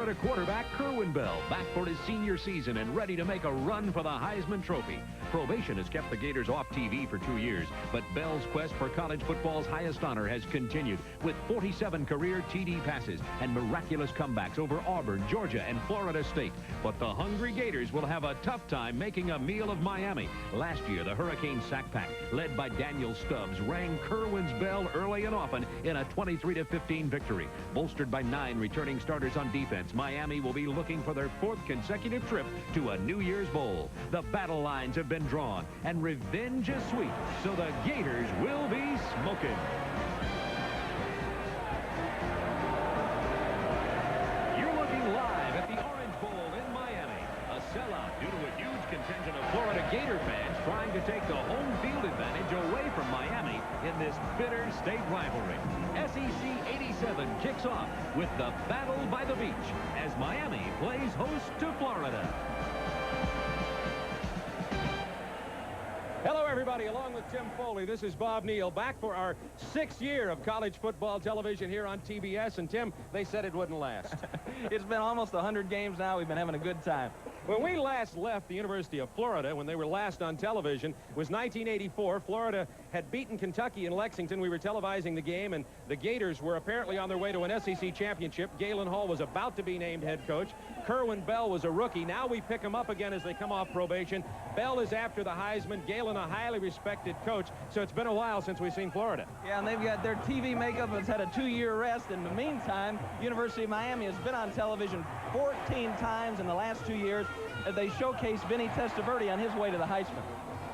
Florida quarterback Kerwin Bell back for his senior season and ready to make a run for the Heisman Trophy. Probation has kept the Gators off TV for 2 years, but Bell's quest for college football's highest honor has continued with 47 career TD passes and miraculous comebacks over Auburn, Georgia, and Florida State. But the hungry Gators will have a tough time making a meal of Miami. Last year, the Hurricane Sack Pack, led by Daniel Stubbs, rang Kerwin's bell early and often in a 23-15 victory. Bolstered by 9 returning starters on defense, Miami will be looking for their 4th consecutive trip to a New Year's Bowl. The battle lines have been drawn, and revenge is sweet, so the Gators will be smoking. You're looking live at the Orange Bowl in Miami, a sellout due to a huge contingent of Florida Gator fans trying to take the home field advantage away from Miami in this bitter state rivalry. SEC 87 kicks off with the Battle by the Beach as Miami plays host to Florida. Hello, everybody. Along with Tim Foley, this is Bob Neal, back for our 6th year of college football television here on TBS. And, Tim, they said it wouldn't last. It's been almost 100 games now. We've been having a good time. When we last left the University of Florida, when they were last on television, was 1984. Florida had beaten Kentucky in Lexington. We were televising the game, and the Gators were apparently on their way to an SEC championship. Galen Hall was about to be named head coach. Kerwin Bell was a rookie. Now we pick him up again as they come off probation. Bell is after the Heisman. Galen, a highly respected coach. So it's been a while since we've seen Florida. Yeah, and they've got their TV makeup has had a 2-year rest. In the meantime, University of Miami has been on television 14 times in the last 2 years as they showcase Vinny Testaverde on his way to the Heisman.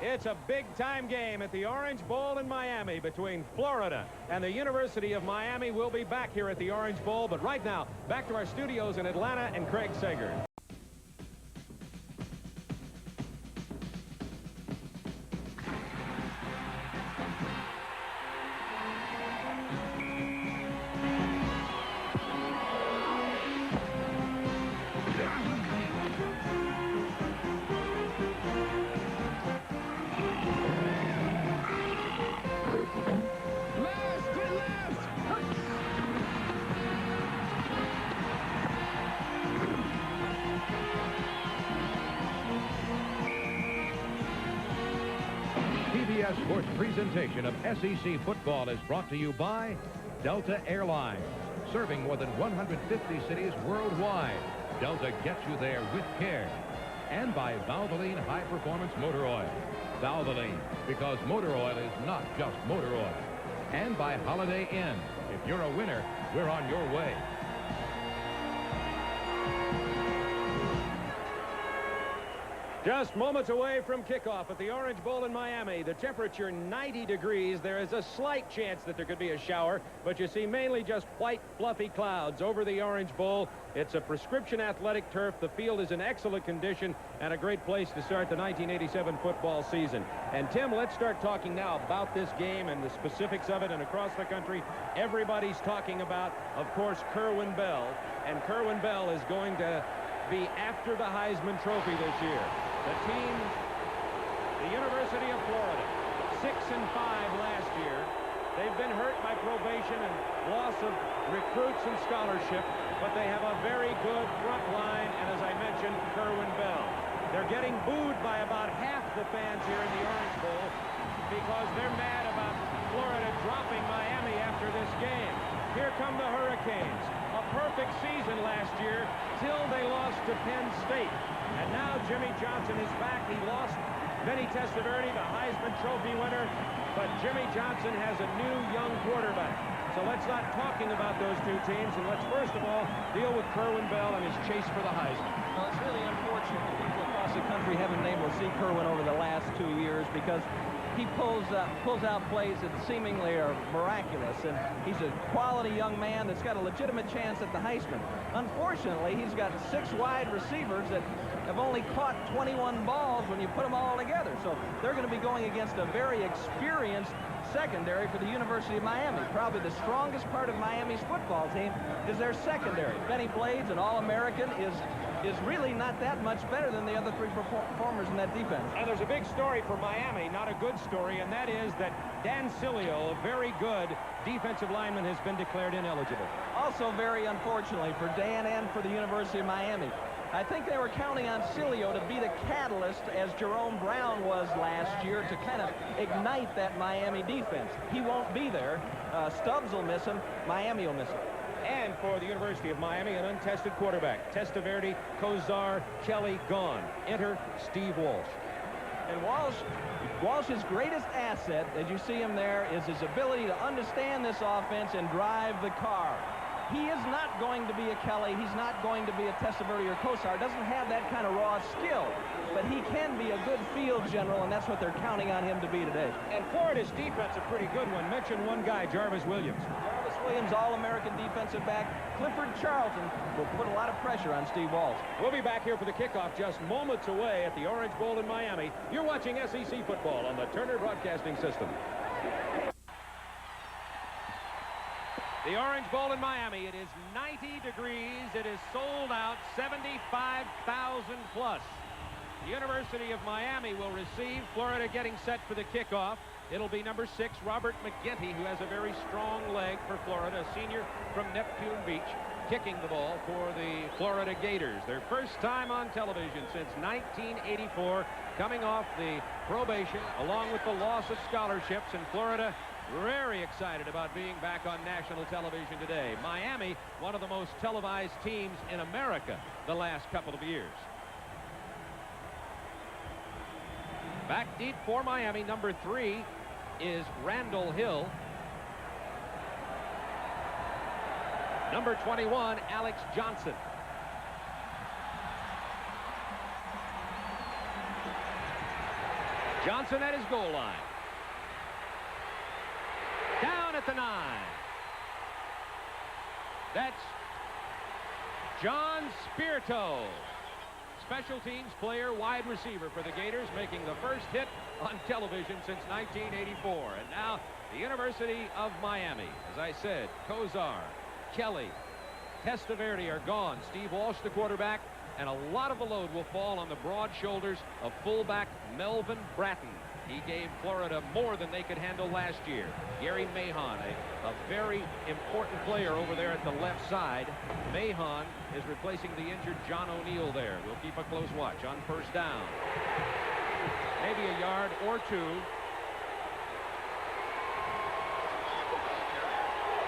It's a big-time game at the Orange Bowl in Miami between Florida and the University of Miami. We'll be back here at the Orange Bowl, but right now, back to our studios in Atlanta and Craig Sager. TBS Sports presentation of SEC football is brought to you by Delta Airlines, serving more than 150 cities worldwide. Delta gets you there with care. And by Valvoline High Performance Motor Oil. Valvoline, because motor oil is not just motor oil. And by Holiday Inn. If you're a winner, we're on your way. Just moments away from kickoff at the Orange Bowl in Miami. The temperature 90 degrees. There is a slight chance that there could be a shower, but you see mainly just white, fluffy clouds over the Orange Bowl. It's a prescription athletic turf. The field is in excellent condition and a great place to start the 1987 football season. And, Tim, let's start talking now about this game and the specifics of it. And across the country, everybody's talking about, of course, Kerwin Bell. And Kerwin Bell is going to be after the Heisman Trophy this year. The team, the University of Florida, 6-5 last year. They've been hurt by probation and loss of recruits and scholarship, but they have a very good front line, and as I mentioned, Kerwin Bell. They're getting booed by about half the fans here in the Orange Bowl because they're mad about Florida dropping Miami after this game. Here come the Hurricanes. A perfect season last year till they lost to Penn State. And now Jimmy Johnson is back. He lost Vinny Testaverde, the Heisman Trophy winner, but Jimmy Johnson has a new young quarterback. So let's not talking about those two teams, and let's first of all deal with Kerwin Bell and his chase for the Heisman. Well, it's really unfortunate that people across the country haven't been able to see Kerwin over the last 2 years because he pulls out plays that seemingly are miraculous, and he's a quality young man that's got a legitimate chance at the Heisman. Unfortunately, he's got 6 wide receivers that have only caught 21 balls when you put them all together. So they're going to be going against a very experienced secondary for the University of Miami. Probably the strongest part of Miami's football team is their secondary. Benny Blades, an All-American, is really not that much better than the other three performers in that defense. And there's a big story for Miami, not a good story, and that is that Dan Cilio, a very good defensive lineman, has been declared ineligible. Also very unfortunately for Dan and for the University of Miami. I think they were counting on Cilio to be the catalyst, as Jerome Brown was last year, to kind of ignite that Miami defense. He won't be there. Stubbs will miss him. Miami will miss him. And for the University of Miami, an untested quarterback. Testaverde, Kozar, Kelly gone. Enter Steve Walsh. And Walsh's greatest asset, as you see him there, is his ability to understand this offense and drive the car. He is not going to be a Kelly. He's not going to be a Testaverde or Kozar. Doesn't have that kind of raw skill. But he can be a good field general, and that's what they're counting on him to be today. And Florida's defense, a pretty good one. Mention one guy, Jarvis Williams. Jarvis Williams, All-American defensive back. Clifford Charlton will put a lot of pressure on Steve Walsh. We'll be back here for the kickoff just moments away at the Orange Bowl in Miami. You're watching SEC football on the Turner Broadcasting System. The Orange Bowl in Miami. It is 90 degrees. It is sold out, 75,000 plus. The University of Miami will receive. Florida getting set for the kickoff. It'll be number 6, Robert McGinty, who has a very strong leg for Florida, a senior from Neptune Beach, kicking the ball for the Florida Gators. Their first time on television since 1984, coming off the probation, along with the loss of scholarships, and Florida very excited about being back on national television today. Miami, one of the most televised teams in America the last couple of years. Back deep for Miami, number 3 is Randall Hill. Number 21, Alex Johnson. Johnson at his goal line. Down at the 9. That's John Spirito, special teams player, wide receiver for the Gators, making the first hit on television since 1984. And now the University of Miami, as I said, Kozar, Kelly, Testaverde are gone. Steve Walsh, the quarterback, and a lot of the load will fall on the broad shoulders of fullback Melvin Bratton. He gave Florida more than they could handle last year. Gary Mahon, a very important player over there at the left side. Mahon is replacing the injured John O'Neill there. We'll keep a close watch on first down. Maybe a yard or two.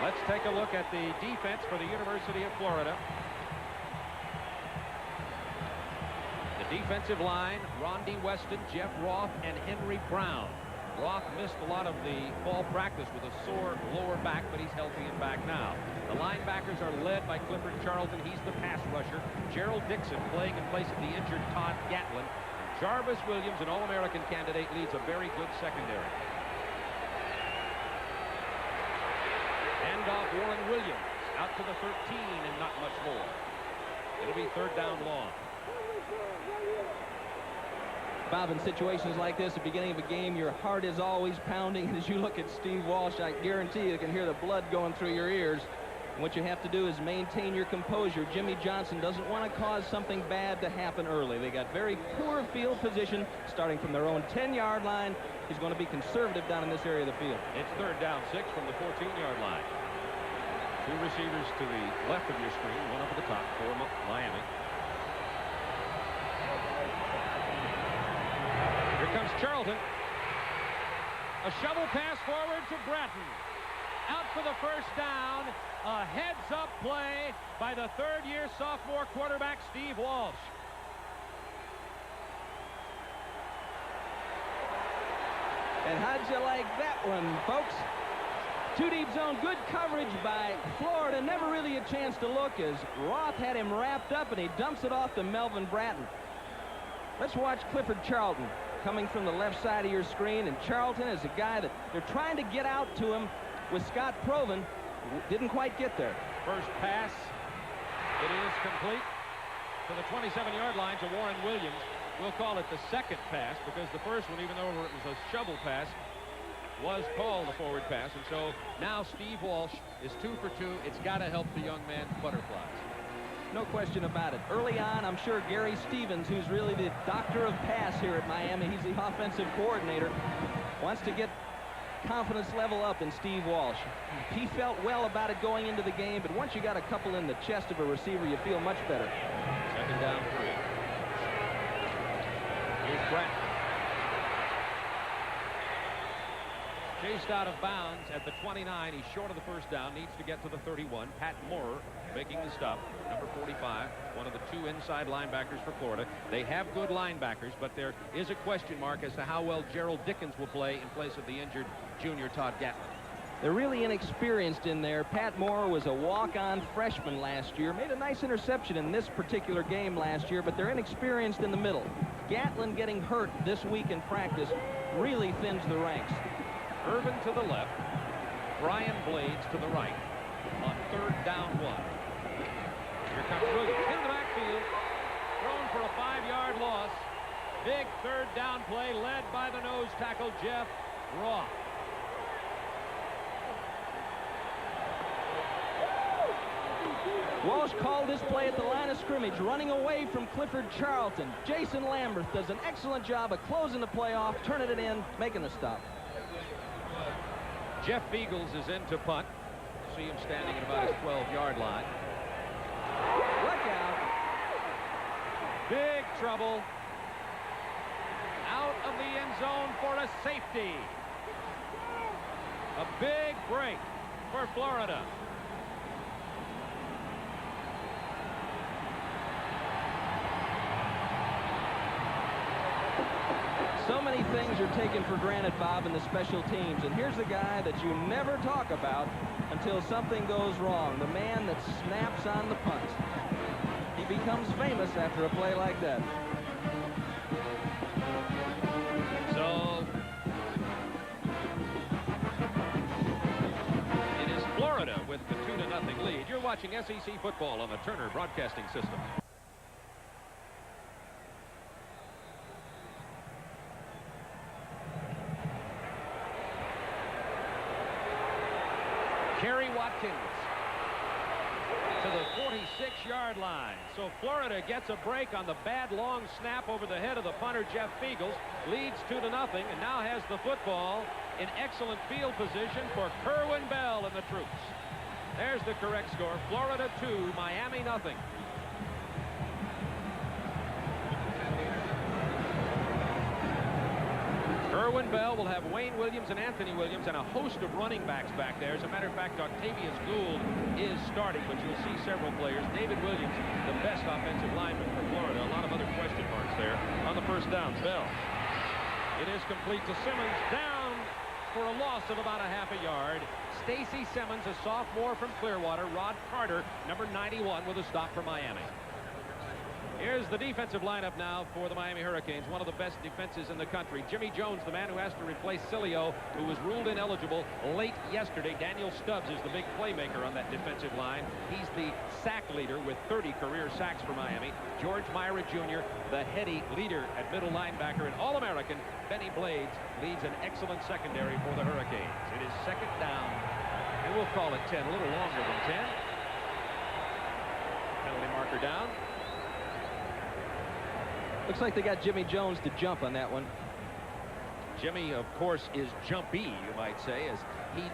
Let's take a look at the defense for the University of Florida. Defensive line, Rondi Weston, Jeff Roth, and Henry Brown. Roth missed a lot of the fall practice with a sore lower back, but he's healthy and back now. The linebackers are led by Clifford Charlton. He's the pass rusher. Gerald Dixon playing in place of the injured Todd Gatlin. Jarvis Williams, an All-American candidate, leads a very good secondary. Handoff Warren Williams out to the 13 and not much more. It'll be third down long. Bob, in situations like this, at the beginning of a game, your heart is always pounding. And as you look at Steve Walsh, I guarantee you can hear the blood going through your ears. And what you have to do is maintain your composure. Jimmy Johnson doesn't want to cause something bad to happen early. They got very poor field position starting from their own 10-yard line. He's going to be conservative down in this area of the field. It's third down 6 from the 14-yard line. 2 receivers to the left of your screen, one up at the top for Miami. Here comes Charlton. A shovel pass forward to Bratton. Out for the first down. A heads-up play by the third-year sophomore quarterback, Steve Walsh. And how'd you like that one, folks? 2 deep zone, good coverage by Florida. Never really a chance to look as Roth had him wrapped up, and he dumps it off to Melvin Bratton. Let's watch Clifford Charlton coming from the left side of your screen, and Charlton is a guy that they're trying to get out to him with Scott Proven. Didn't quite get there. First pass. It is complete to the 27-yard line to Warren Williams. We'll call it the second pass because the first one, even though it was a shovel pass, was called a forward pass, and so now Steve Walsh is 2 for 2. It's got to help the young man butterflies. No question about it. Early on, I'm sure Gary Stevens, who's really the doctor of pass here at Miami, he's the offensive coordinator, wants to get confidence level up in Steve Walsh. He felt well about it going into the game, but once you got a couple in the chest of a receiver, you feel much better. Second down 3. Here's Brett. Chased out of bounds at the 29. He's short of the first down. Needs to get to the 31. Pat Moore making the stop. Number 45. One of the 2 inside linebackers for Florida. They have good linebackers, but there is a question mark as to how well Gerald Dickens will play in place of the injured junior Todd Gatlin. They're really inexperienced in there. Pat Moore was a walk-on freshman last year. Made a nice interception in this particular game last year, but they're inexperienced in the middle. Gatlin getting hurt this week in practice really thins the ranks. Irvin to the left. Brian Blades to the right on 3rd down 1. Here comes Williams in the backfield. Thrown for a 5-yard loss. Big 3rd down play led by the nose tackle Jeff Roth. Walsh called this play at the line of scrimmage, running away from Clifford Charlton. Jason Lamberth does an excellent job of closing the play off, turning it in, making the stop. Jeff Beagles is in to punt. See him standing at about his 12-yard line. Look out. Big trouble. Out of the end zone for a safety. A big break for Florida. So many things are taken for granted, Bob, in the special teams. And here's a guy that you never talk about until something goes wrong. The man that snaps on the punt. He becomes famous after a play like that. So it is Florida with the 2-0 lead. You're watching SEC football on the Turner Broadcasting System. Kerry Watkins to the 46-yard line. So Florida gets a break on the bad long snap over the head of the punter Jeff Beagles. Leads 2-0 and now has the football in excellent field position for Kerwin Bell and the troops. There's the correct score. Florida 2, Miami 0. Kerwin Bell will have Wayne Williams and Anthony Williams and a host of running backs back there. As a matter of fact, Octavius Gould is starting, but you'll see several players. David Williams, the best offensive lineman for Florida. A lot of other question marks there on the first down. Bell. It is complete to Simmons, down for a loss of about a half a yard. Stacy Simmons, a sophomore from Clearwater. Rod Carter, number 91, with a stop for Miami. Here's the defensive lineup now for the Miami Hurricanes, one of the best defenses in the country. Jimmy Jones, the man who has to replace Cilio, who was ruled ineligible late yesterday. Daniel Stubbs is the big playmaker on that defensive line. He's the sack leader with 30 career sacks for Miami. George Myra Jr., the heady leader at middle linebacker, and All-American Benny Blades leads an excellent secondary for the Hurricanes. It is 2nd down, and we'll call it 10, a little longer than 10. Penalty marker down. Looks like they got Jimmy Jones to jump on that one. Jimmy, of course, is jumpy, you might say, as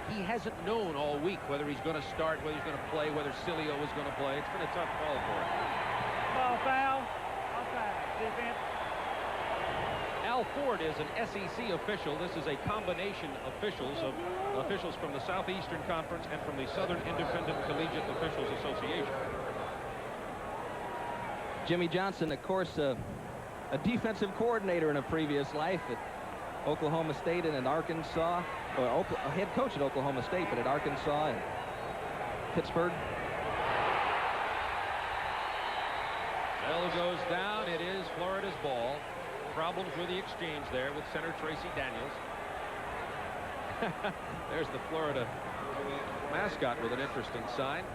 he hasn't known all week whether he's going to start, whether he's going to play, whether Cilio is going to play. It's been a tough call for him. Ball foul. Offside. Defense. Al Ford is an SEC official. This is a combination of officials from the Southeastern Conference and from the Southern Independent Collegiate Officials Association. Jimmy Johnson, of course, a defensive coordinator in a previous life at Oklahoma State and at Arkansas, or a head coach at Oklahoma State, but at Arkansas and Pittsburgh. Bell goes down. It is Florida's ball. Problems with the exchange there with center Tracy Daniels. There's the Florida mascot with an interesting sign.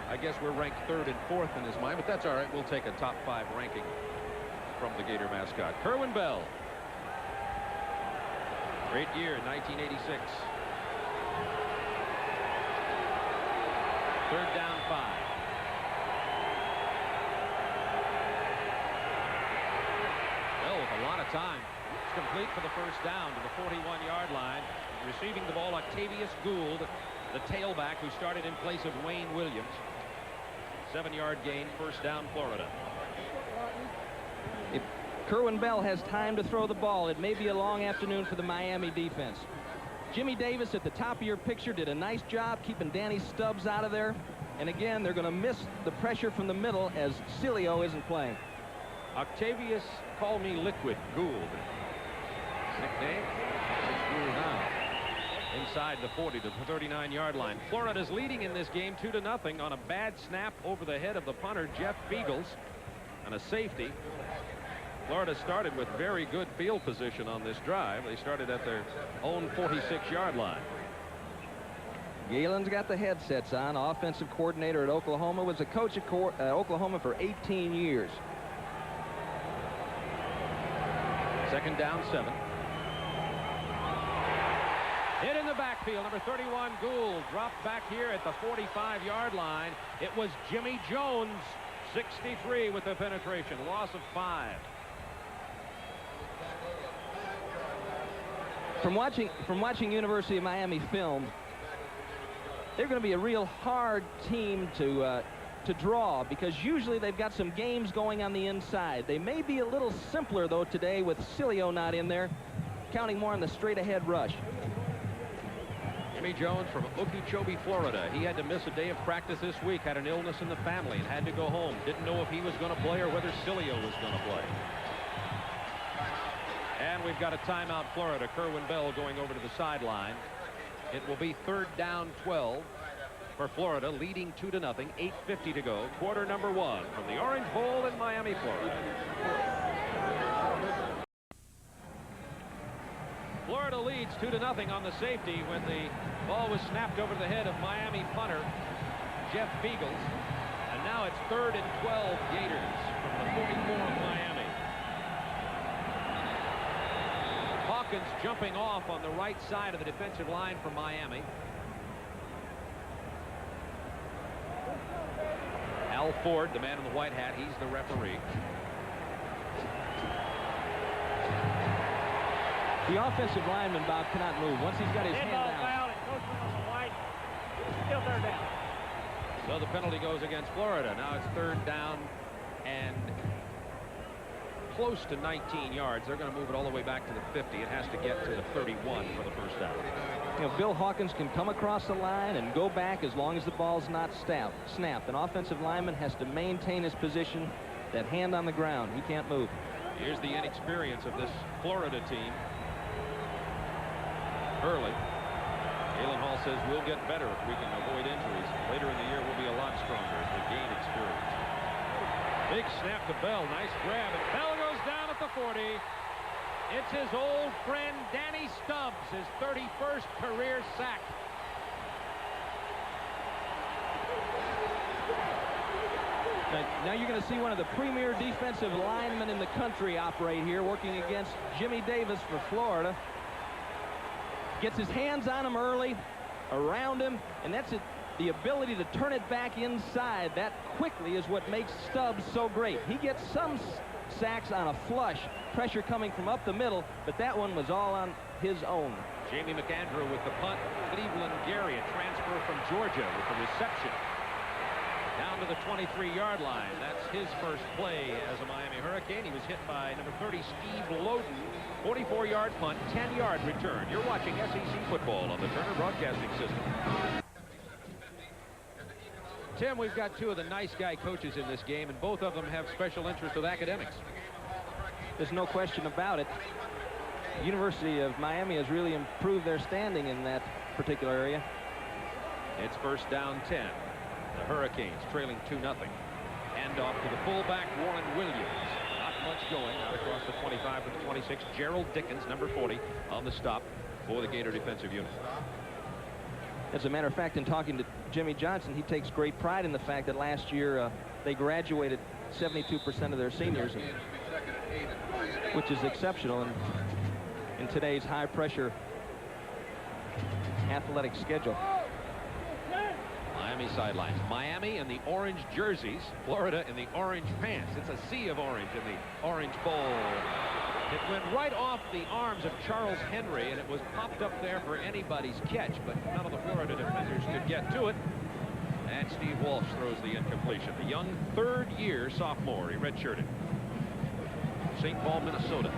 I guess we're ranked 3rd and 4th in his mind, but that's all right. We'll take a top 5 ranking from the Gator mascot. Kerwin Bell. Great year in 1986. Third down 5. Well, with a lot of time. It's complete for the first down to the 41-yard line. Receiving the ball, Octavius Gould, the tailback who started in place of Wayne Williams. 7-yard gain, first down, Florida. If Kerwin Bell has time to throw the ball, it may be a long afternoon for the Miami defense. Jimmy Davis at the top of your picture did a nice job keeping Danny Stubbs out of there. And again, they're going to miss the pressure from the middle as Cilio isn't playing. Octavius, call me Liquid Gould. Nickname? Gould now. Inside the 40 to the 39-yard line. Florida's leading in this game 2-0 on a bad snap over the head of the punter, Jeff Beagles, and a safety. Florida started with very good field position on this drive. They started at their own 46-yard line. Galen's got the headsets on. Offensive coordinator at Oklahoma, was a coach at Oklahoma for 18 years. Second down 7. Hit in the backfield, number 31, Gould, dropped back here at the 45-yard line. It was Jimmy Jones, 63 with the penetration, loss of 5. From watching University of Miami film, they're going to be a real hard team to draw, because usually they've got some games going on the inside. They may be a little simpler, though, today with Cilio not in there, counting more on the straight-ahead rush. Jimmy Jones from Okeechobee, Florida. He had to miss a day of practice this week, had an illness in the family, and had to go home. Didn't know if he was going to play or whether Cilio was going to play. And we've got a timeout, Florida. Kerwin Bell going over to the sideline. It will be third down 12 for Florida, leading 2-0, 8:50 to go. Quarter number 1 from the Orange Bowl in Miami, Florida. Florida leads 2-0 on the safety when the ball was snapped over the head of Miami punter Jeff Beagles. And now it's 3rd and 12 Gators from the 44 of Miami. Hawkins jumping off on the right side of the defensive line for Miami. Al Ford, the man in the white hat, he's the referee. The offensive lineman, Bob, cannot move. Once he's got his hand down. Foul, and Coachman on the white. Still third down. So the penalty goes against Florida. Now it's third down and close to 19 yards. They're going to move it all the way back to the 50. It has to get to the 31 for the first down. You know, Bill Hawkins can come across the line and go back as long as the ball's not snapped. An offensive lineman has to maintain his position, that hand on the ground. He can't move. Here's the inexperience of this Florida team. Early. Galen Hall says we'll get better if we can avoid injuries. Later in the year we'll be a lot stronger as we gain experience. Big snap to Bell. Nice grab. And Bell goes down at the 40. It's his old friend Danny Stubbs, his 31st career sack. Now you're going to see one of the premier defensive linemen in the country operate here, working against Jimmy Davis for Florida. Gets his hands on him early, around him, and that's it. The ability to turn it back inside that quickly is what makes Stubbs so great. He gets some sacks on a flush, pressure coming from up the middle, but that one was all on his own. Jamie McAndrew with the punt. Cleveland Gary, a transfer from Georgia, with the reception. Down to the 23-yard line. That's his first play as a Miami Hurricane. He was hit by number 30, Steve Loden. 44-yard punt, 10-yard return. You're watching SEC football on the Turner Broadcasting System. Tim, we've got two of the nice guy coaches in this game, and both of them have special interest with academics. There's no question about it. The University of Miami has really improved their standing in that particular area. It's first down 10. The Hurricanes trailing 2-0. Hand off to the fullback, Warren Williams. Not much going out across the 25 to the 26. Gerald Dickens, number 40, on the stop for the Gator defensive unit. As a matter of fact, in talking to Jimmy Johnson, he takes great pride in the fact that last year they graduated 72% of their seniors, which is exceptional. And in today's high-pressure athletic schedule. Miami sidelines. Miami in the orange jerseys. Florida in the orange pants. It's a sea of orange in the Orange Bowl. It went right off the arms of Charles Henry, and it was popped up there for anybody's catch, but none of the Florida defenders could get to it. And Steve Walsh throws the incompletion. The young third-year sophomore. He redshirted. St. Paul, Minnesota.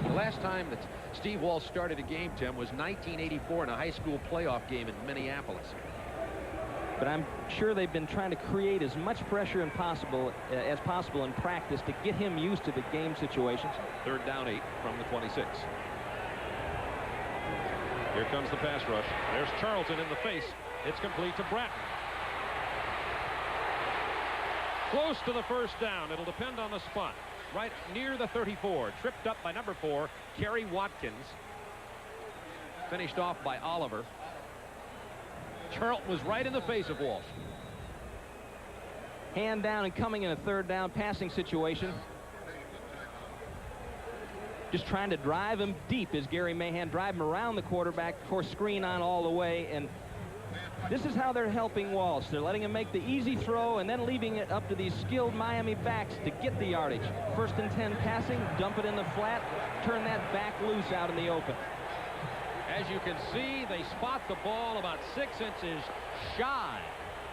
The last time that Steve Walsh started a game, Tim, was 1984 in a high school playoff game in Minneapolis. But I'm sure they've been trying to create as much pressure as possible in practice to get him used to the game situations. 3rd down 8 from the 26. Here comes the pass rush. There's Charlton in the face. It's complete to Bratton. Close to the first down. It'll depend on the spot. Right near the 34. Tripped up by number 4, Kerry Watkins. Finished off by Oliver. Charlton was right in the face of Walsh. Hand down and coming in a 3rd down passing situation. Just trying to drive him deep as Gary Mahan, drive him around the quarterback, of course screen on all the way, and this is how they're helping Walsh. They're letting him make the easy throw and then leaving it up to these skilled Miami backs to get the yardage. 1st and 10 passing, dump it in the flat, turn that back loose out in the open. As you can see, they spot the ball about 6 inches shy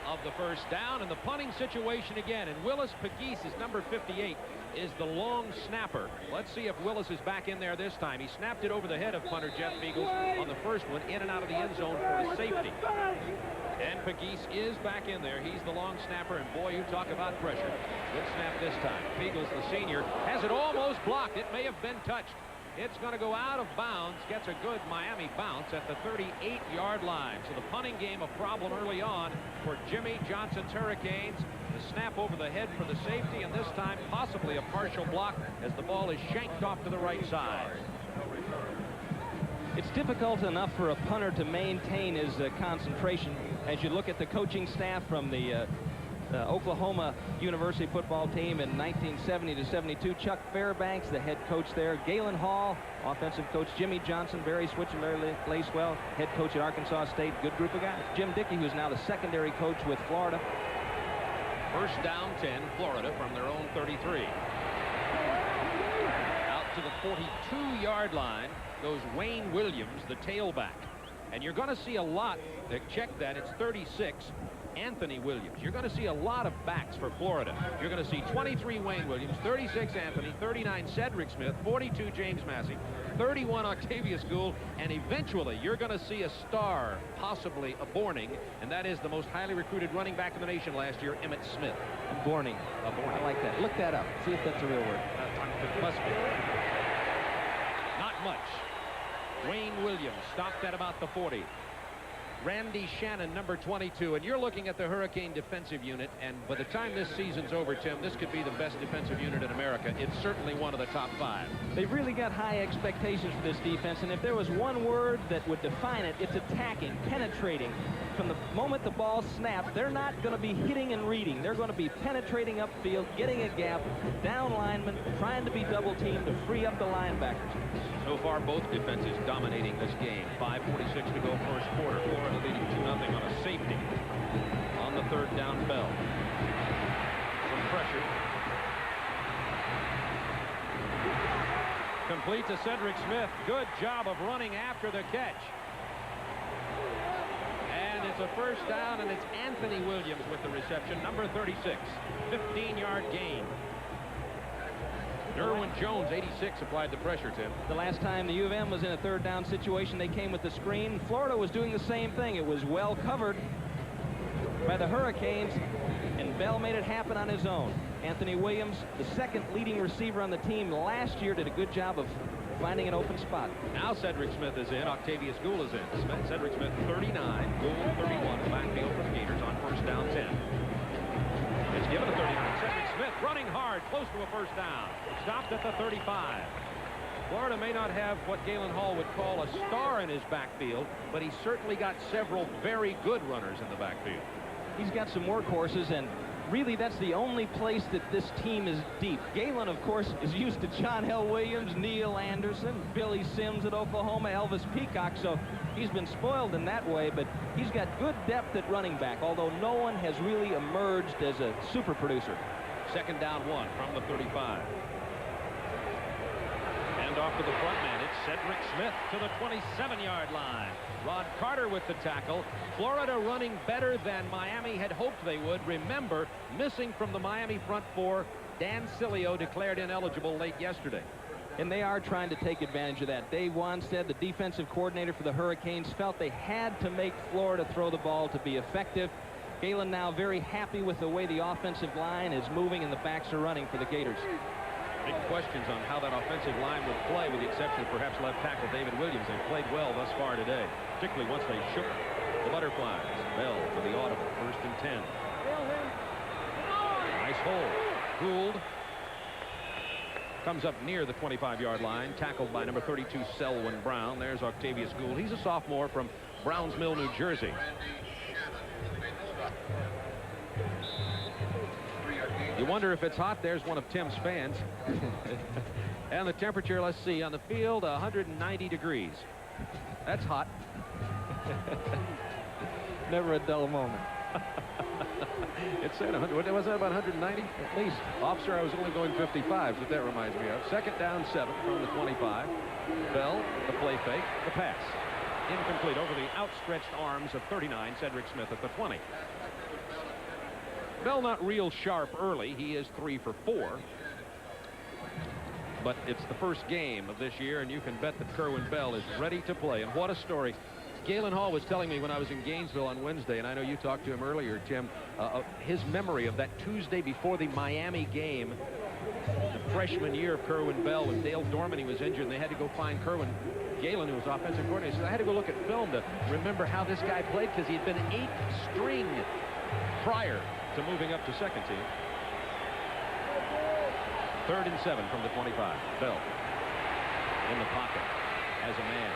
of the first down, and the punting situation again. And Willis Pegues is number 58, is the long snapper. Let's see if Willis is back in there this time. He snapped it over the head of punter Jeff Beagles on the first one, in and out of the end zone for a safety. And Pegues is back in there. He's the long snapper, and boy, you talk about pressure. Good snap this time. Beagles, the senior, has it almost blocked. It may have been touched. It's going to go out of bounds, gets a good Miami bounce at the 38-yard line. So the punting game a problem early on for Jimmy Johnson's Hurricanes. The snap over the head for the safety, and this time possibly a partial block as the ball is shanked off to the right side. It's difficult enough for a punter to maintain his concentration. As you look at the coaching staff from the Oklahoma University football team in 1970 to 72. Chuck Fairbanks, the head coach there. Galen Hall, offensive coach. Jimmy Johnson, Barry Switzer, Larry Lacewell, head coach at Arkansas State. Good group of guys. Jim Dickey, who's now the secondary coach with Florida. 1st down 10, Florida from their own 33. Out to the 42-yard line goes Wayne Williams, the tailback. And you're going to see a lot. Check that. It's 36. Anthony Williams. You're going to see a lot of backs for Florida. You're going to see 23 Wayne Williams, 36 Anthony, 39 Cedric Smith, 42 James Massey, 31 Octavius Gould, and eventually you're going to see a star, possibly a Borning, and that is the most highly recruited running back in the nation last year, Emmitt Smith. Borning. I like that. Look that up. See if that's a real word. It must be. Not much. Wayne Williams stopped at about the 40. Randy Shannon, number 22, and you're looking at the Hurricane defensive unit, and by the time this season's over, Tim, this could be the best defensive unit in America. It's certainly one of the top 5. They've really got high expectations for this defense, and if there was one word that would define it, it's attacking, penetrating. From the moment the ball snaps, they're not going to be hitting and reading. They're going to be penetrating upfield, getting a gap, down linemen, trying to be double-teamed to free up the linebackers. So far, both defenses dominating this game. 5:46 to go first quarter. Florida leading 2-0 on a safety on the 3rd down bell. Some pressure. Complete to Cedric Smith. Good job of running after the catch. And it's a 1st down, and it's Anthony Williams with the reception, number 36. 15-yard gain. Derwin Jones, 86, applied the pressure, Tim. The last time the U of M was in a 3rd down situation, they came with the screen. Florida was doing the same thing. It was well covered by the Hurricanes, and Bell made it happen on his own. Anthony Williams, the 2nd leading receiver on the team last year, did a good job of finding an open spot. Now Cedric Smith is in. Octavius Gould is in. Cedric Smith, 39. Gould, 31. Backfield for the Gators on 1st down 10. It's given to 39. Cedric Smith running hard, close to a 1st down. Stopped at the 35. Florida may not have what Galen Hall would call a star in his backfield, but he's certainly got several very good runners in the backfield. He's got some workhorses, and really, that's the only place that this team is deep. Galen, of course, is used to John L. Williams, Neil Anderson, Billy Sims at Oklahoma, Elvis Peacock, so he's been spoiled in that way, but he's got good depth at running back, although no one has really emerged as a super producer. Second down 1 from the 35. And off to the front man, it's Cedric Smith to the 27-yard line. Rod Carter with the tackle. Florida running better than Miami had hoped they would. Remember, missing from the Miami front four, Dan Cilio declared ineligible late yesterday. And they are trying to take advantage of that. Dave Wanstead, the defensive coordinator for the Hurricanes, felt they had to make Florida throw the ball to be effective. Galen now very happy with the way the offensive line is moving and the backs are running for the Gators. Big questions on how that offensive line would play, with the exception of perhaps left tackle David Williams. They've played well thus far today, particularly once they shook the Butterflies. Bell for the audible, 1st and 10. Nice hole. Gould comes up near the 25-yard line, tackled by number 32 Selwyn Brown. There's Octavius Gould. He's a sophomore from Browns Mill, New Jersey. You wonder if it's hot. There's one of Tim's fans. And the temperature, let's see, on the field, 190 degrees. That's hot. Never a dull moment. It said 100. What was that, about 190? At least. Officer, I was only going 55, but that reminds me of. Second down 7 from the 25. Bell, the play fake, the pass. Incomplete over the outstretched arms of 39, Cedric Smith at the 20. Bell not real sharp early. He is 3 for 4. But it's the first game of this year, and you can bet that Kerwin Bell is ready to play. And what a story. Galen Hall was telling me when I was in Gainesville on Wednesday, and I know you talked to him earlier, Tim, his memory of that Tuesday before the Miami game, the freshman year of Kerwin Bell, when Dale Dormany was injured, and they had to go find Kerwin. Galen, who was offensive coordinator, said, I had to go look at film to remember how this guy played, because he had been 8 string prior to moving up to second team. 3rd and 7 from the 25. Bell in the pocket as a man.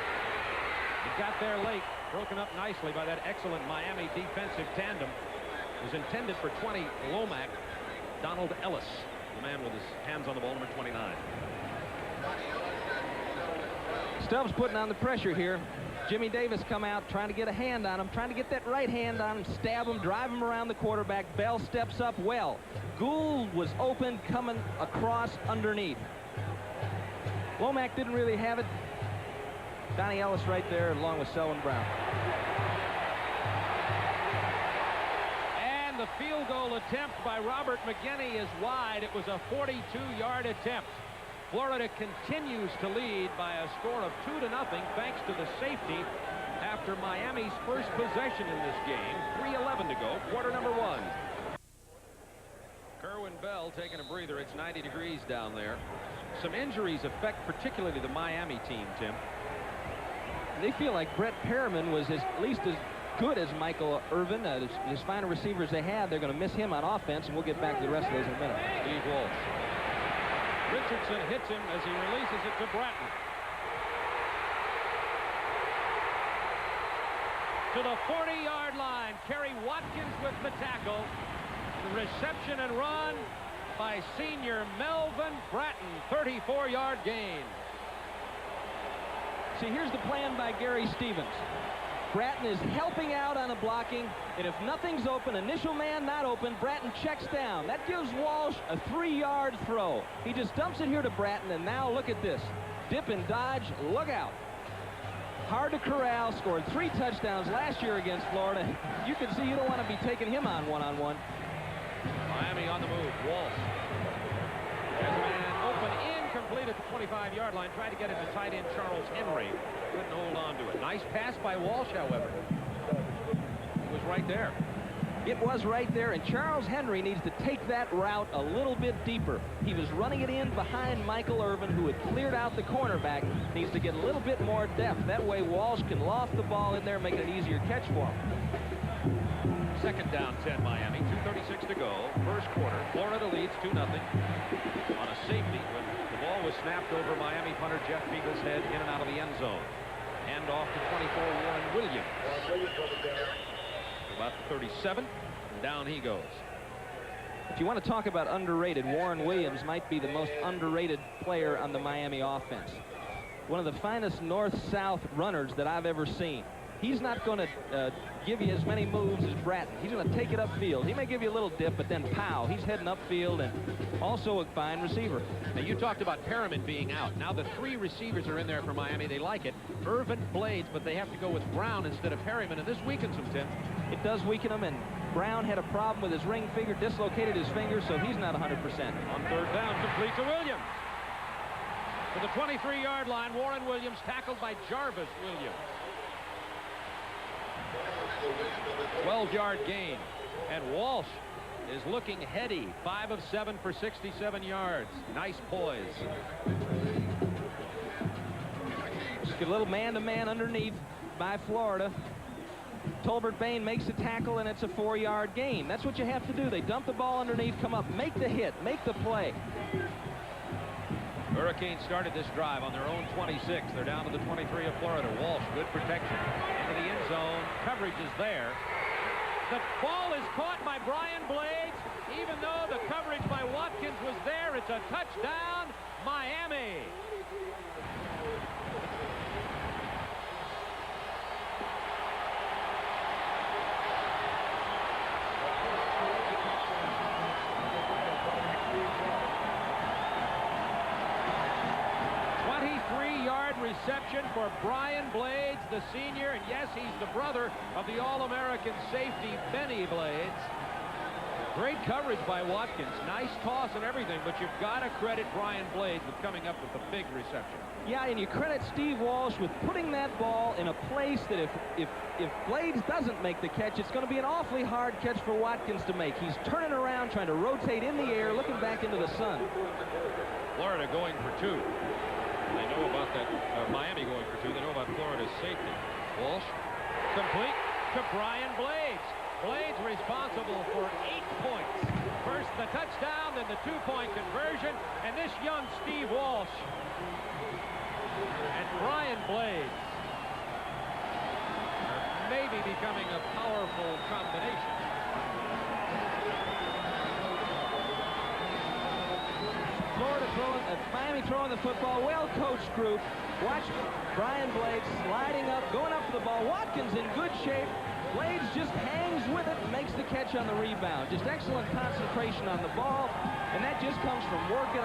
He got there late, broken up nicely by that excellent Miami defensive tandem. It was intended for 20 Lomack. Donald Ellis, the man with his hands on the ball, number 29. Stubbs putting on the pressure here. Jimmy Davis come out trying to get a hand on him, trying to get that right hand on him, stab him, drive him around the quarterback. Bell steps up well. Gould was open, coming across underneath. Womack didn't really have it. Donnie Ellis right there along with Selwyn Brown. And the field goal attempt by Robert McGinney is wide. It was a 42-yard attempt. Florida continues to lead by a score of 2-0 thanks to the safety after Miami's first possession in this game. 3:11 to go, quarter number 1. Kerwin Bell taking a breather. It's 90 degrees down there. Some injuries affect particularly the Miami team, Tim. They feel like Brett Perriman was at least as good as Michael Irvin. As fine receivers they had, they're going to miss him on offense, and we'll get back to the rest of those in a minute. Steve Walsh. Richardson hits him as he releases it to Bratton. To the 40-yard line. Kerry Watkins with the tackle. The reception and run by senior Melvin Bratton. 34-yard gain. See, here's the plan by Gary Stevens. Bratton is helping out on the blocking, and if nothing's open, initial man not open, Bratton checks down. That gives Walsh a 3-yard throw. He just dumps it here to Bratton, and now look at this. Dip and dodge, look out. Hard to corral, scored 3 touchdowns last year against Florida. You can see you don't want to be taking him on one-on-one. Miami on the move. Walsh. There's a man open, incomplete at the 25-yard line. Tried to get it to tight end Charles Henry. Couldn't hold on to it. Nice pass by Walsh, however. It was right there. It was right there, and Charles Henry needs to take that route a little bit deeper. He was running it in behind Michael Irvin, who had cleared out the cornerback. Needs to get a little bit more depth. That way Walsh can loft the ball in there, make it an easier catch for him. Second down 10 Miami. 2:36 to go. First quarter. Florida leads 2-0 on a safety when the ball was snapped over Miami punter Jeff Beagle's head in and out of the end zone. Hand off to 24 Warren Williams. About the 37. And down he goes. If you want to talk about underrated, Warren Williams might be the most underrated player on the Miami offense. One of the finest north-south runners that I've ever seen. He's not going to give you as many moves as Bratton. He's going to take it upfield. He may give you a little dip, but then pow, he's heading upfield, and also a fine receiver. Now, you talked about Perriman being out. Now the 3 receivers are in there for Miami. They like it. Irvin, Blades, but they have to go with Brown instead of Perriman, and this weakens them, Tim. It does weaken him, and Brown had a problem with his ring finger, dislocated his finger, so he's not 100%. On third down, complete to Williams. To the 23-yard line, Warren Williams tackled by Jarvis Williams. 12-yard gain, and Walsh is looking heady. 5 of 7 for 67 yards. Nice poise. Just get a little man-to-man underneath by Florida. Tolbert Bain makes a tackle, and it's a 4-yard gain. That's what you have to do. They dump the ball underneath, come up, make the hit, make the play. Hurricanes started this drive on their own 26. They're down to the 23 of Florida. Walsh, good protection. Into the end zone. Coverage is there. The ball is caught by Brian Blades. Even though the coverage by Watkins was there, it's a touchdown, Miami. Reception for Brian Blades, the senior, and yes, he's the brother of the All-American safety, Benny Blades. Great coverage by Watkins. Nice toss and everything, but you've got to credit Brian Blades with coming up with the big reception. Yeah, and you credit Steve Walsh with putting that ball in a place that if Blades doesn't make the catch, it's going to be an awfully hard catch for Watkins to make. He's turning around, trying to rotate in the air, looking back into the sun. Florida going for 2. They know about that, Miami going for 2. They know about Florida's safety. Walsh, complete to Brian Blades. Blades responsible for 8 points. First the touchdown, then the 2-point conversion, and this young Steve Walsh and Brian Blades are maybe becoming a powerful combination. Miami throwing the football. Well-coached group. Watch Brian Blades sliding up, going up for the ball. Watkins in good shape. Blades just hangs with it and makes the catch on the rebound. Just excellent concentration on the ball, and that just comes from working.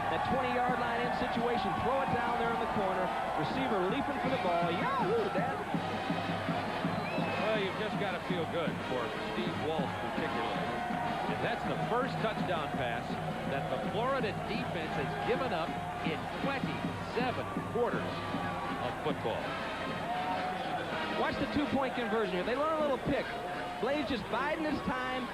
That 20-yard line in situation, throw it down there in the corner. Receiver leaping for the ball. Yahoo, Dad. Well, you've just got to feel good for Steve Walsh particularly. And that's the first touchdown pass that the Florida defense has given up in 27 quarters of football. Watch the 2-point conversion here. They run a little pick. Blades just biding his time.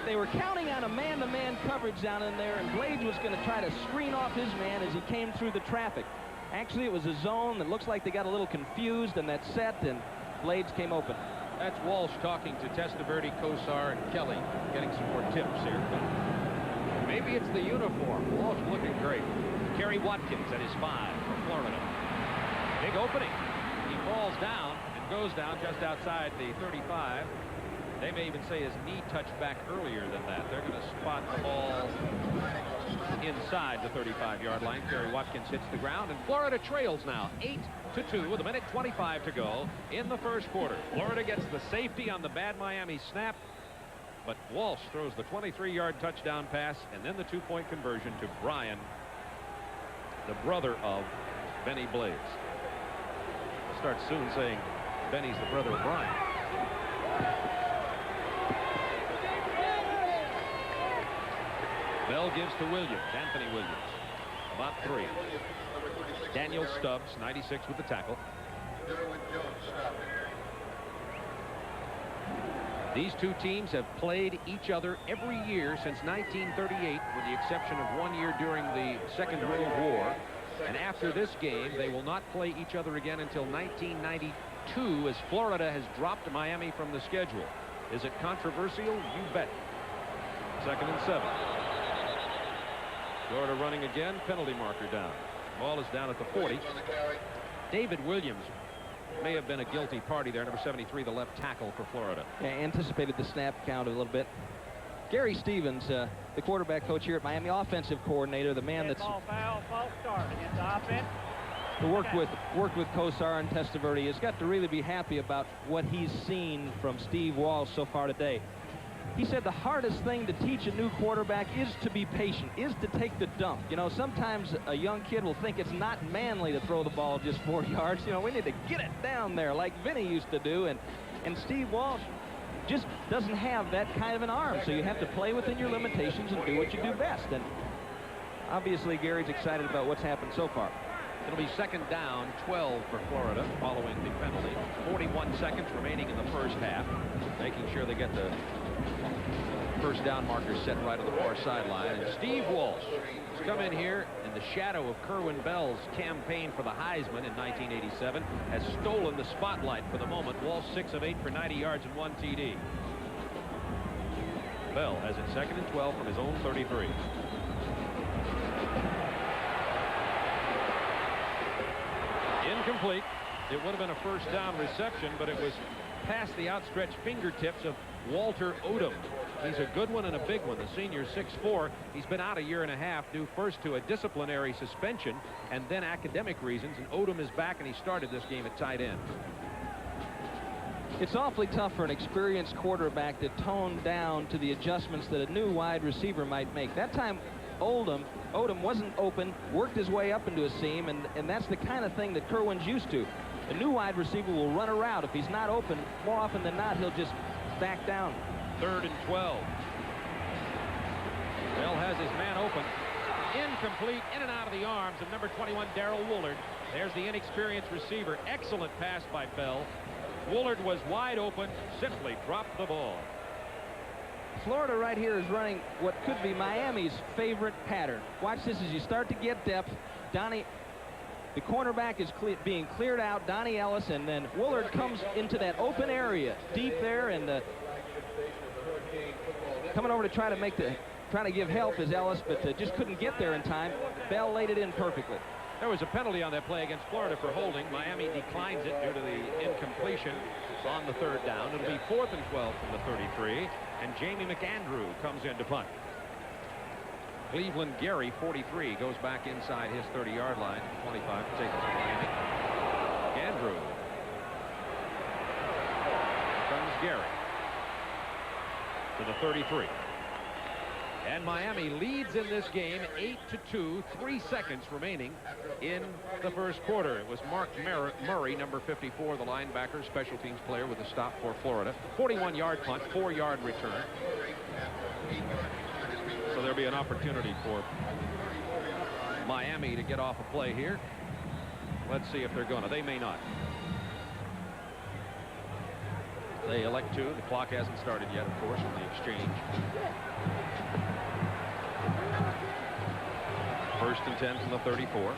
They were counting on a man-to-man coverage down in there, and Blades was going to try to screen off his man as he came through the traffic. Actually, it was a zone that looks like they got a little confused, and that set, and Blades came open. That's Walsh talking to Testaverde, Kosar, and Kelly, getting some more tips here. Maybe it's the uniform. Walsh looking great. Kerry Watkins at his 5 for Florida. Big opening. He falls down and goes down just outside the 35. They may even say his knee touched back earlier than that. They're going to spot the ball inside the 35-yard line. Kerry Watkins hits the ground, and Florida trails now 8-2 with 1:25 to go in the first quarter. Florida gets the safety on the bad Miami snap, but Walsh throws the 23-yard touchdown pass and then the 2-point conversion to Brian, the brother of Benny Blades. I'll start soon saying Benny's the brother of Brian. Bell gives to Williams, Anthony Williams, about 3. Daniel Stubbs, 96 with the tackle. These two teams have played each other every year since 1938, with the exception of 1 year during the Second World War. And after this game, they will not play each other again until 1992, as Florida has dropped Miami from the schedule. Is it controversial? You bet. 2nd and 7. Florida running again, penalty marker down. Ball is down at the 40. David Williams may have been a guilty party there, number 73, the left tackle for Florida. Yeah, anticipated the snap count a little bit. Gary Stevens, the quarterback coach here at Miami, offensive coordinator, the man that's Ball foul, false start against the offense. worked with Kosar and Testaverde, has got to really be happy about what he's seen from Steve Walsh so far today. He said the hardest thing to teach a new quarterback is to be patient, is to take the dump. You know, sometimes a young kid will think it's not manly to throw the ball just 4 yards. You know, we need to get it down there like Vinny used to do. And Steve Walsh just doesn't have that kind of an arm. So you have to play within your limitations and do what you do best. And obviously, Gary's excited about what's happened so far. It'll be second down, 12 for Florida following the penalty. 41 seconds remaining in the first half, making sure they get the first down marker set right on the far sideline. And Steve Walsh has come in here in the shadow of Kerwin Bell's campaign for the Heisman in 1987, has stolen the spotlight for the moment. Walsh 6 of 8 for 90 yards and 1 TD. Bell has it second and 12 from his own 33. Incomplete. It would have been a first down reception, but it was past the outstretched fingertips of Walter Odom. He's a good one and a big one. The senior 6'4". He's been out a year and a half due first to a disciplinary suspension and then academic reasons. And Odom is back, and he started this game at tight end. It's awfully tough for an experienced quarterback to tone down to the adjustments that a new wide receiver might make. That time, Odom wasn't open, worked his way up into a seam, and that's the kind of thing that Kerwin's used to. A new wide receiver will run a route. If he's not open, more often than not, he'll just back down. Third and 12. Bell has his man open. Incomplete, in and out of the arms of number 21, Darrell Woolard. There's the inexperienced receiver. Excellent pass by Bell. Woolard was wide open, simply dropped the ball. Florida right here is running what could be Miami's favorite pattern. Watch this as you start to get depth. Donnie, the cornerback is being cleared out. Donnie Ellis, and then Woolard comes into that open area deep there, and coming over to trying to give help is Ellis, but just couldn't get there in time. Bell laid it in perfectly. There was a penalty on that play against Florida for holding. Miami declines it due to the incompletion on the third down. It'll be 4th and 12 from the 33, and Jamie McAndrew comes in to punt. Cleveland Gary, 43, goes back inside his 30-yard line. 25 to take it to Miami. McAndrew. Comes Gary to the 33. And Miami leads in this game 8-2, 3 seconds remaining in the first quarter. It was Mark Murray, number 54, the linebacker, special teams player with a stop for Florida. 41-yard punt, 4-yard return. So there'll be an opportunity for Miami to get off a play here. Let's see if they're going to. They may not. They elect to. The clock hasn't started yet, of course, from the exchange. 1st and 10 from the 34.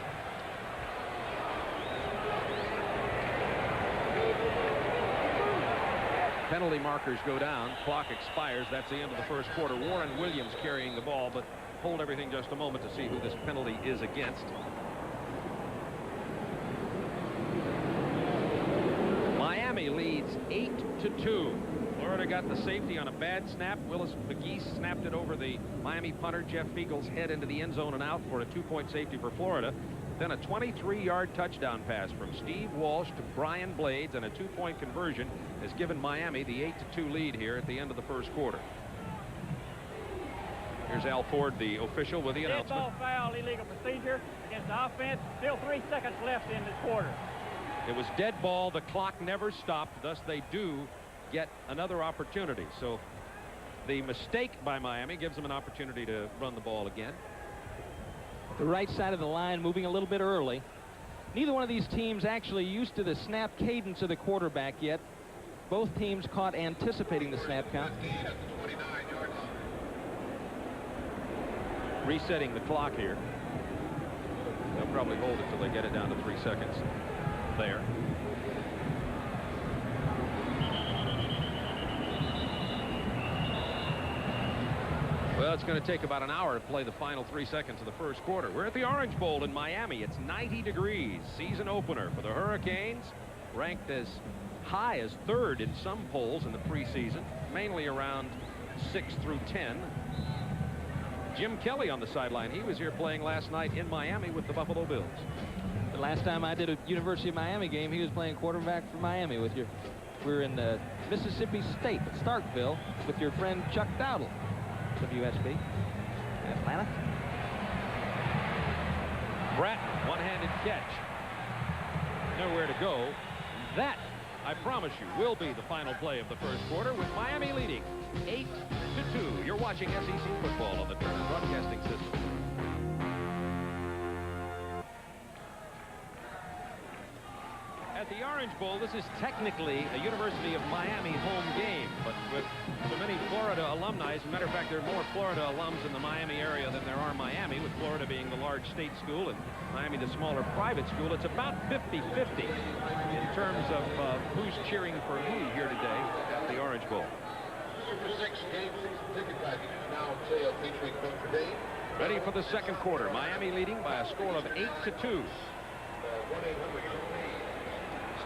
Penalty markers go down. Clock expires. That's the end of the first quarter. Warren Williams carrying the ball, but hold everything just a moment to see who this penalty is against. Miami leads 8-2. Florida got the safety on a bad snap. Willis McGee snapped it over the Miami punter Jeff Fiegel's head into the end zone and out for a 2-point safety for Florida. Then a 23-yard touchdown pass from Steve Walsh to Brian Blades, and a 2-point conversion has given Miami the 8-2 lead here at the end of the first quarter. Here's Al Ford, the official, with the announcement. Dead ball foul, illegal procedure against the offense. Still 3 seconds left in this quarter. It was dead ball. The clock never stopped. Thus, they do get another opportunity. So the mistake by Miami gives them an opportunity to run the ball again. The right side of the line moving a little bit early. Neither one of these teams actually used to the snap cadence of the quarterback yet. Both teams caught anticipating the snap count. Resetting the clock here. They'll probably hold it till they get it down to 3 seconds. There. Well, it's going to take about an hour to play the final 3 seconds of the first quarter. We're at the Orange Bowl in Miami. It's 90 degrees. Season opener for the Hurricanes, ranked as high as 3rd in some polls in the preseason, mainly around 6 through 10. Jim Kelly on the sideline. He was here playing last night in Miami with the Buffalo Bills. The last time I did a University of Miami game, he was playing quarterback for Miami with your. We were in Mississippi State at Starkville with your friend Chuck Dowdle, WSB, Atlanta. Bratton, one-handed catch. Nowhere to go. That, I promise you, will be the final play of the first quarter with Miami leading 8-2. You're watching SEC football on the Turner Broadcasting System. At the Orange Bowl, this is technically a University of Miami home game, but with so many Florida alumni, as a matter of fact, there are more Florida alums in the Miami area than there are Miami, with Florida being the large state school and Miami the smaller private school. It's about 50-50 in terms of who's cheering for who here today at the Orange Bowl. Super 6 game season ticket package now on sale featuring Notre Dame. Ready for the second quarter. Miami leading by a score of 8-2.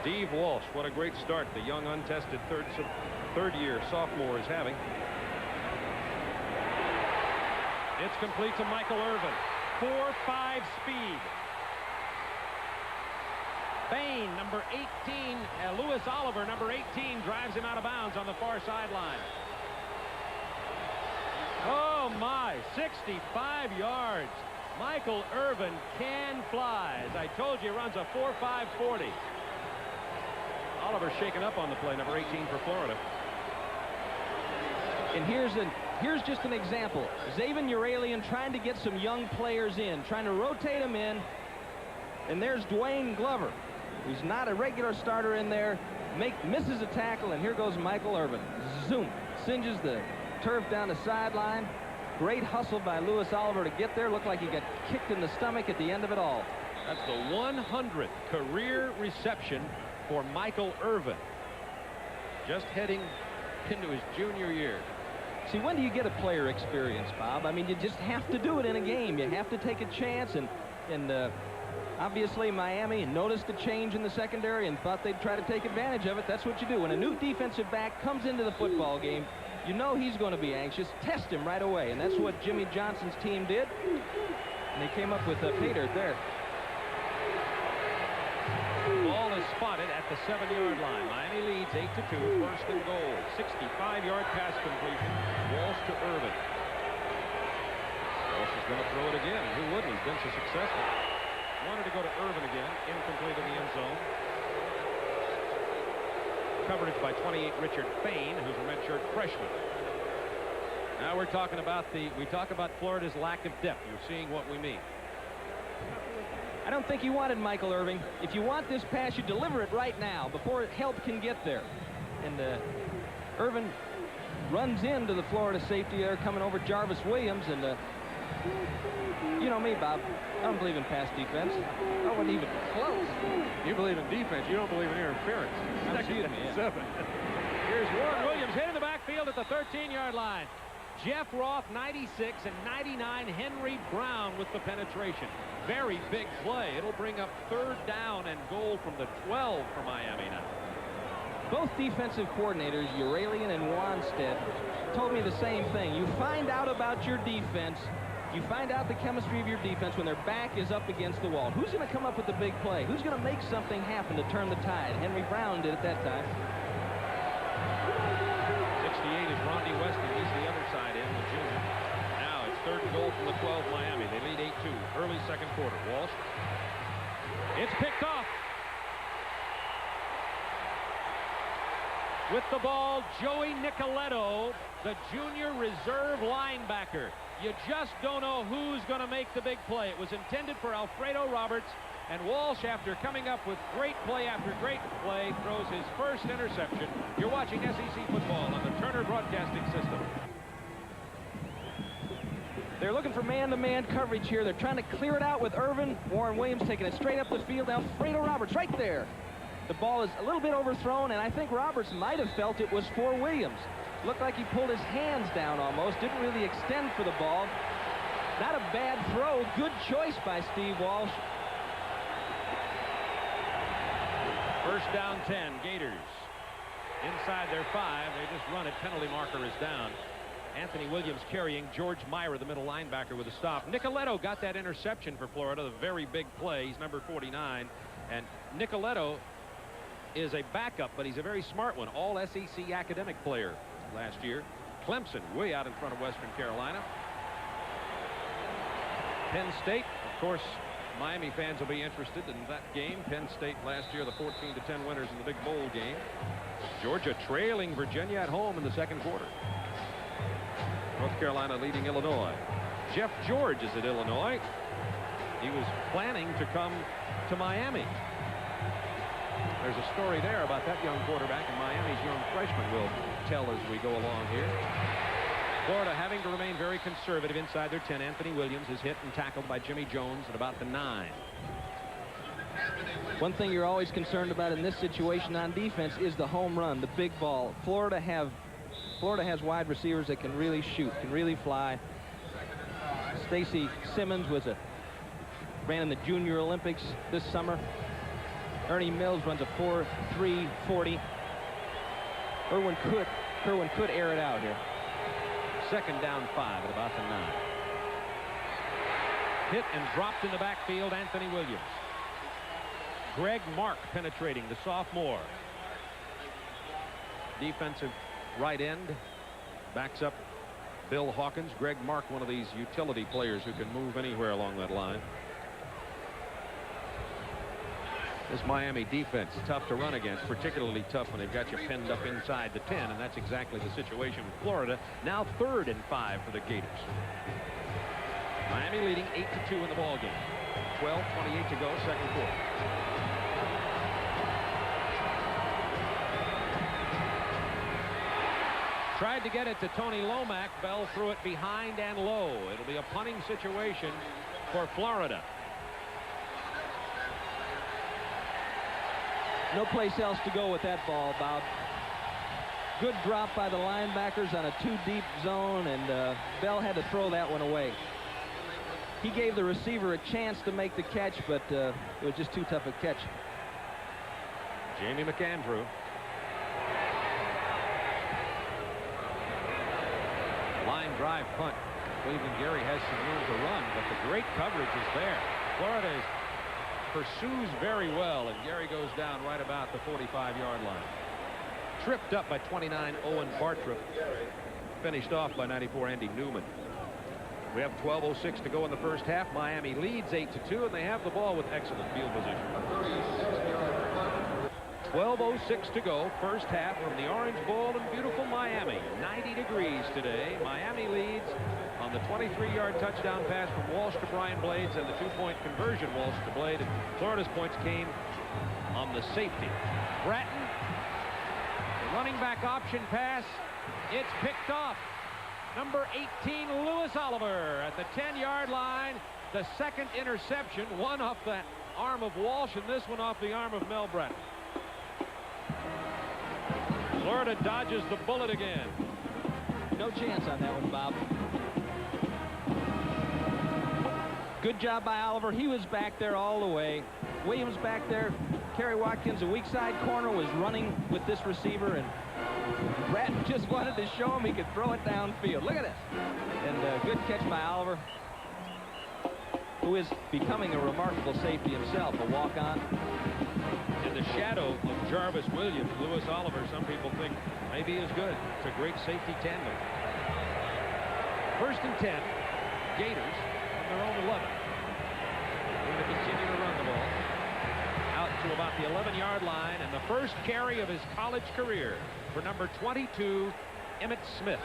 Steve Walsh, what a great start the young untested third-year sophomore is having. It's complete to Michael Irvin. 4.5 speed. Bain, number 18, Lewis Oliver, number 18, drives him out of bounds on the far sideline. Oh my, 65 yards. Michael Irvin can fly. As I told you, he runs a 4.5 Oliver shaken up on the play, number 18 for Florida. And here's just an example. Zaven Uralian trying to get some young players in, trying to rotate them in. And there's Dwayne Glover, who's not a regular starter in there. Misses a tackle, and here goes Michael Irvin. Zoom, singes the turf down the sideline. Great hustle by Lewis Oliver to get there. Looked like he got kicked in the stomach at the end of it all. That's the 100th career reception for Michael Irvin, just heading into his junior year. See, when do you get a player experience, Bob? I mean, you just have to do it in a game. You have to take a chance, and obviously Miami noticed a change in the secondary and thought they'd try to take advantage of it. That's what you do. When a new defensive back comes into the football game, you know he's going to be anxious. Test him right away, and that's what Jimmy Johnson's team did. And they came up with a pay dirt there. Ball is spotted at the 7-yard line. Miami leads 8-2, first and goal. 65-yard pass completion. Walsh to Irvin. Walsh is going to throw it again. Who wouldn't? He's been so successful. Wanted to go to Irvin again. Incomplete in the end zone. Coverage by 28 Richard Fain, who's a redshirt freshman. Now we talk about Florida's lack of depth. You're seeing what we mean. I don't think he wanted Michael Irvin. If you want this pass, you deliver it right now before help can get there. And Irvin runs into the Florida safety there, coming over Jarvis Williams. And you know me, Bob. I don't believe in pass defense. I wasn't even close. You believe in defense. You don't believe in interference. Excuse me. Yeah. 7. Here's Warren Williams hit in the backfield at the 13-yard line. Jeff Roth, 96, and 99, Henry Brown with the penetration. Very big play. It'll bring up third down and goal from the 12 for Miami now. Both defensive coordinators, Uralian and Wanstead, told me the same thing. You find out about your defense. You find out the chemistry of your defense when their back is up against the wall. Who's going to come up with the big play? Who's going to make something happen to turn the tide? Henry Brown did at that time. 68 is Rondy Weston. He's the other side in, the junior. Now it's third and goal from the 12 Miami. They lead 8-2. Early second quarter. Walsh. It's picked off. With the ball, Joey Nicoletto, the junior reserve linebacker. You just don't know who's going to make the big play. It was intended for Alfredo Roberts, and Walsh, after coming up with great play after great play, throws his first interception. You're watching SEC football on the Turner Broadcasting System. They're looking for man-to-man coverage here. They're trying to clear it out with Irvin. Warren Williams taking it straight up the field. Alfredo Roberts right there. The ball is a little bit overthrown, and I think Roberts might have felt it was for Williams. Looked like he pulled his hands down almost. Didn't really extend for the ball. Not a bad throw. Good choice by Steve Walsh. First down 10, Gators. Inside their 5. They just run it. Penalty marker is down. Anthony Williams carrying George Myra, the middle linebacker, with a stop. Nicoletto got that interception for Florida, the very big play. He's number 49. And Nicoletto is a backup, but he's a very smart one. All SEC academic player last year. Clemson way out in front of Western Carolina. Penn State, of course, Miami fans will be interested in that game. Penn State last year, the 14-10 winners in the big bowl game. Georgia trailing Virginia at home in the second quarter. North Carolina leading Illinois. Jeff George is at Illinois. He was planning to come to Miami. There's a story there about that young quarterback, and Miami's young freshman will tell as we go along here. Florida having to remain very conservative inside their 10. Anthony Williams is hit and tackled by Jimmy Jones at about the 9. One thing you're always concerned about in this situation on defense is the home run, the big ball. Florida has wide receivers that can really shoot, can really fly. Stacy Simmons ran in the Junior Olympics this summer. Ernie Mills runs a 4.3 40. Kerwin could air it out here. Second down 5 at about the 9. Hit and dropped in the backfield, Anthony Williams. Greg Mark penetrating, the sophomore. Defensive right end backs up Bill Hawkins. Greg Mark, one of these utility players who can move anywhere along that line. This Miami defense is tough to run against, particularly tough when they've got you pinned up inside the 10, and that's exactly the situation with Florida. Now 3rd and 5 for the Gators. Miami leading 8-2 in the ball game. 12:28 to go, second quarter. Tried to get it to Tony Lomack. Bell threw it behind and low. It'll be a punting situation for Florida. No place else to go with that ball, Bob. Good drop by the linebackers on a too-deep zone, and Bell had to throw that one away. He gave the receiver a chance to make the catch, but it was just too tough a catch. Jamie McAndrew. Line drive punt. Cleveland Gary has some room to run, but the great coverage is there. Florida pursues very well, and Gary goes down right about the 45-yard line. Tripped up by 29 Owen Bartrip. Finished off by 94 Andy Newman. We have 12:06 to go in the first half. Miami leads 8-2, and they have the ball with excellent field position. 12:06 to go, first half from the Orange Bowl in beautiful Miami. 90 degrees today. Miami leads on the 23-yard touchdown pass from Walsh to Brian Blades and the 2-point conversion Walsh to Blade. And Florida's points came on the safety. Bratton, the running back option pass. It's picked off. Number 18, Lewis Oliver at the 10-yard line. The second interception, one off the arm of Walsh and this one off the arm of Mel Bratton. Florida dodges the bullet again. No chance on that one, Bob. Good job by Oliver. He was back there all the way. Williams back there. Kerry Watkins, a weak side corner, was running with this receiver, and Bratton just wanted to show him he could throw it downfield. Look at this. And good catch by Oliver, who is becoming a remarkable safety himself, a walk-on. In the shadow of Jarvis Williams, Lewis Oliver, some people think maybe is good. It's a great safety tandem. 1st and 10, Gators from their own 11. Going to continue to run the ball out to about the 11-yard line, and the first carry of his college career for number 22, Emmitt Smith.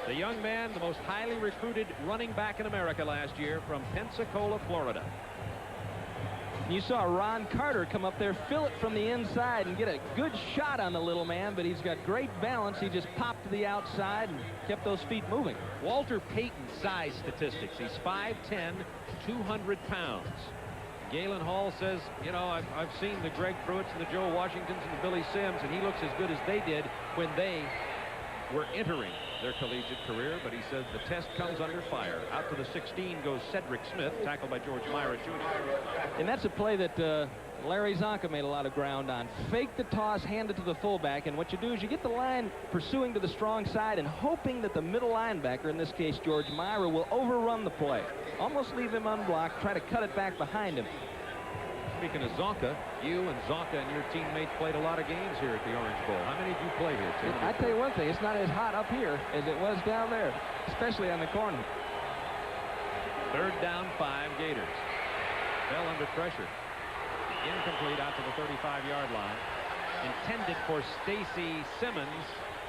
The young man, the most highly recruited running back in America last year from Pensacola, Florida. You saw Ron Carter come up there, fill it from the inside, and get a good shot on the little man, but he's got great balance. He just popped to the outside and kept those feet moving. Walter Payton's size statistics. He's 5'10", 200 pounds. Galen Hall says, you know, I've seen the Greg Pruitts and the Joe Washingtons and the Billy Sims, and he looks as good as they did when they were entering their collegiate career, but he says the test comes under fire. Out to the 16 goes Cedric Smith, tackled by George Myra Jr. And that's a play that a Larry Zonka made a lot of ground on. Fake the toss, hand it to the fullback, and what you do is you get the line pursuing to the strong side and hoping that the middle linebacker, in this case George Myra, will overrun the play. Almost leave him unblocked, try to cut it back behind him. Speaking of Zonka, you and Zonka and your teammates played a lot of games here at the Orange Bowl. How many did you play here, Tim? I tell you one thing, it's not as hot up here as it was down there, especially on the corner. 3rd down, 5 Gators. Bell under pressure. Incomplete out to the 35-yard line. Intended for Stacy Simmons.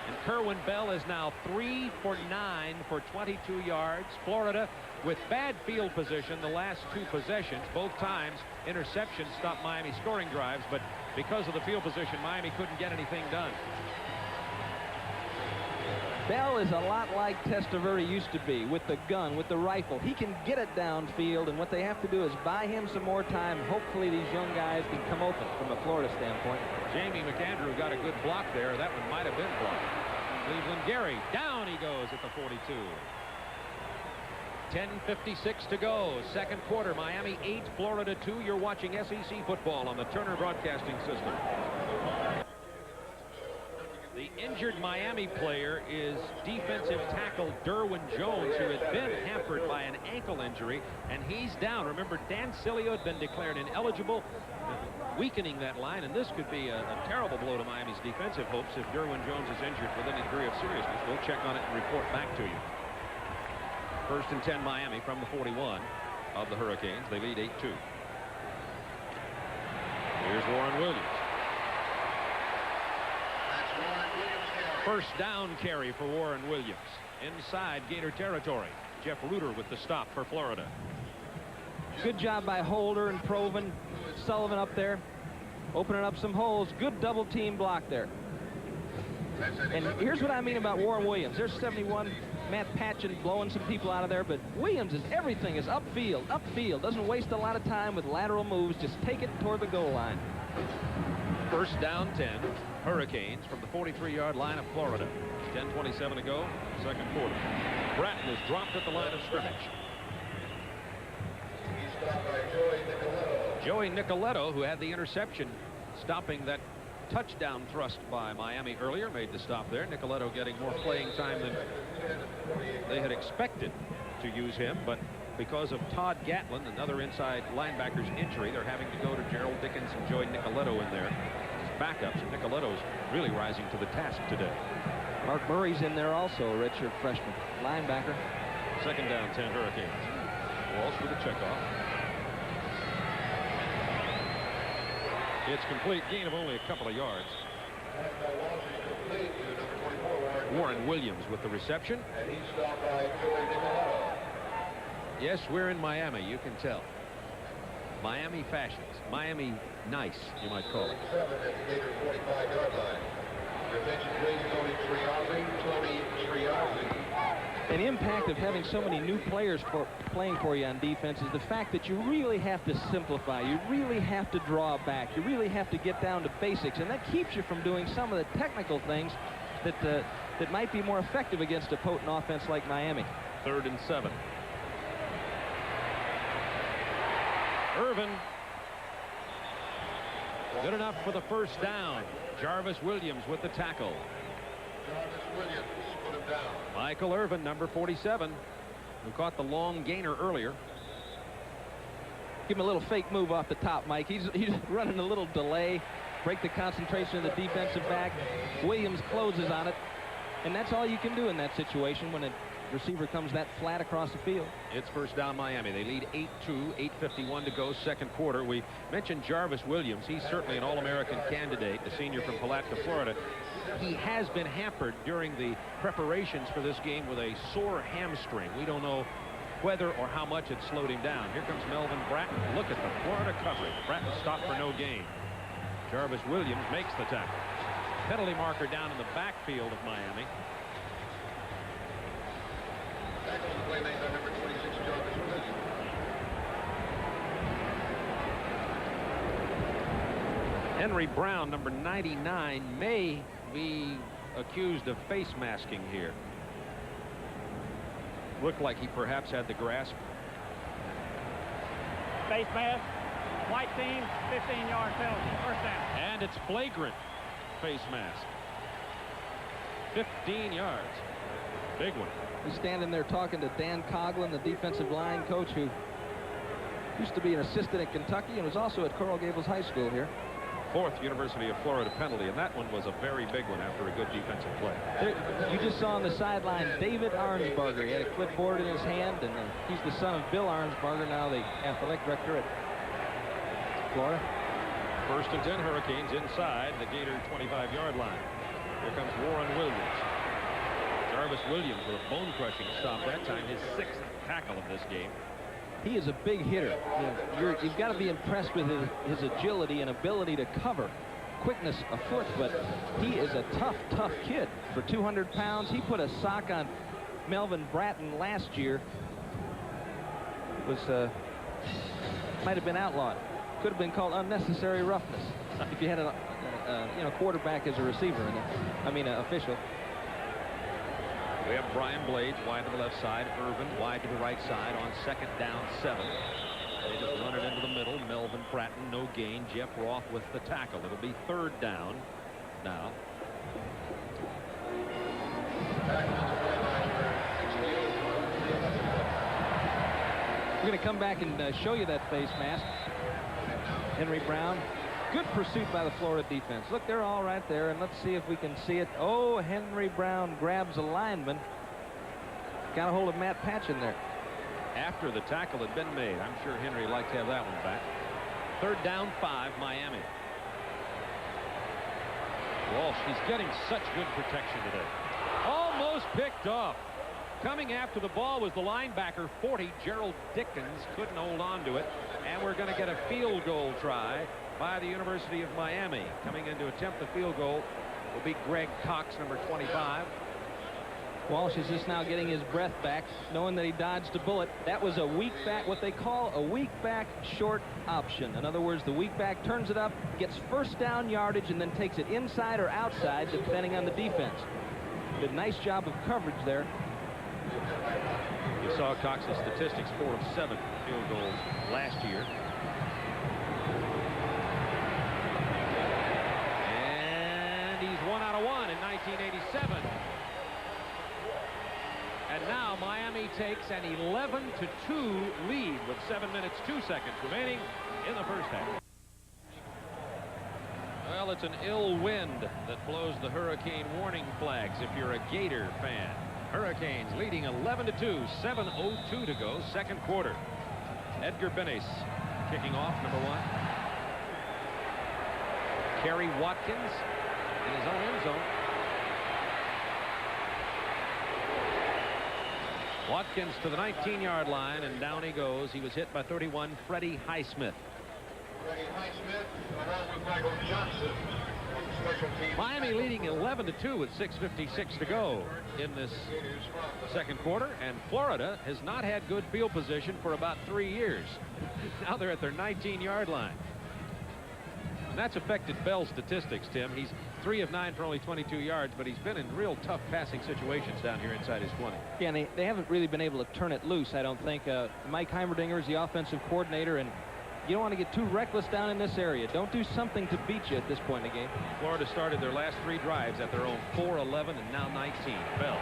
And Kerwin Bell is now 3 for 9 for 22 yards. Florida with bad field position the last 2 possessions. Both times interceptions stopped Miami scoring drives, but because of the field position, Miami couldn't get anything done. Bell is a lot like Testaverde used to be with the gun, with the rifle. He can get it downfield, and what they have to do is buy him some more time. Hopefully these young guys can come open from a Florida standpoint. Jamie McAndrew got a good block there. That one might have been blocked. Cleveland Gary, down he goes at the 42. 10:56 to go. 2nd quarter, Miami 8, Florida 2. You're watching SEC football on the Turner Broadcasting System. The injured Miami player is defensive tackle Derwin Jones, who had been hampered by an ankle injury, and he's down. Remember, Dan Cilio had been declared ineligible, weakening that line, and this could be a terrible blow to Miami's defensive hopes if Derwin Jones is injured with any degree of seriousness. We'll check on it and report back to you. 1st and 10 Miami from the 41 of the Hurricanes. They lead 8-2. Here's Warren Williams. 1st down carry for Warren Williams. Inside Gator territory. Jeff Reuter with the stop for Florida. Good job by Holder and Proven. Sullivan up there, opening up some holes. Good double team block there. And here's what I mean about Warren Williams. There's 71. Matt Patchen blowing some people out of there, but Williams is everything is upfield. Doesn't waste a lot of time with lateral moves. Just take it toward the goal line. 1st down 10. Hurricanes from the 43-yard line of Florida. 10:27 to go, 2nd quarter. Bratton is dropped at the line of scrimmage. Joey Nicoletto, who had the interception stopping that touchdown thrust by Miami earlier, made the stop there. Nicoletto getting more playing time than they had expected to use him, but because of Todd Gatlin, another inside linebacker's injury, they're having to go to Gerald Dickens and Joey Nicoletto in there as backups. And Nicoletto's really rising to the task today. Mark Murray's in there also, a redshirt freshman linebacker. 2nd down 10 Hurricanes. Walsh with a checkoff. It's complete, gain of only a couple of yards. Warren Williams with the reception. Yes, we're in Miami, you can tell. Miami fashions. Miami nice, you might call it. An impact of having so many new players playing for you on defense is the fact that you really have to simplify. You really have to draw back. You really have to get down to basics, and that keeps you from doing some of the technical things that might be more effective against a potent offense like Miami. 3rd and 7. Irvin. Good enough for the 1st down. Jarvis Williams with the tackle. Jarvis Williams put him down. Michael Irvin, number 47, who caught the long gainer earlier. Give him a little fake move off the top, Mike. He's running a little delay, break the concentration of the defensive back. Williams closes on it, and that's all you can do in that situation when a receiver comes that flat across the field. It's 1st down Miami. They lead 8-2, 8:51 to go, 2nd quarter. We mentioned Jarvis Williams. He's certainly an All-American candidate, a senior from Palatka, Florida. He has been hampered during the preparations for this game with a sore hamstring. We don't know whether or how much it slowed him down. Here comes Melvin Bratton. Look at the Florida coverage. Bratton stopped for no gain. Jarvis Williams makes the tackle. Penalty marker down in the backfield of Miami. Henry Brown, number 99, may be accused of face masking here. Looked like he perhaps had the grasp. Face mask. White team, 15-yard penalty. First down. And it's flagrant face mask. 15 yards. Big one. He's standing there talking to Dan Coughlin, the defensive line coach, who used to be an assistant at Kentucky and was also at Coral Gables High School here. 4th University of Florida penalty, and that one was a very big one after a good defensive play. There, you just saw on the sideline David Arnsbarger. He had a clipboard in his hand, and he's the son of Bill Arnsbarger, now the athletic director at Florida. 1st and 10 Hurricanes inside the Gator 25-yard line. Here comes Warren Williams. Jarvis Williams with a bone-crushing stop that time, his 6th tackle of this game. He is a big hitter. You've got to be impressed with his agility and ability to cover. Quickness afoot, but he is a tough kid. For 200 pounds, he put a sock on Melvin Bratton last year. Might have been outlawed. Could have been called unnecessary roughness if you had a quarterback as a receiver, official. We have Brian Blades wide to the left side, Irvin wide to the right side on 2nd down 7. They just run it into the middle. Melvin Bratton, no gain. Jeff Roth with the tackle. It'll be 3rd down now. We're going to come back and show you that face mask. Henry Brown. Good pursuit by the Florida defense. Look, they're all right there, and let's see if we can see it. Oh, Henry Brown grabs a lineman. Got a hold of Matt Patchen there. After the tackle had been made, I'm sure Henry would like to have that one back. 3rd down 5, Miami. Walsh, he's getting such good protection today. Almost picked off. Coming after the ball was the linebacker, 40, Gerald Dickens. Couldn't hold on to it. And we're going to get a field goal try by the University of Miami. Coming in to attempt the field goal will be Greg Cox, number 25. Walsh is just now getting his breath back, knowing that he dodged a bullet. That was a weak back, what they call a weak back short option. In other words, the weak back turns it up, gets 1st down yardage, and then takes it inside or outside, depending on the defense. Did a nice job of coverage there. You saw Cox's statistics, 4 of 7 field goals last year. And he's 1 out of 1 in 1987. And now Miami takes an 11-2 lead with 7 minutes 2 seconds remaining in the first half. Well, it's an ill wind that blows the hurricane warning flags if you're a Gator fan. Hurricanes leading 11-2, 7:02 to go, 2nd quarter. Edgar Benes kicking off, number 1. Kerry Watkins in his own end zone. Watkins to the 19-yard line, and down he goes. He was hit by 31, Freddie Highsmith. Miami leading 11-2 with 6:56 to go in this 2nd quarter, and Florida has not had good field position for about 3 years. Now they're at their 19-yard line. And that's affected Bell's statistics, Tim. He's 3 of 9 for only 22 yards, but he's been in real tough passing situations down here inside his 20. Yeah, and they haven't really been able to turn it loose, I don't think. Mike Heimerdinger is the offensive coordinator, and you don't want to get too reckless down in this area. Don't do something to beat you at this point in the game. Florida started their last 3 drives at their own 4, 11, and now 19. Bell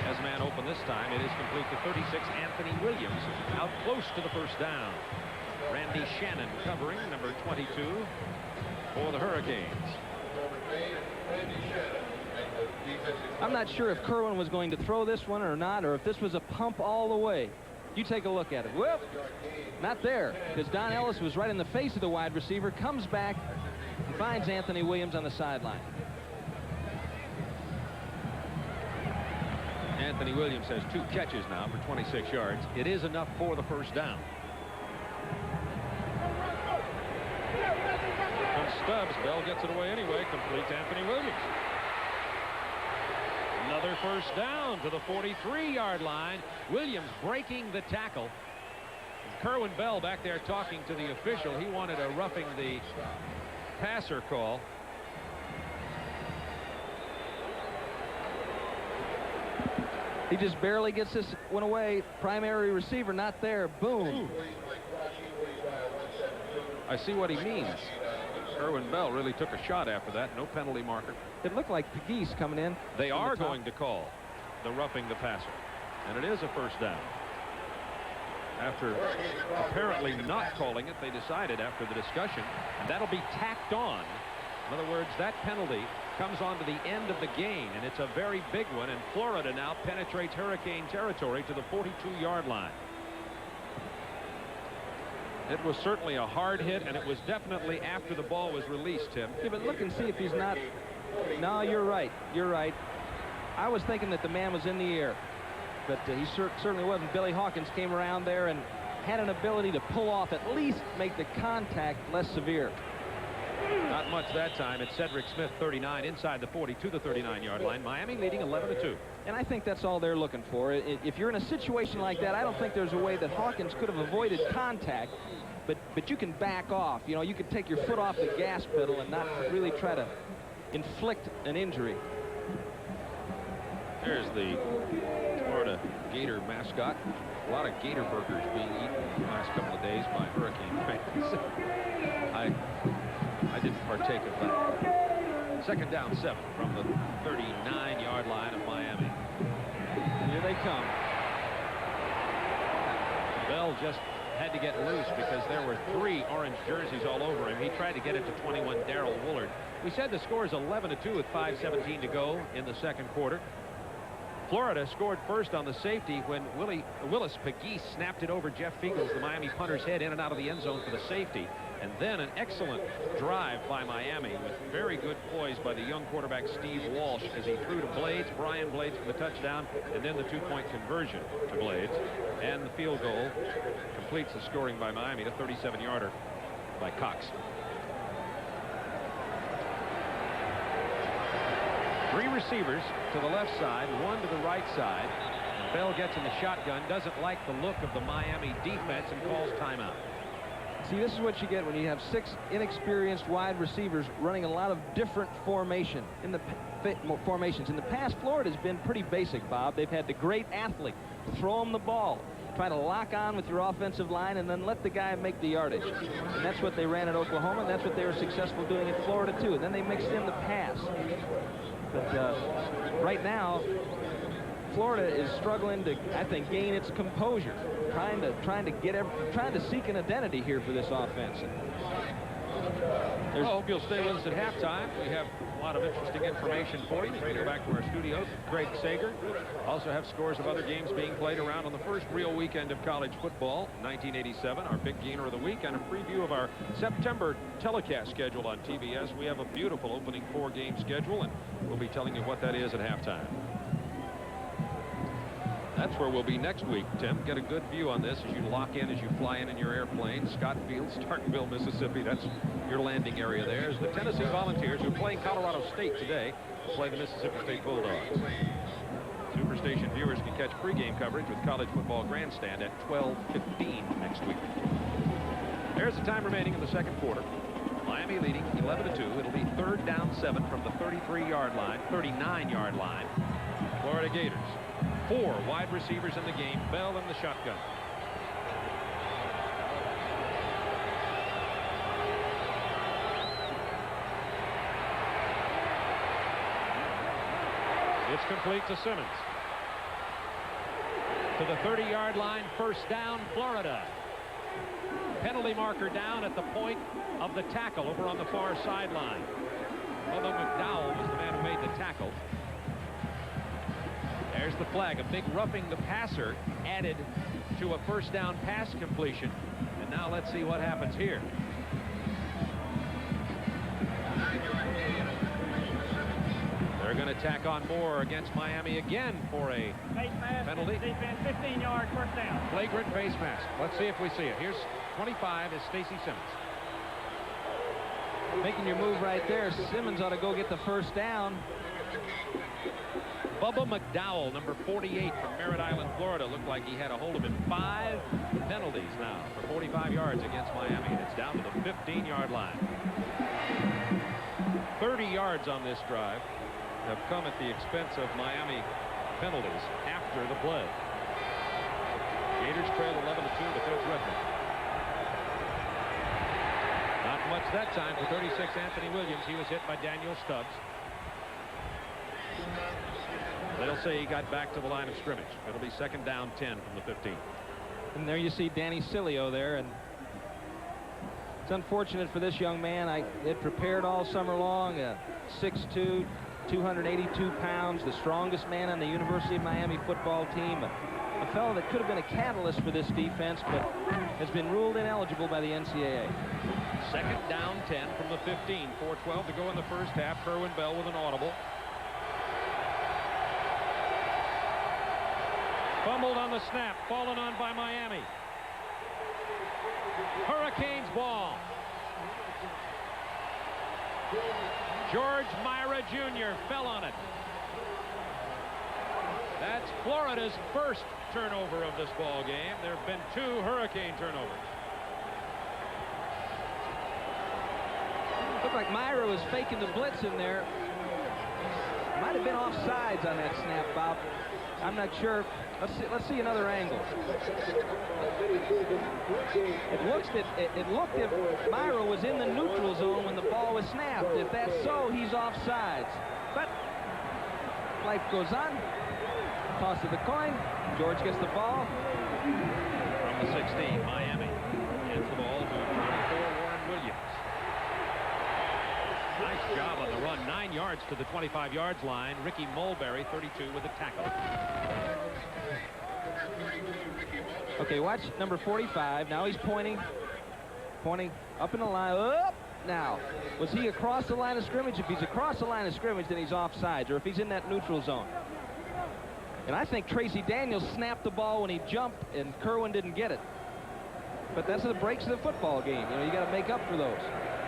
has man open this time. It is complete to 36, Anthony Williams, out close to the 1st down. Randy Shannon covering, number 22 for the Hurricanes. I'm not sure if Kerwin was going to throw this one or not, or if this was a pump all the way. You take a look at it. Whoop! Not there, because Don Ellis was right in the face of the wide receiver, comes back and finds Anthony Williams on the sideline. Anthony Williams has 2 catches now for 26 yards. It is enough for the 1st down. On Stubbs, Bell gets it away anyway, complete to Anthony Williams. Another 1st down to the 43-yard line. Williams breaking the tackle. Kerwin Bell back there talking to the official. He wanted a roughing the passer call. He just barely gets this one away. Primary receiver not there. Boom. I see what he means. Kerwin Bell really took a shot after that. No penalty marker. It looked like Pegues coming in. They are going to call the roughing the passer. And it is a first down. After apparently not calling it, they decided after the discussion, and that'll be tacked on. In other words, that penalty comes on to the end of the game, and it's a very big one, and Florida now penetrates Hurricane territory to the 42-yard line. It was certainly a hard hit, and it was definitely after the ball was released, Tim. Yeah, but look and see if he's not. No, you're right. You're right. I was thinking that the man was in the air, but he certainly wasn't. Billy Hawkins came around there and had an ability to pull off, at least make the contact less severe. Not much that time. It's Cedric Smith, 39, inside the 40 to the 39-yard line. Miami leading 11-2. And I think that's all they're looking for. If you're in a situation like that, I don't think there's a way that Hawkins could have avoided contact, but you can back off. You know, you can take your foot off the gas pedal and not really try to inflict an injury. There's the Florida Gator mascot. A lot of Gator burgers being eaten the last couple of days by Hurricane fans. I didn't partake of that. Second down 7 from the 39-yard line of Miami. Here they come. Bell just had to get loose because there were 3 orange jerseys all over him. He tried to get it to 21, Darrell Woolard. We said the score is 11-2 with 5:17 to go in the second quarter. Florida scored first on the safety when Willis Pegues snapped it over Jeff Fiegels, the Miami punter's head, in and out of the end zone for the safety. And then an excellent drive by Miami with very good poise by the young quarterback Steve Walsh as he threw to Blades, Brian Blades for the touchdown, and then the 2-point conversion to Blades. And the field goal completes the scoring by Miami, the 37-yarder by Cox. 3 receivers to the left side, 1 to the right side. And Bell gets in the shotgun, doesn't like the look of the Miami defense, and calls timeout. See, this is what you get when you have 6 inexperienced wide receivers running a lot of different formations. In the past, Florida's been pretty basic, Bob. They've had the great athlete throw them the ball, try to lock on with your offensive line, and then let the guy make the yardage. And that's what they ran at Oklahoma, and that's what they were successful doing at Florida too. And then they mixed in the pass. But right now, Florida is struggling to, I think, gain its composure, trying to seek an identity here for this offense. I hope you'll stay with us at halftime. We have a lot of interesting information for you as we go back to our studios. Craig Sager. Also have scores of other games being played around on the first real weekend of college football, 1987, our big gainer of the week, and a preview of our September telecast schedule on TBS. We have a beautiful opening 4-game schedule, and we'll be telling you what that is at halftime. That's where we'll be next week, Tim. Get a good view on this as you lock in, as you fly in your airplane. Scott Field, Starkville, Mississippi. That's your landing area there. As the Tennessee Volunteers, who are playing Colorado State today, play the Mississippi State Bulldogs. Superstation viewers can catch pregame coverage with College Football Grandstand at 12:15 next week. There's the time remaining in the second quarter. Miami leading 11-2. It'll be 3rd down 7 from the 33-yard line, 39-yard line. Florida Gators. 4 wide receivers in the game. Bell in the shotgun. It's complete to Simmons. To the 30-yard line, first down, Florida. Penalty marker down at the point of the tackle over on the far sideline. Although McDowell was the man who made the tackle. There's the flag. A big roughing the passer added to a first down pass completion. And now let's see what happens here. They're going to tack on more against Miami again for a penalty. Defense, 15 yards, first down. Flagrant face mask. Let's see if we see it. Here's 25 is Stacy Simmons. Making your move right there. Simmons ought to go get the first down. Bubba McDowell, number 48 from Merritt Island, Florida, looked like he had a hold of him. 5 penalties now for 45 yards against Miami. And it's down to the 15-yard line. 30 yards on this drive have come at the expense of Miami penalties after the play. Gators trail 11-2, but they're threatening. much that time for 36 Anthony Williams. He was hit by Daniel Stubbs. They'll say he got back to the line of scrimmage. It'll be second down 10 from the 15. And there you see Danny Cilio there, and it's unfortunate for this young man. I had prepared all summer long, 6'2", 282 pounds, the strongest man on the University of Miami football team, a fellow that could have been a catalyst for this defense, but has been ruled ineligible by the NCAA. Second down 10 from the 15. 4:12 to go in the first half. Kerwin Bell with an audible. Fumbled on the snap, fallen on by Miami. Hurricanes ball. George Myra Jr. fell on it. That's Florida's first turnover of this ball game. There have been 2 Hurricane turnovers. Looked like Myra was faking the blitz in there. Might have been offsides on that snap, Bob. I'm not sure. Let's see another angle. It looked if Myra was in the neutral zone when the ball was snapped. If that's so, he's offsides. But life goes on. Toss of the coin. George gets the ball. From the 16, Miami gets the ball to 24, Warren Williams. Nice job on the run. 9 yards to the 25 yards line. Ricky Mulberry, 32, with a tackle. Okay, watch number 45. Now he's pointing up in the line. Up now. Was he across the line of scrimmage? If he's across the line of scrimmage, then he's offsides, or if he's in that neutral zone. And I think Tracy Daniels snapped the ball when he jumped, and Kerwin didn't get it. But that's the breaks of the football game. You know, you got to make up for those.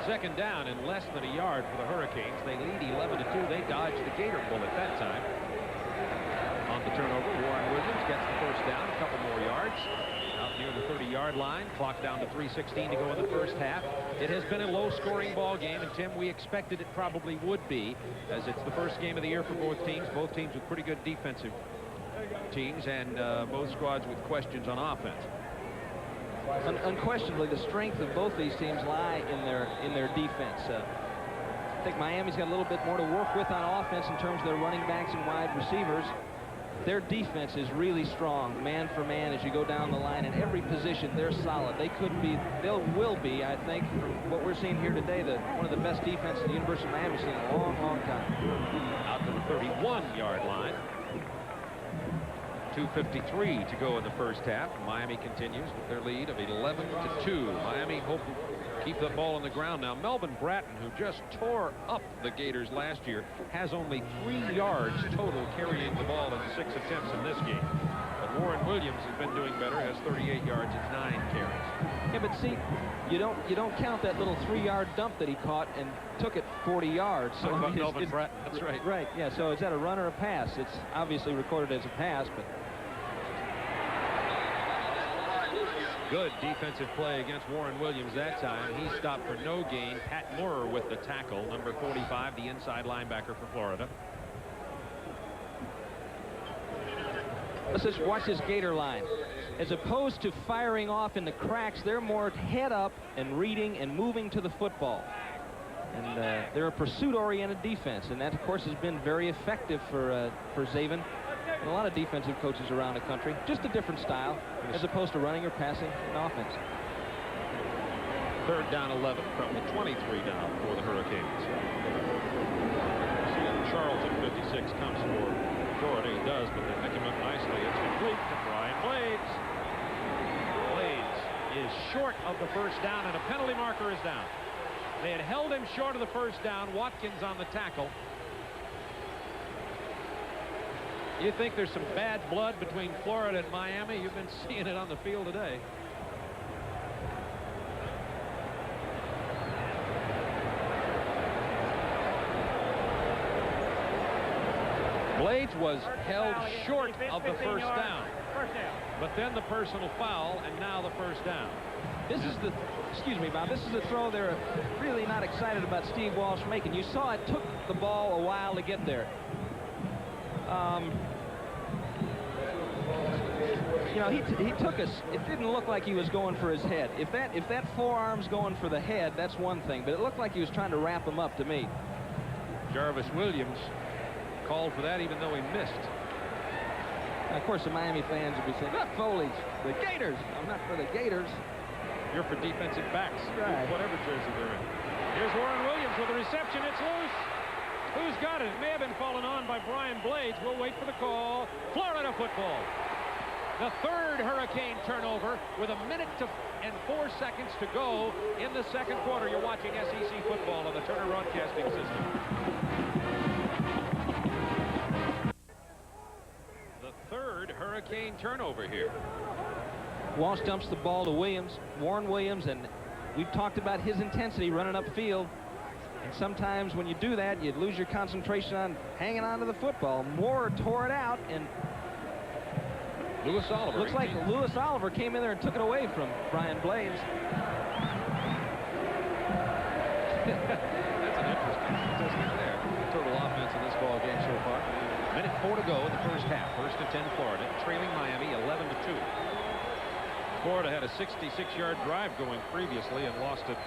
Second down and less than a yard for the Hurricanes. They lead 11-2. They dodged the Gator bullet that time. On the turnover, Warren Williams gets the first down, a couple more yards. Out near the 30-yard line. Clock down to 3:16 to go in the first half. It has been a low-scoring ball game, and Tim, we expected it probably would be, as it's the first game of the year for both teams. Both teams with pretty good defensive teams, and both squads with questions on offense. Unquestionably, the strength of both these teams lie in their defense. I think Miami's got a little bit more to work with on offense in terms of their running backs and wide receivers. Their defense is really strong, man for man, as you go down the line. In every position, they're solid. They will be, I think, from what we're seeing here today, one of the best defenses the University of Miami's seen in a long, long time. Out to the 31-yard line. 2:53 to go in the first half. Miami continues with their lead of 11-2. Miami hoping to keep the ball on the ground now. Melvin Bratton, who just tore up the Gators last year, has only 3 yards total carrying the ball in 6 attempts in this game. But Warren Williams has been doing better, has 38 yards and 9 carries. Yeah, but see, you don't count that little 3-yard dump that he caught and took it 40 yards. So Melvin Bratton, that's right. Right, yeah, so is that a run or a pass? It's obviously recorded as a pass, but good defensive play against Warren Williams that time. He stopped for no gain. Pat Moorer with the tackle, number 45, the inside linebacker for Florida. Let's just watch this Gator line. As opposed to firing off in the cracks, they're more head up and reading and moving to the football. And they're a pursuit-oriented defense, and that, of course, has been very effective for Zaven and a lot of defensive coaches around the country. Just a different style, as opposed to running or passing in offense. Third down 11 from the 23 down for the Hurricanes. Charlton, 56, comes for Florida. He does, but they pick him up nicely. It's complete to Brian Blades. Blades is short of the first down, and a penalty marker is down. They had held him short of the first down. Watkins on the tackle. You think there's some bad blood between Florida and Miami? You've been seeing it on the field today. Blades was held short of the first down. But then the personal foul, and now the first down. This is the, excuse me, Bob, this is the throw they're really not excited about Steve Walsh making. You saw it took the ball a while to get there. You know, he took us. It didn't look like he was going for his head. If that forearm's going for the head, that's one thing. But it looked like he was trying to wrap him up to me. Jarvis Williams called for that even though he missed. Now, of course, the Miami fans will be saying, "Look, Foley's the Gators." I'm not for the Gators. You're for defensive backs, right. Whatever jersey they're in. Here's Warren Williams with a reception. It's loose. Who's got it? It may have been fallen on by Brian Blades. We'll wait for the call. Florida football. The third Hurricane turnover with 1 minute and 4 seconds to go in the second quarter. You're watching SEC football on the Turner Broadcasting System. The third Hurricane turnover here. Walsh dumps the ball to Williams, Warren Williams, and we've talked about his intensity running upfield. And sometimes when you do that, you lose your concentration on hanging on to the football. Moore tore it out, and Lewis Oliver. Looks like Lewis Oliver came in there and took it away from Brian Blades. That's an interesting statistic there. Total offense in this ball game so far. 1:04 to go in the first half. 1st and 10 Florida, trailing Miami 11-2. Florida had a 66-yard drive going previously and lost it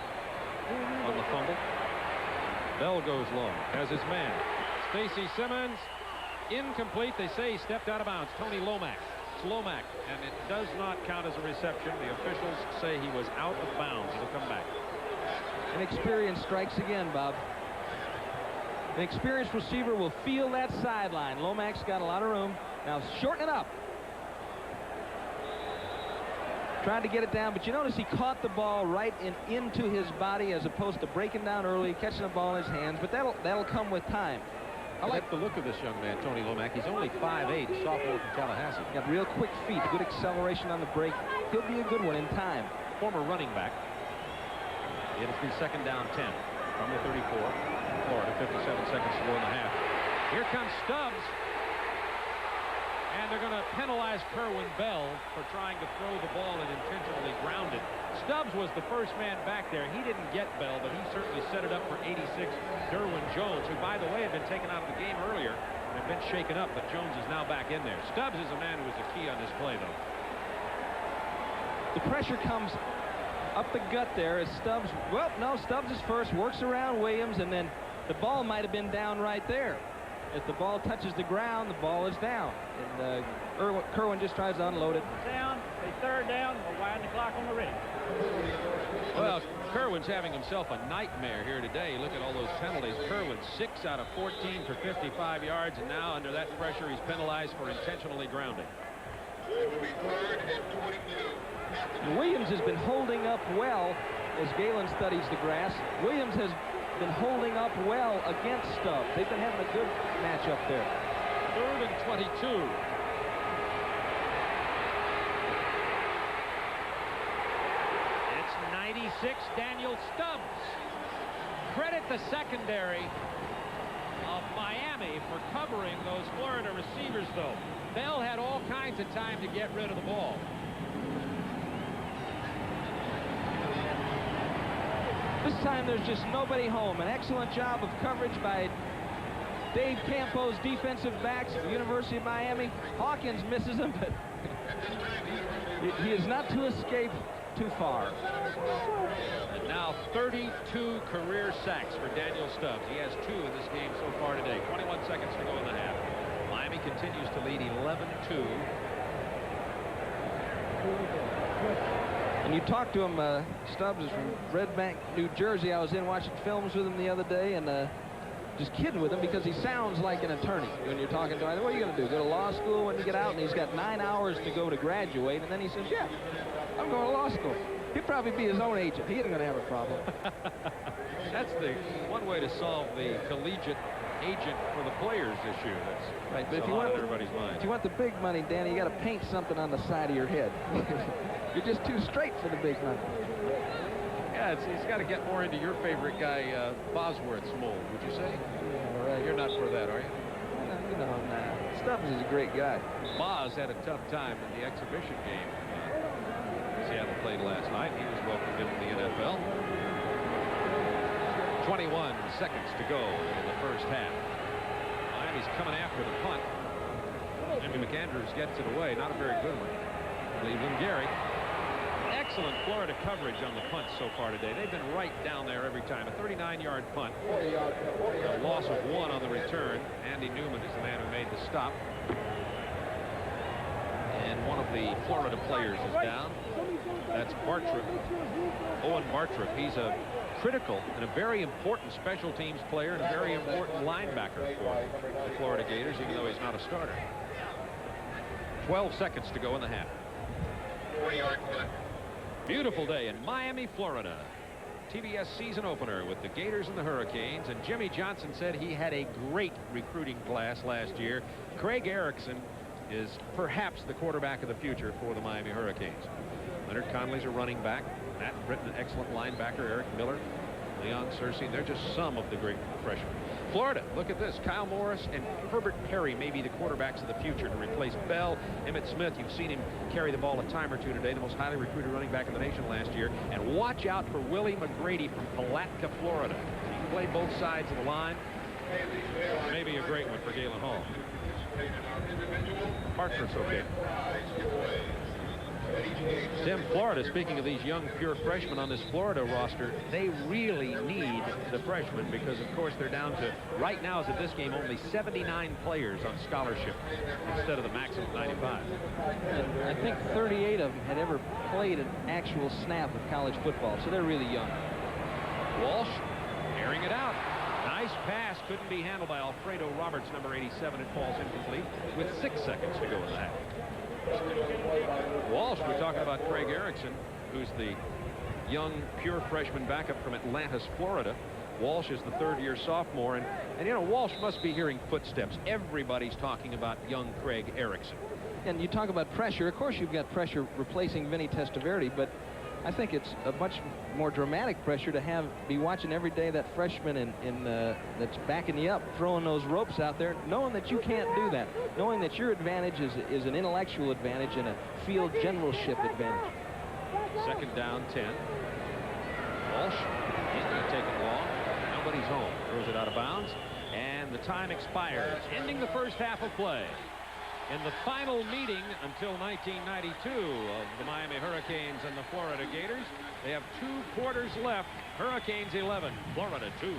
on the fumble. Bell goes long, has his man. Stacy Simmons, incomplete. They say he stepped out of bounds. Tony Lomax. It's Lomax, and it does not count as a reception. The officials say he was out of bounds. It'll come back. An experienced strikes again, Bob. An experienced receiver will feel that sideline. Lomax got a lot of room. Now shorten it up. Trying to get it down, but you notice he caught the ball right into his body as opposed to breaking down early, catching the ball in his hands, but that'll come with time. I like the look of this young man, Tony Lomax. He's only 5'8", a sophomore from Tallahassee. Got real quick feet, good acceleration on the break. He'll be a good one in time. Former running back. It'll be 2nd down 10 from the 34. Florida, 57 seconds to go in the half. Here comes Stubbs. And they're going to penalize Kerwin Bell for trying to throw the ball and intentionally ground it. Stubbs was the first man back there. He didn't get Bell, but he certainly set it up for 86 Derwin Jones, who, by the way, had been taken out of the game earlier and had been shaken up, but Jones is now back in there. Stubbs is a man who was a key on this play, though. The pressure comes up the gut there as Stubbs, well, no, Stubbs is first, works around Williams, and then the ball might have been down right there. If the ball touches the ground, the ball is down. And Kerwin just tries to unload it. Down, a 3rd down, we'll wind the clock on the ring. Well, Kerwin's having himself a nightmare here today. Look at all those penalties. Kerwin 6 out of 14 for 55 yards, and now under that pressure, he's penalized for intentionally grounding. It will be 3rd and 22. Williams has been holding up well as Galen studies the grass. Williams has been holding up well against Stubbs. They've been having a good matchup there. 3rd and 22. It's 96 Daniel Stubbs. Credit the secondary of Miami for covering those Florida receivers, though. Bell had all kinds of time to get rid of the ball. This time there's just nobody home. An excellent job of coverage by Dave Campo's defensive backs at the University of Miami. Hawkins misses him, but he is not to escape too far. And now 32 career sacks for Daniel Stubbs. He has 2 in this game so far today. 21 seconds to go in the half. Miami continues to lead 11-2. And you talk to him, Stubbs is from Red Bank, New Jersey. I was in watching films with him the other day and just kidding with him because he sounds like an attorney when you're talking to him. What are you going to do, go to law school when you get out? And he's got 9 hours to go to graduate. And then he says, yeah, I'm going to law school. He'd probably be his own agent. He isn't going to have a problem. That's the one way to solve the collegiate agent for the players issue. That's right. But if you want everybody's mind. If you want the big money, Danny, you got to paint something on the side of your head. You're just too straight for the big money. Yeah, he's got to get more into your favorite guy, Bosworth's mold, would you say? Yeah, right. You're not for that, are you? Nah. Stubbs is a great guy. Boz had a tough time in the exhibition game. Seattle played last night. He was welcomed into the NFL. 21 seconds to go in the first half. Miami's coming after the punt. Jimmy McAndrews gets it away. Not a very good one. Cleveland Gary. Excellent Florida coverage on the punt so far today. They've been right down there every time. A 39-yard punt. A loss of 1 on the return. Andy Newman is the man who made the stop. And one of the Florida players is down. That's Bartrup. Owen Bartrup. He's a critical and a very important special teams player and a very important linebacker for the Florida Gators, even though he's not a starter. 12 seconds to go in the half. Beautiful day in Miami, Florida. TBS season opener with the Gators and the Hurricanes. And Jimmy Johnson said he had a great recruiting class last year. Craig Erickson is perhaps the quarterback of the future for the Miami Hurricanes. Leonard Conley's a running back. Matt Britton, an excellent linebacker. Eric Miller, Leon Searcy. They're just some of the great freshmen. Florida, look at this. Kyle Morris and Herbert Perry may be the quarterbacks of the future to replace Bell. Emmitt Smith, you've seen him carry the ball a time or two today, the most highly recruited running back in the nation last year. And watch out for Willie McGrady from Palatka, Florida. He can play both sides of the line. Maybe a great one for Galen Hall. Hartford's okay. Tim, Florida, speaking of these young pure freshmen on this Florida roster, they really need the freshmen because, of course, they're down to, right now as of this game, only 79 players on scholarship instead of the maximum 95. And I think 38 of them had ever played an actual snap of college football, so they're really young. Walsh airing it out. Nice pass, couldn't be handled by Alfredo Roberts, number 87. It falls incomplete with 6 seconds to go in the half. Walsh, we're talking about Craig Erickson, who's the young pure freshman backup from Atlantis, Florida. Walsh is the third-year sophomore, and you know, Walsh must be hearing footsteps. Everybody's talking about young Craig Erickson. And you talk about pressure. Of course, you've got pressure replacing Vinny Testaverde, but I think it's a much more dramatic pressure to be watching every day that freshman that's backing you up, throwing those ropes out there, knowing that you can't do that, knowing that your advantage is an intellectual advantage and a field generalship advantage. Second down, 10. Walsh, he's going to take it long. Nobody's home. Throws it out of bounds, and the time expires, ending the first half of play. In the final meeting until 1992 of the Miami Hurricanes and the Florida Gators, they have 2 quarters left. Hurricanes 11, Florida 2.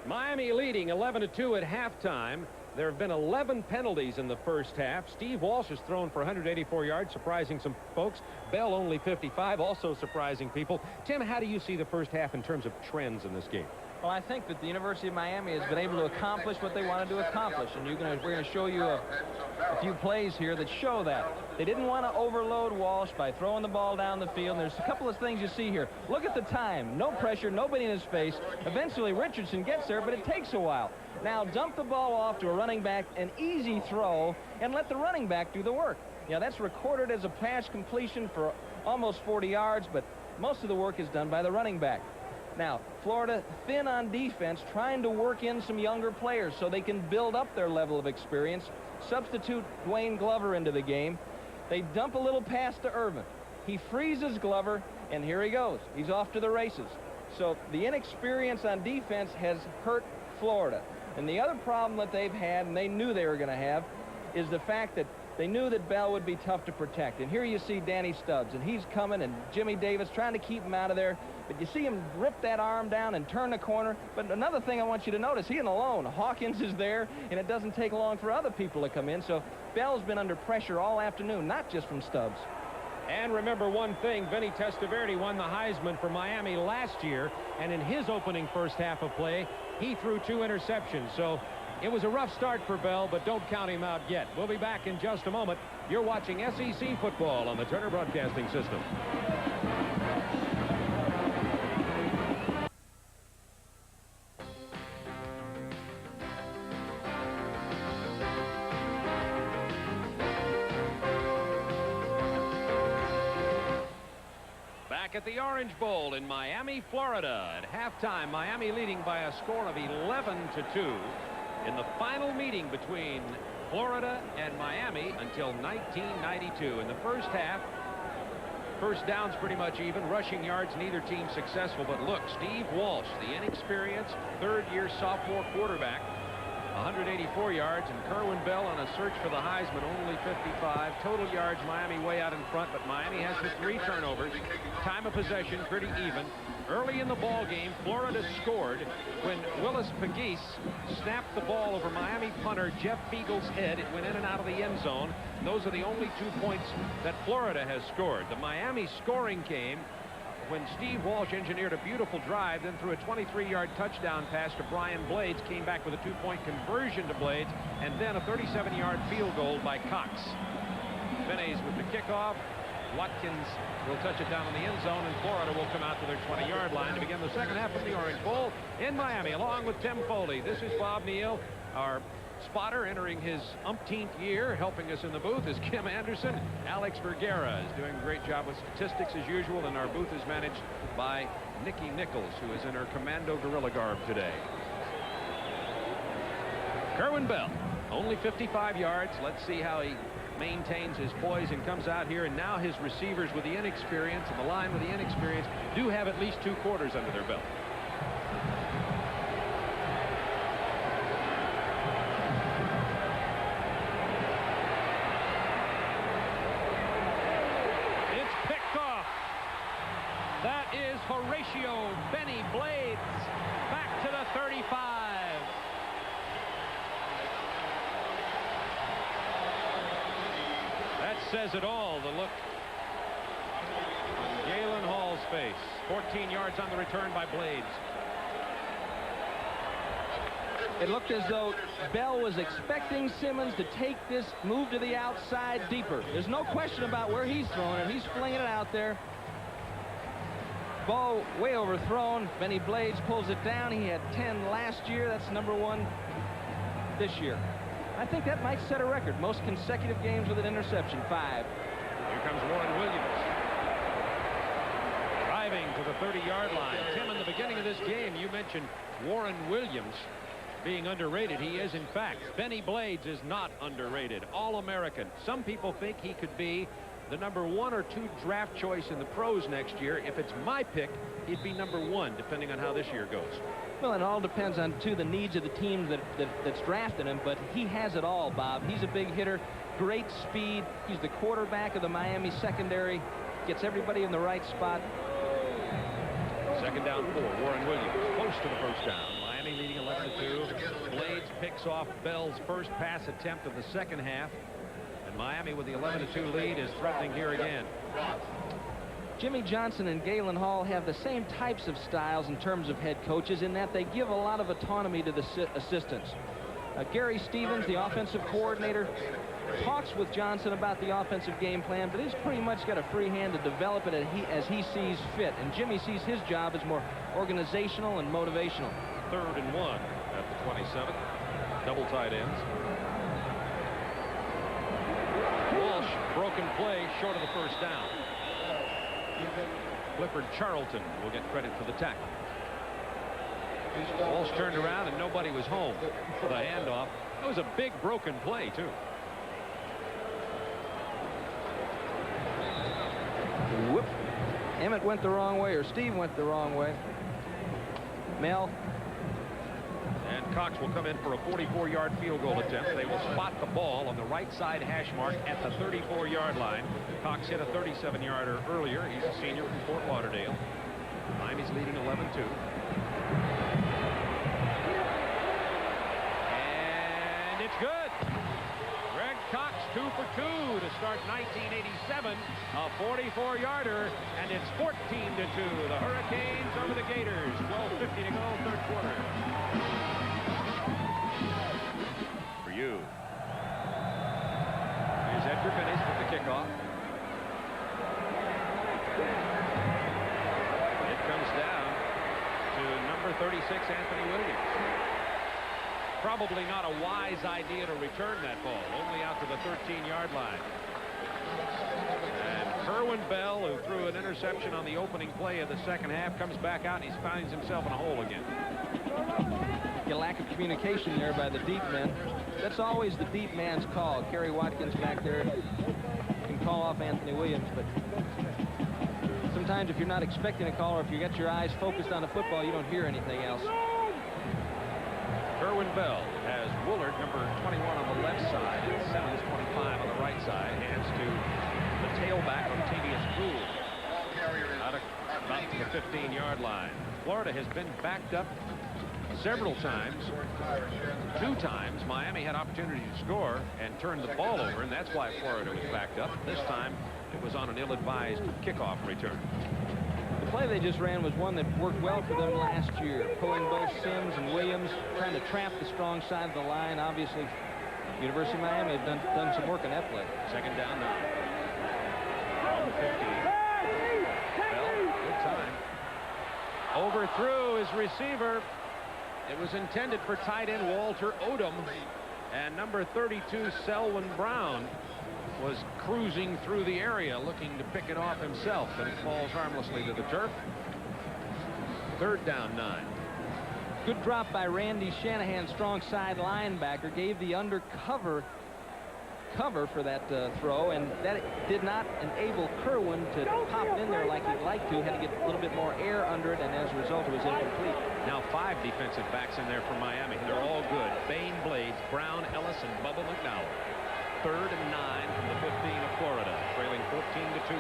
Miami leading 11-2 at halftime. There have been 11 penalties in the first half. Steve Walsh has thrown for 184 yards, surprising some folks. Bell only 55, also surprising people. Tim, how do you see the first half in terms of trends in this game? Well, I think that the University of Miami has been able to accomplish what they wanted to accomplish, and we're going to show you a few plays here that show that. They didn't want to overload Walsh by throwing the ball down the field. And there's a couple of things you see here. Look at the time. No pressure, nobody in his face. Eventually, Richardson gets there, but it takes a while. Now, dump the ball off to a running back, an easy throw, and let the running back do the work. Now, that's recorded as a pass completion for almost 40 yards, but most of the work is done by the running back. Now, Florida thin on defense, trying to work in some younger players so they can build up their level of experience. Substitute Dwayne Glover into the game. They dump a little pass to Irvin. He freezes Glover, and here he goes. He's off to the races. So the inexperience on defense has hurt Florida. And the other problem that they've had, and they knew they were going to have, is the fact that they knew that Bell would be tough to protect. And here you see Danny Stubbs, and he's coming, and Jimmy Davis trying to keep him out of there. But you see him rip that arm down and turn the corner. But another thing I want you to notice, he isn't alone. Hawkins is there, and it doesn't take long for other people to come in. So Bell's been under pressure all afternoon, not just from Stubbs. And remember one thing, Vinny Testaverde won the Heisman for Miami last year, and in his opening first half of play, he threw 2 interceptions. So it was a rough start for Bell, but don't count him out yet. We'll be back in just a moment. You're watching SEC football on the Turner Broadcasting System. Back at the Orange Bowl in Miami, Florida. At halftime, Miami leading by a score of 11-2. In the final meeting between Florida and Miami until 1992. In the first half, first downs pretty much even, rushing yards, neither team successful. But look, Steve Walsh, the inexperienced third-year sophomore quarterback, 184 yards, and Kerwin Bell on a search for the Heisman, only 55. Total yards, Miami way out in front, but Miami has the 3 turnovers. Time of possession pretty even. Early in the ball game, Florida scored when Willis Pegues snapped the ball over Miami punter Jeff Fiegel's head. It went in and out of the end zone. Those are the only 2 points that Florida has scored. The Miami scoring came when Steve Walsh engineered a beautiful drive, then threw a 23-yard touchdown pass to Brian Blades, came back with a 2-point conversion to Blades, and then a 37-yard field goal by Cox. Benes with the kickoff. Watkins will touch it down in the end zone, and Florida will come out to their 20-yard line to begin the second half of the Orange Bowl in Miami, along with Tim Foley. This is Bob Neal, our spotter, entering his umpteenth year. Helping us in the booth is Kim Anderson. Alex Vergara is doing a great job with statistics as usual, and our booth is managed by Nikki Nichols, who is in her commando gorilla garb today. Kerwin Bell, only 55 yards. Let's see how he maintains his poise and comes out here. And now his receivers with the inexperience and the line with the inexperience do have at least 2 quarters under their belt. That is Horatio Benny Blades back to the 35. That says it all. The look on Galen Hall's face. 14 yards on the return by Blades. It looked as though Bell was expecting Simmons to take this move to the outside deeper. There's no question about where he's throwing it. He's flinging it out there. Ball way overthrown. Benny Blades pulls it down. He had 10 last year. That's #1 this year. I think that might set a record. Most consecutive games with an interception, 5. Here comes Warren Williams. Driving to the 30-yard line. Tim, in the beginning of this game, you mentioned Warren Williams being underrated. He is, in fact. Benny Blades is not underrated. All-American. Some people think he could be the _1 or 2 draft choice in the pros next year. If it's my pick, he'd be #1, depending on how this year goes. Well, it all depends on, too, the needs of the team that's drafted him, but he has it all, Bob. He's a big hitter, great speed. He's the quarterback of the Miami secondary, gets everybody in the right spot. Second down 4. Warren Williams close to the first down. Miami leading 11-2. Blades picks off Bell's first pass attempt of the second half. Miami with the 11-2 lead is threatening here again. Jimmy Johnson and Galen Hall have the same types of styles in terms of head coaches in that they give a lot of autonomy to the assistants. Gary Stevens, the offensive coordinator, talks with Johnson about the offensive game plan, but he's pretty much got a free hand to develop it as he sees fit. And Jimmy sees his job as more organizational and motivational. 3rd and 1 at the 27. Double tight ends. Walsh, broken play, short of the first down. Clifford Charlton will get credit for the tackle. Walsh turned around and nobody was home for the handoff. That was a big broken play, too. Whoop. Emmett went the wrong way, or Steve went the wrong way. Mel. And Cox will come in for a 44-yard field goal attempt. They will spot the ball on the right side hash mark at the 34-yard line. Cox hit a 37-yarder earlier. He's a senior from Fort Lauderdale. Miami's leading 11-2. And it's good. Greg Cox 2 for 2 to start 1987. A 44-yarder, and it's 14-2. The Hurricanes over the Gators. 12:50 to go, third quarter. For you. Here's Edgar Benes with the kickoff. It comes down to number 36, Anthony Williams. Probably not a wise idea to return that ball, only out to the 13-yard line. And Kerwin Bell, who threw an interception on the opening play of the second half, comes back out and he finds himself in a hole again. A lack of communication there by the deep men. That's always the deep man's call. Kerry Watkins back there can call off Anthony Williams, but sometimes if you're not expecting a call or if you got your eyes focused on the football, you don't hear anything else. Kerwin Bell has Woolard, number 21 on the left side, and Simmons, 25 on the right side. Hands to the tailback, Octavius Gould, out of about the 15-yard line. Florida has been backed up several times. 2 times Miami had opportunity to score and turned the ball over, and that's why Florida was backed up. This time it was on an ill-advised kickoff return. The play they just ran was one that worked well for them last year, pulling both Sims and Williams, trying to trap the strong side of the line. Obviously, University of Miami have done some work on that play. Second down now. On the 15. Well, good time. Overthrew his receiver. It was intended for tight end Walter Odom, and number 32 Selwyn Brown was cruising through the area looking to pick it off himself, and it falls harmlessly to the turf. Third down 9. Good drop by Randy Shanahan, strong side linebacker, gave the undercover cover for that throw, and that did not enable Kerwin to pop in there like he'd like to. Had to get a little bit more air under it, and as a result, it was incomplete. Now 5 defensive backs in there for Miami. They're all good. Bain, Blades, Brown, Ellis, and Bubba McDowell. Third and 9 from the 15 of Florida, trailing 14-2.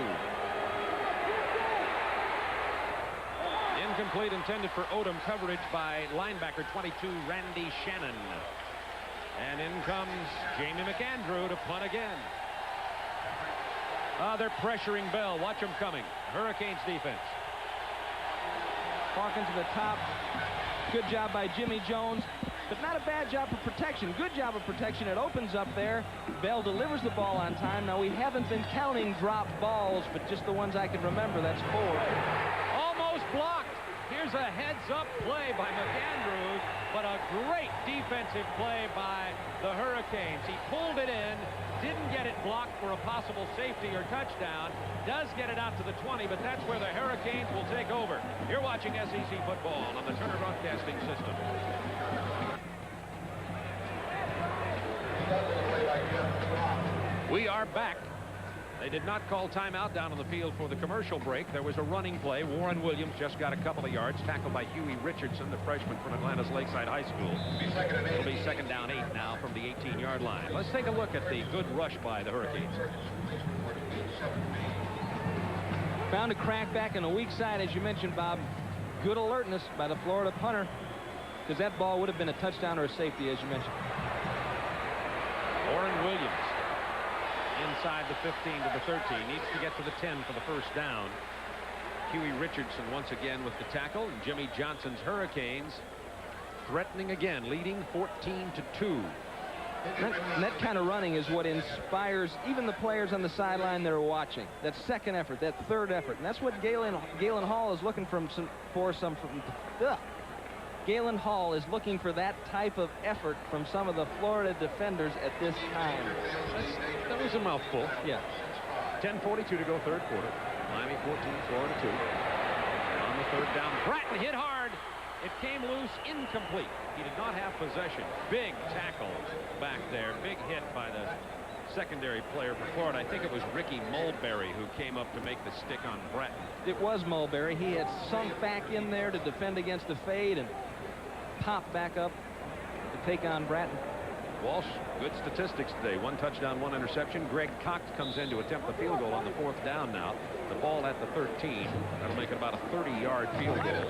Incomplete, intended for Odom. Coverage by linebacker 22 Randy Shannon. And in comes Jamie McAndrew to punt again. They're pressuring Bell. Watch them coming. Hurricanes defense. Walking to the top. Good job by Jimmy Jones, but not a bad job of protection. Good job of protection. It opens up there. Bell delivers the ball on time. Now, we haven't been counting drop balls, but just the ones I can remember. That's 4. Almost blocked. Here's a heads-up play by McAndrews, but a great defensive play by the Hurricanes. He pulled it in, didn't get it blocked for a possible safety or touchdown, does get it out to the 20, but that's where the Hurricanes will take over. You're watching SEC football on the Turner Broadcasting System. We are back. They did not call timeout down on the field for the commercial break. There was a running play. Warren Williams just got a couple of yards, tackled by Huey Richardson, the freshman from Atlanta's Lakeside High School. It'll be second down 8 now from the 18-yard line. Let's take a look at the good rush by the Hurricanes. Found a crack back in the weak side, as you mentioned, Bob. Good alertness by the Florida punter, because that ball would have been a touchdown or a safety, as you mentioned. Warren Williams inside the 15 to the 13. Needs to get to the 10 for the first down. Huey Richardson once again with the tackle. And Jimmy Johnson's Hurricanes threatening again, leading 14-2. That kind of running is what inspires even the players on the sideline that are watching. That second effort, that third effort. And that's what Galen Hall is looking Galen Hall is looking for that type of effort from some of the Florida defenders at this time. That was a mouthful. Yeah. 10:42 to go, third quarter. Miami 14, Florida 2. On the third down, Bratton hit hard. It came loose, incomplete. He did not have possession. Big tackle back there. Big hit by the secondary player for Florida. I think it was Ricky Mulberry who came up to make the stick on Bratton. It was Mulberry. He had sunk back in there to defend against the fade and popped back up to take on Bratton. Walsh, good statistics today. 1 touchdown, 1 interception. Greg Cox comes in to attempt the field goal on the 4th down now. The ball at the 13. That'll make it about a 30-yard field goal.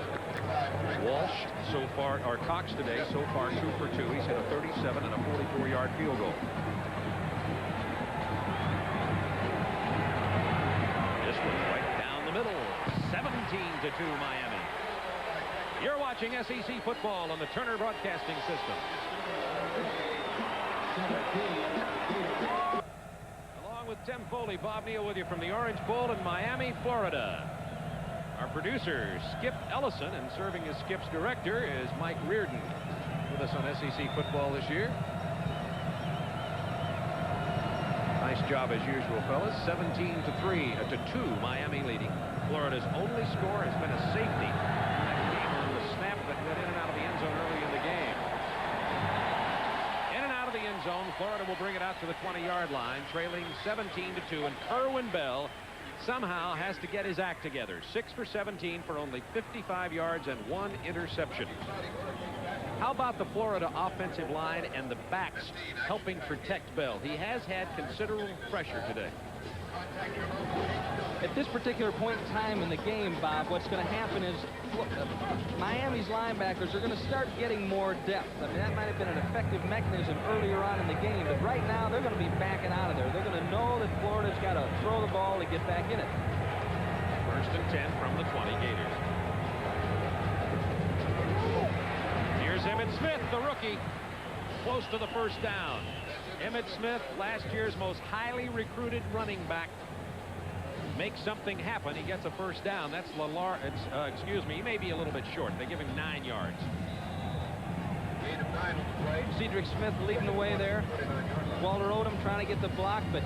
Walsh so far, or Cox today, so far 2 for 2. He's hit a 37 and a 44-yard field goal. This one right down the middle. 17-2 Miami. You're watching SEC football on the Turner Broadcasting System. Along with Tim Foley, Bob Neal with you from the Orange Bowl in Miami, Florida. Our producer, Skip Ellison, and serving as Skip's director is Mike Reardon, with us on SEC football this year. Nice job as usual, fellas. 17-2, Miami leading. Florida's only score has been a safety. That came on the snap that went in and out of the end zone early in the game. In and out of the end zone, Florida will bring it out to the 20-yard line, trailing 17-2, and Kerwin Bell somehow has to get his act together. 6 for 17 for only 55 yards and 1 interception. How about the Florida offensive line and the backs helping protect Bell? He has had considerable pressure today. At this particular point in time in the game, Bob, what's going to happen is Miami's linebackers are going to start getting more depth. I mean, that might have been an effective mechanism earlier on in the game, but right now they're going to be backing out of there. They're going to know that Florida's got to throw the ball to get back in it. First and 10 from the 20 Gators. Here's Emmitt Smith, the rookie, close to the first down. Emmitt Smith, last year's most highly recruited running back, makes something happen. He gets a first down. That's excuse me, he may be a little bit short. They give him 9 yards. Cedric Smith leading the way there. Walter Odom trying to get the block, but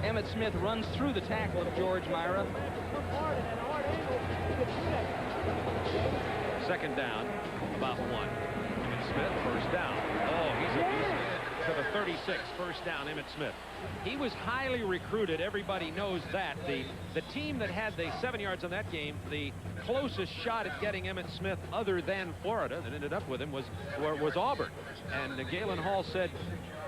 Emmitt Smith runs through the tackle of George Myra. Second down, about 1. Emmitt Smith, first down. Oh, he's to the 36, first down, Emmitt Smith. He was highly recruited. Everybody knows that. The team that had the 7 yards on that game, the closest shot at getting Emmitt Smith other than Florida that ended up with him was Auburn. And Galen Hall said,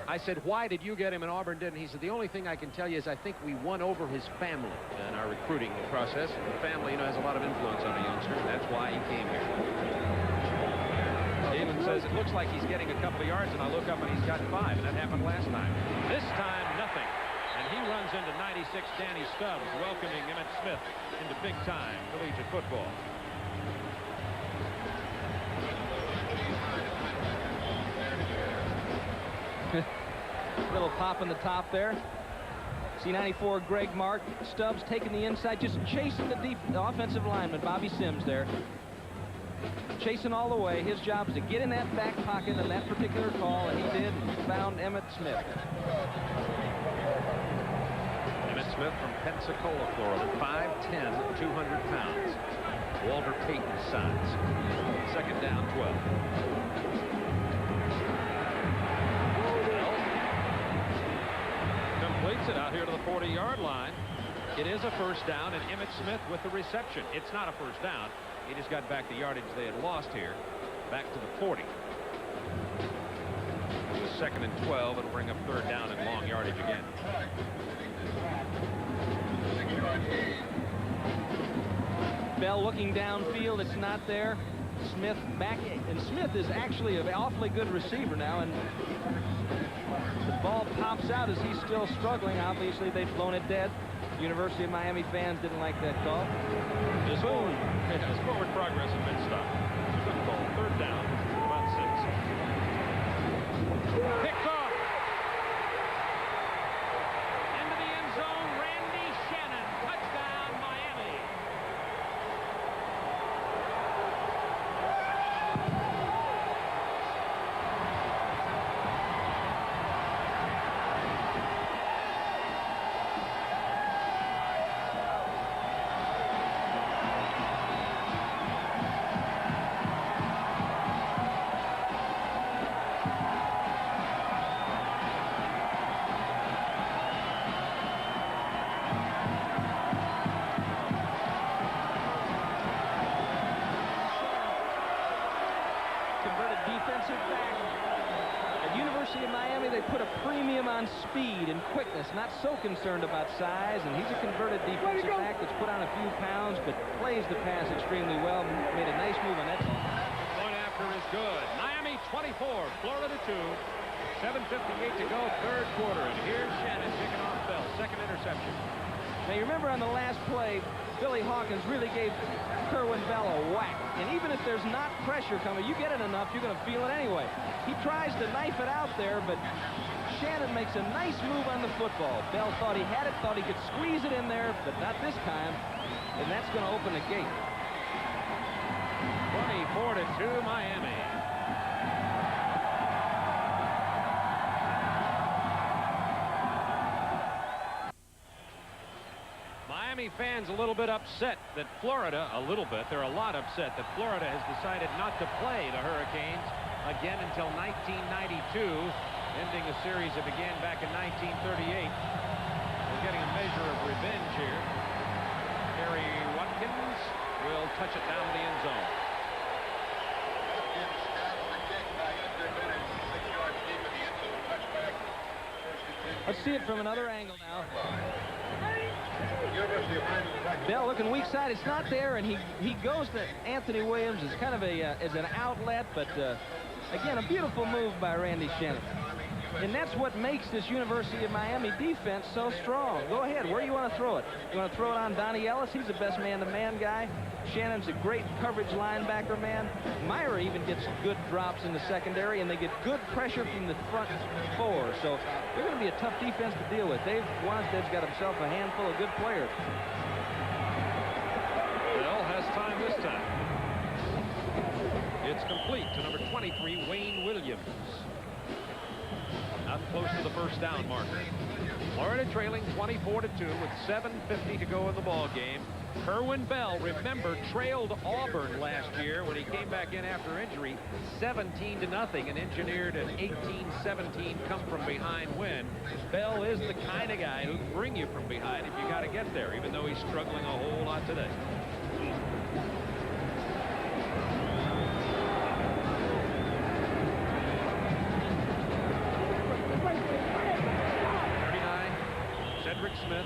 I said, why did you get him and Auburn didn't? He said, the only thing I can tell you is I think we won over his family in our recruiting process. The family, has a lot of influence on a youngster, and that's why he came here. Galen says it looks like he's getting a couple of yards, and I look up and he's got 5, and that happened last time. This time, nothing. And he runs into 96 Danny Stubbs, welcoming Emmitt Smith into big-time collegiate football. Little pop in the top there. C94 Greg Mark. Stubbs taking the inside, just chasing the offensive lineman, Bobby Sims there. Chasing all the way. His job is to get in that back pocket on that particular call, and he did. Found Emmitt Smith. Emmitt Smith from Pensacola, Florida, 5'10", 200 pounds. Walter Payton's size. Second down, 12. Completes it out here to the 40-yard line. It is a first down, and Emmitt Smith with the reception. It's not a first down. He just got back the yardage they had lost here, back to the 40. It was second and 12. It'll bring up third down and long yardage again. Bell looking downfield. It's not there. Smith back, and Smith is actually an awfully good receiver now, and the ball pops out as he's still struggling. Obviously, they've blown it dead. University of Miami fans didn't like that call. His forward progress has been stopped. Good call. Third down, about 6. Picked off. Into the end zone, Randy Shannon. Touchdown, Miami. Speed and quickness, not so concerned about size, and he's a converted defensive back that's put on a few pounds but plays the pass extremely well. Made a nice move on that. Point after is good. Miami 24, Florida 2. 7:58 to go, third quarter, and here's Shannon picking off Bell, second interception. Now you remember on the last play, Billy Hawkins really gave Kerwin Bell a whack, and even if there's not pressure coming, you get it enough, you're going to feel it anyway. He tries to knife it out there, but Shannon makes a nice move on the football. Bell thought he had it, thought he could squeeze it in there, but not this time. And that's going to open the gate. 24-2 Miami. Miami fans a little bit upset that Florida, they're a lot upset that Florida has decided not to play the Hurricanes again until 1992. Ending a series that began back in 1938. We're getting a measure of revenge here. Harry Watkins will touch it down to the end zone. Let's see it from another angle now. Bell looking weak side. It's not there, and he goes to Anthony Williams as kind of as an outlet, but again, a beautiful move by Randy Shannon. And that's what makes this University of Miami defense so strong. Go ahead. Where do you want to throw it? You want to throw it on Donnie Ellis? He's the best man-to-man guy. Shannon's a great coverage linebacker man. Myra even gets good drops in the secondary, and they get good pressure from the front four. So they're going to be a tough defense to deal with. Dave Wanstead's got himself a handful of good players. Bell has time this time. It's complete to number 23, Wayne Williams. Not close to the first down marker. Florida trailing 24-2 with 7:50 to go in the ball game. Kerwin Bell, remember, trailed Auburn last year when he came back in after injury 17-0 and engineered an 18-17 come from behind win. Bell is the kind of guy who can bring you from behind if you got to get there, even though he's struggling a whole lot today. Smith,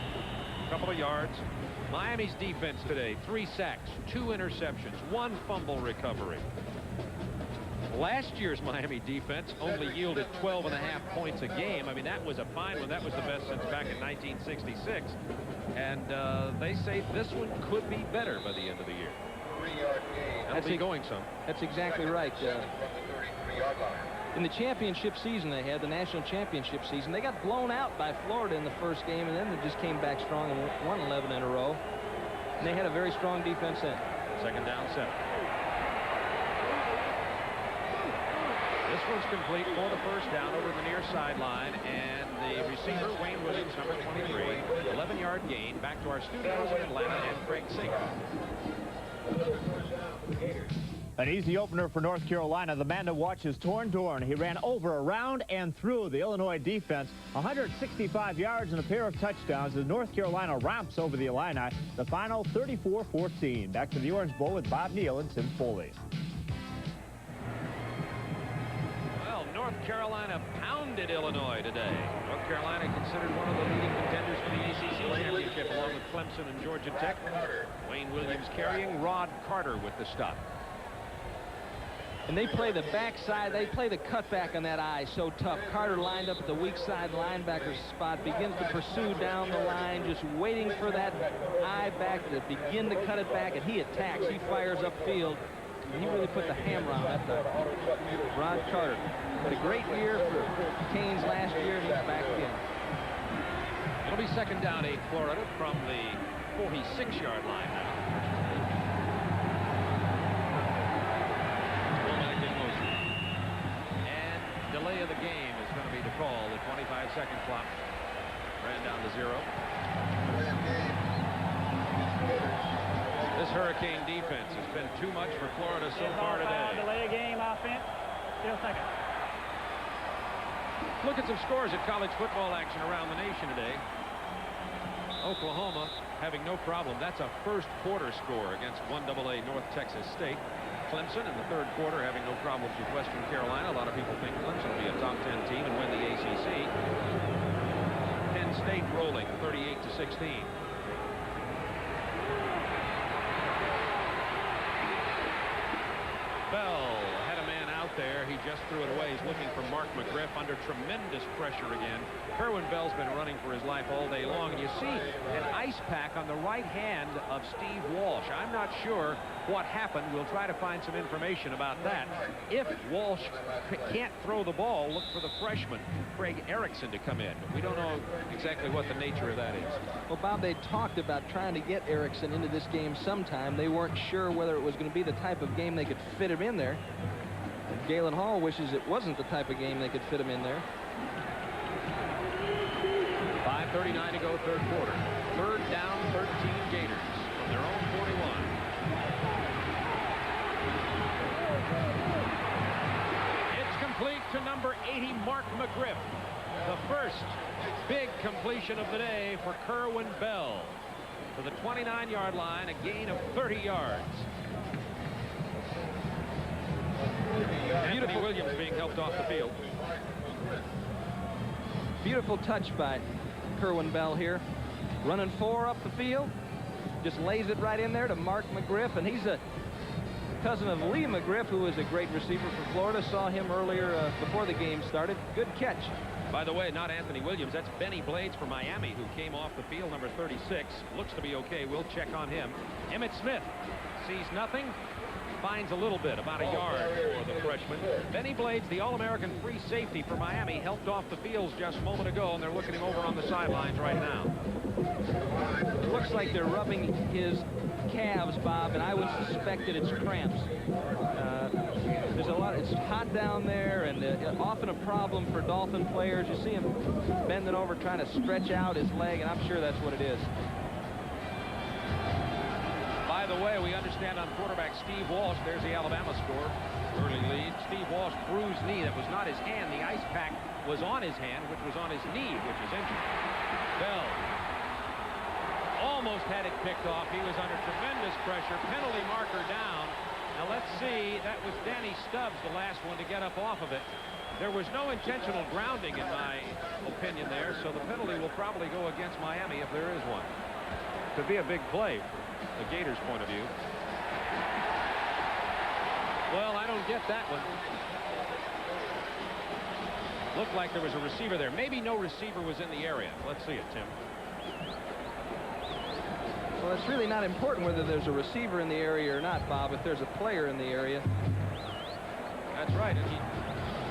a couple of yards. Miami's defense today, 3 sacks, 2 interceptions, 1 fumble recovery. Last year's Miami defense only yielded 12.5 points a game. I mean, that was a fine one. That was the best since back in 1966. And they say this one could be better by the end of the year. That'll be going some. That's exactly right. In the championship season they had, the national championship season, they got blown out by Florida in the first game, and then they just came back strong and won 11 in a row. And they had a very strong defense then. Second down, 7. This one's complete for the first down over the near sideline, and the receiver, Wayne Williams, number 23, 11-yard gain. Back to our studios in Atlanta and Craig Sager. An easy opener for North Carolina. The man to watch is Torn Dorn. He ran over, around, and through the Illinois defense. 165 yards and a pair of touchdowns as North Carolina ramps over the Illini. The final 34-14. Back to the Orange Bowl with Bob Neal and Tim Foley. Well, North Carolina pounded Illinois today. North Carolina considered one of the leading contenders for the ACC championship along with Clemson and Georgia Tech. Wayne Williams carrying, Rod Carter with the stop. And they play the backside. They play the cutback on that eye so tough. Carter lined up at the weak side linebacker spot, begins to pursue down the line, just waiting for that eye back to begin to cut it back, and he attacks. He fires upfield. And he really put the hammer on that time. Rod Carter had a great year for Canes last year, and he's back again. It'll be second down, 8 Florida from the 46-yard line now. Delay of the game is going to be the call. The 25-second clock ran down to 0. This Hurricane defense has been too much for Florida so far today. Delay of game offense. Still second. Look at some scores at college football action around the nation today. Oklahoma having no problem. That's a first quarter score against 1AA North Texas State. Clemson in the third quarter having no problems with Western Carolina. A lot of people think Clemson will be a top 10 team and win the ACC. Penn State rolling 38-16. Bell had a man out there. He just threw it away. He's looking for Mark McGriff under tremendous pressure again. Kerwin Bell's been running for his life all day long. And you see an ice pack on the right hand of Steve Walsh. I'm not sure what happened. We'll try to find some information about that. If Walsh can't throw the ball, look for the freshman, Craig Erickson, to come in. But we don't know exactly what the nature of that is. Well, Bob, they talked about trying to get Erickson into this game sometime. They weren't sure whether it was going to be the type of game they could fit him in there. Galen Hall wishes it wasn't the type of game they could fit him in there. 5:39 to go, third quarter. Third down, 13 Gators from their own 41. It's complete to number 80, Mark McGriff. The first big completion of the day for Kerwin Bell. To the 29-yard line, a gain of 30 yards. Anthony Williams being helped off the field. beautiful touch by Kerwin Bell here. Running 4 up the field. Just lays it right in there to Mark McGriff, and he's a cousin of Lee McGriff, who is a great receiver for Florida. Saw him earlier before the game started. Good catch. By the way, not Anthony Williams. That's Benny Blades for Miami, who came off the field, number 36. Looks to be okay. We'll check on him. Emmitt Smith sees nothing. Finds a little bit, about a yard for the freshman. Benny Blades, the All-American free safety for Miami, helped off the field just a moment ago, and they're looking him over on the sidelines right now. It looks like they're rubbing his calves, Bob, and I would suspect that it's cramps. There's a lot. It's hot down there, and often a problem for Dolphin players. You see him bending over trying to stretch out his leg, and I'm sure that's what it is. By the way, we understand on quarterback Steve Walsh, there's the Alabama score, early lead. Steve Walsh, bruised knee. That was not his hand. The ice pack was on his hand, which was on his knee, which is injured. Bell almost had it picked off. He was under tremendous pressure. Penalty marker down. Now let's see. That was Danny Stubbs, the last one to get up off of it. There was no intentional grounding, in my opinion, there, so the penalty will probably go against Miami if there is one. Could be a big play from the Gators' point of view. Well, I don't get that one. Looked like there was a receiver there. Maybe no receiver was in the area. Let's see it, Tim. Well, it's really not important whether there's a receiver in the area or not, Bob, if there's a player in the area. That's right, and he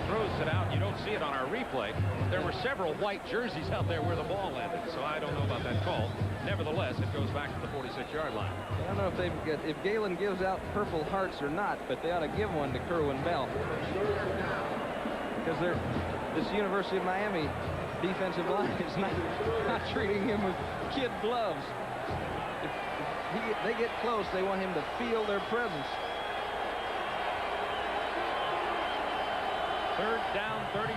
throws it out. You don't see it on our replay. There were several white jerseys out there where the ball landed, so I don't know about that call. Nevertheless, it goes back to the 46-yard line. I don't know if Galen gives out Purple Hearts or not, but they ought to give one to Kerwin Bell. Because this University of Miami defensive line is not treating him with kid gloves. If they get close, they want him to feel their presence. Third down, 35.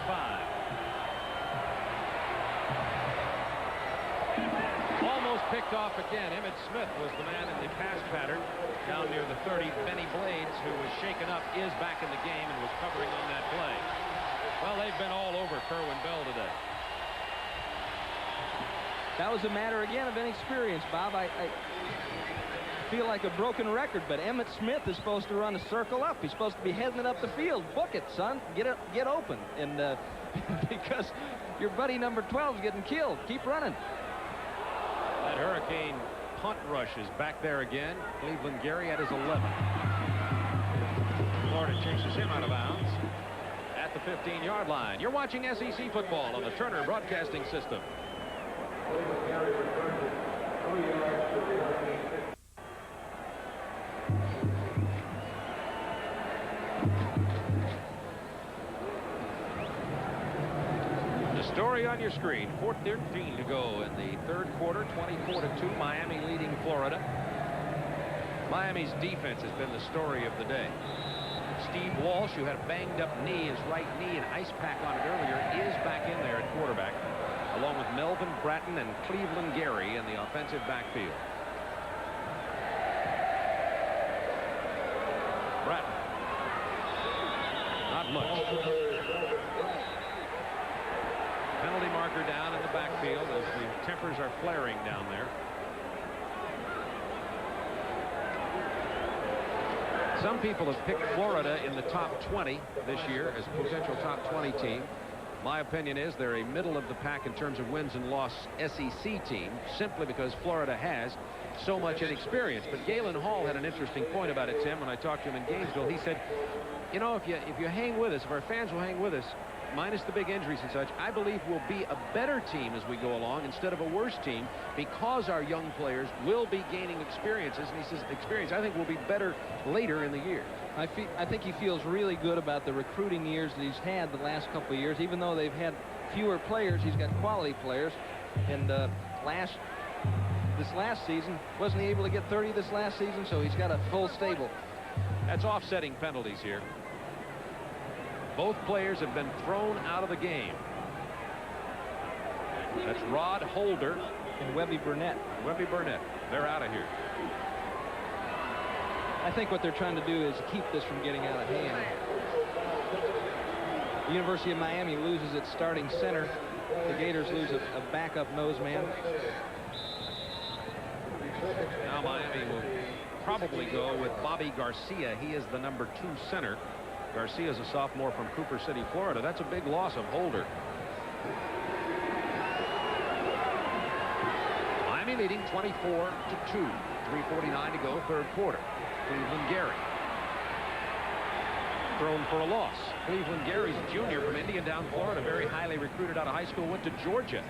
Almost picked off again. Emmitt Smith was the man in the pass pattern down near the 30. Benny Blades, who was shaken up, is back in the game and was covering on that play. Well, they've been all over Kerwin Bell today. That was a matter, again, of inexperience, Bob. I feel like a broken record, but Emmitt Smith is supposed to run a circle up. He's supposed to be heading it up the field. Book it, son. Get open. And because your buddy number 12 is getting killed. Keep running. That Hurricane punt rush is back there again. Cleveland Gary at his 11. Florida chases him out of bounds at the 15-yard line. You're watching SEC football on the Turner Broadcasting System. The story on your screen. 4:13 to go in the third quarter. 24-2. Miami leading Florida. Miami's defense has been the story of the day. Steve Walsh, who had a banged-up knee, his right knee, and ice pack on it earlier, is back in there at quarterback, along with Melvin Bratton and Cleveland Gary in the offensive backfield. Bratton. Not much. Penalty marker down in the backfield as the tempers are flaring down there. Some people have picked Florida in the top 20 this year as a potential top 20 team. My opinion is they're a middle of the pack in terms of wins and loss SEC team, simply because Florida has so much inexperience. But Galen Hall had an interesting point about it, Tim, when I talked to him in Gainesville. He said, you know, if you hang with us, if our fans will hang with us, minus the big injuries and such, I believe we'll be a better team as we go along instead of a worse team, because our young players will be gaining experiences. And he says, experience, I think, will be better later in the year. I think he feels really good about the recruiting years that he's had the last couple of years. Even though they've had fewer players, he's got quality players. And this last season, wasn't he able to get 30 this last season? So he's got a full stable. That's offsetting penalties here. Both players have been thrown out of the game. That's Rod Holder and Webby Burnett. Webby Burnett. They're out of here. I think what they're trying to do is keep this from getting out of hand. The University of Miami loses its starting center the Gators lose a backup nose man. Now Miami will probably go with Bobby Garcia. He is the number 2 center. Garcia is a sophomore from Cooper City, Florida. That's a big loss of Holder. Miami leading 24-2. 3:49 to go, third quarter. Cleveland Gary. Thrown for a loss. Cleveland Gary's junior from Indiantown, Florida, very highly recruited out of high school, went to Georgia.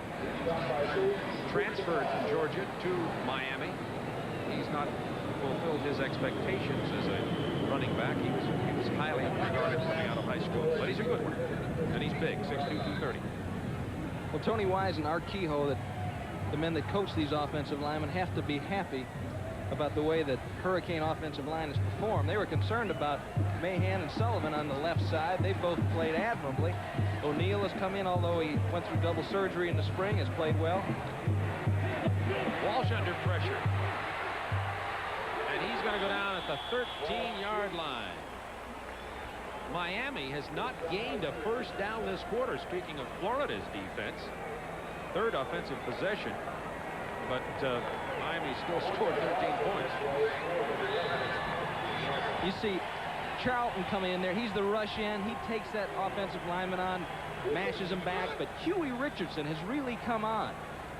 Transferred from Georgia to Miami. He's not fulfilled his expectations as a running back. He was highly regarded coming out of high school, but he's a good one. And he's big, 6'2", 230. Well, Tony Wise and Art Kehoe, that the men that coach these offensive linemen, have to be happy about the way that Hurricane offensive line has performed. They were concerned about Mahan and Sullivan on the left side. They both played admirably. O'Neal has come in, although he went through double surgery in the spring, has played well. Walsh under pressure. And he's going to go down at the 13-yard line. Miami has not gained a first down this quarter. Speaking of Florida's defense, third offensive possession, but Miami still scored 13 points. You see Charlton come in there. He's the rush in. He takes that offensive lineman on, mashes him back. But Huey Richardson has really come on.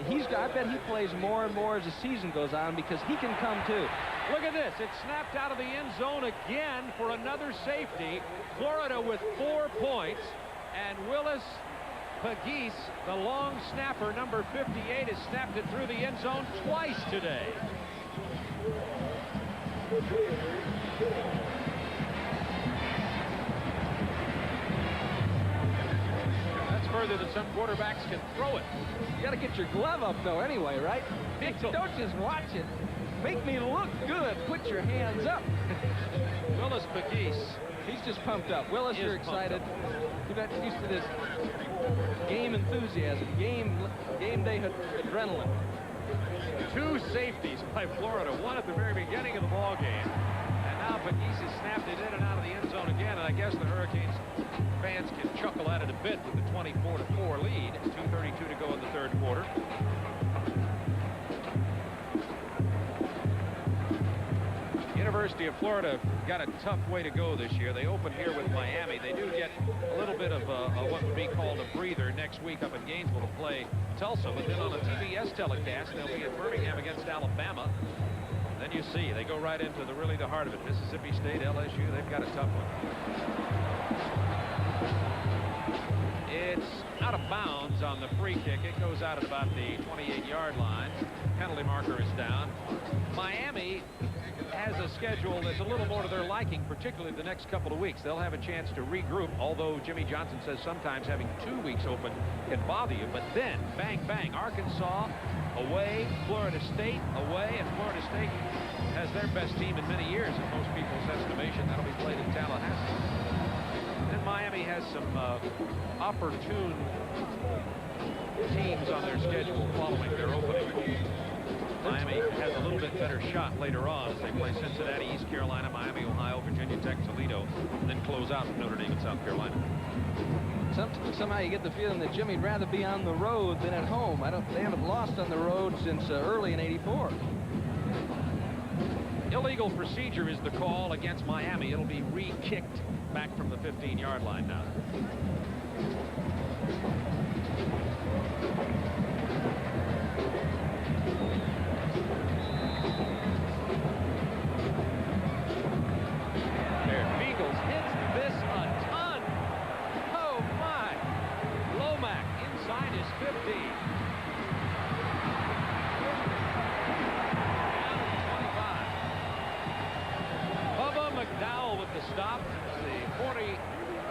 I bet he plays more and more as the season goes on because he can come too. Look at this. It's snapped out of the end zone again for another safety. Florida with 4 points. And Willis Pegues, the long snapper, number 58, has snapped it through the end zone twice today. That's further than some quarterbacks can throw it. You got to get your glove up, though, anyway, right? Don't just watch it. Make me look good. Put your hands up. Willis Pegues. He's just pumped up. Willis, you're excited. You got used to this game enthusiasm, game day adrenaline. 2 safeties by Florida, one at the very beginning of the ball game, and now Pegues has snapped it in and out of the end zone again. And I guess the Hurricanes fans can chuckle at it a bit with the 24-4 lead. 2:32 to go in the third quarter. University of Florida got a tough way to go this year. They open here with Miami. They do get a little bit of what would be called a breather next week up in Gainesville to play Tulsa. But then on a TBS telecast, they'll be at Birmingham against Alabama. Then you see they go right into the heart of it. Mississippi State, LSU, they've got a tough one. It's out of bounds on the free kick. It goes out at about the 28-yard line. Penalty marker is down. Miami has a schedule that's a little more to their liking, particularly the next couple of weeks. They'll have a chance to regroup, although Jimmy Johnson says sometimes having 2 weeks open can bother you. But then, bang, bang, Arkansas away, Florida State away, and Florida State has their best team in many years in most people's estimation. That'll be played in Tallahassee. Then Miami has some opportune teams on their schedule following their opening. Miami has a little bit better shot later on as they play Cincinnati, East Carolina, Miami, Ohio, Virginia Tech, Toledo, and then close out with Notre Dame and South Carolina. Somehow you get the feeling that Jimmy'd rather be on the road than at home. They haven't lost on the road since early in '84. Illegal procedure is the call against Miami. It'll be re-kicked back from the 15-yard line now. Stop.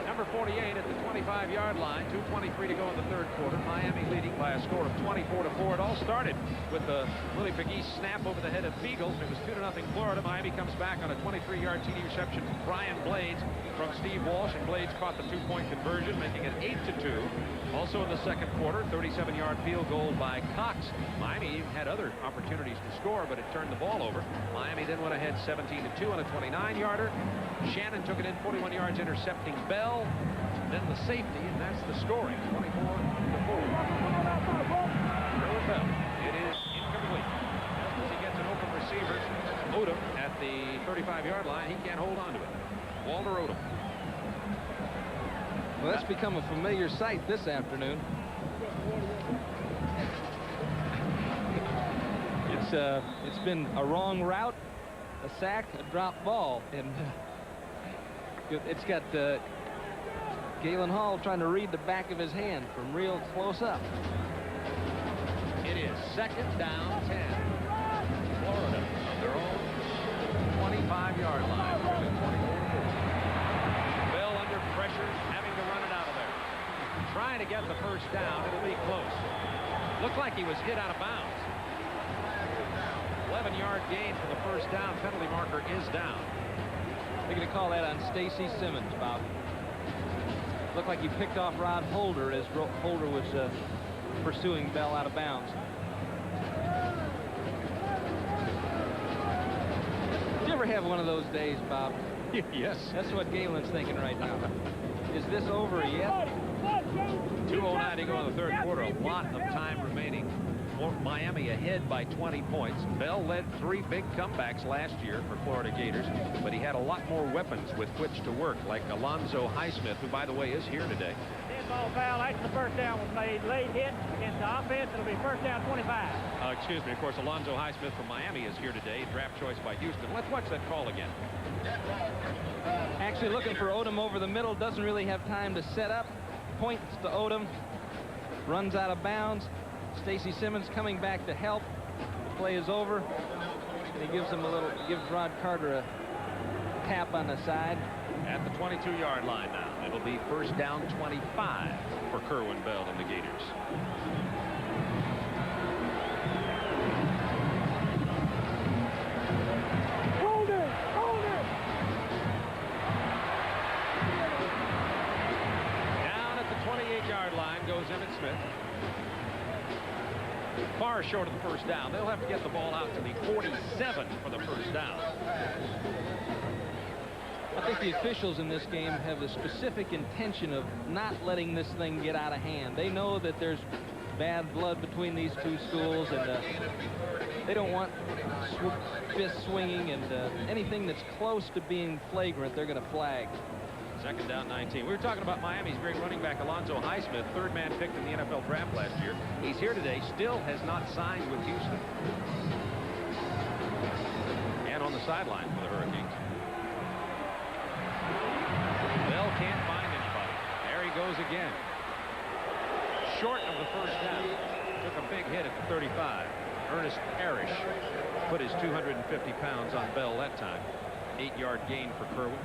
Number 48 at the 25-yard line. 2:23 to go in the third quarter. Miami leading by a score of 24-4. It all started with the Willie Pegues snap over the head of Beagles. It was 2-0 Florida. Miami comes back on a 23-yard TD reception from Brian Blades from Steve Walsh, and Blades caught the 2-point conversion, making it 8-2. Also in the second quarter, 37-yard field goal by Cox. Miami had other opportunities to score, but it turned the ball over. Miami then went ahead 17-2 on a 29-yarder. Shannon took it in 41 yards, intercepting Bell. then the safety, and that's the scoring. 24-4. Kerwin Bell. It is incomplete. Just as he gets an open receiver, Odom at the 35-yard line, he can't hold on to it. Walter Odom. Well, that's become a familiar sight this afternoon. It's been a wrong route, a sack, a drop ball, and it's got Galen Hall trying to read the back of his hand from real close up. It is second down 10. Florida on their own 25-yard line. Bell under pressure, having to run it out of there. Trying to get the first down. It'll be close. Looked like he was hit out of bounds. 11-yard gain for the first down. Penalty marker is down. They're going to call that on Stacy Simmons, Bob. Looked like he picked off Rod Holder as Holder was pursuing Bell out of bounds. Did you ever have one of those days, Bob? Yes. That's what Galen's thinking right now. Is this over yet? 2:09 to go in the third quarter. A lot of time remaining. Miami ahead by 20 points. Bell led 3 big comebacks last year for Florida Gators, but he had a lot more weapons with which to work, like Alonzo Highsmith, who, by the way, is here today. Dead ball foul after the first down was made. Late hit against the offense. It'll be first down 25. Excuse me. Of course, Alonzo Highsmith from Miami is here today. Draft choice by Houston. Let's watch that call again. Actually looking for Odom over the middle. Doesn't really have time to set up. Points to Odom. Runs out of bounds. Stacy Simmons coming back to help. The play is over. And he gives Rod Carter a tap on the side. At the 22-yard line now. It'll be first down 25 for Kerwin Bell and the Gators. Hold it! Hold it! Down at the 28-yard line goes Emmitt Smith. Far short of the first down. They'll have to get the ball out to the 47 for the first down. I think the officials in this game have the specific intention of not letting this thing get out of hand. They know that there's bad blood between these two schools, and they don't want fist swinging, and anything that's close to being flagrant, they're going to flag. Second down 19. We were talking about Miami's great running back Alonzo Highsmith, third man picked in the NFL draft last year. He's here today, still has not signed with Houston. And on the sideline for the Hurricanes. Bell can't find anybody. There he goes again. Short of the first down. Took a big hit at the 35. Ernest Parrish put his 250 pounds on Bell that time. 8-yard gain for Kerwin.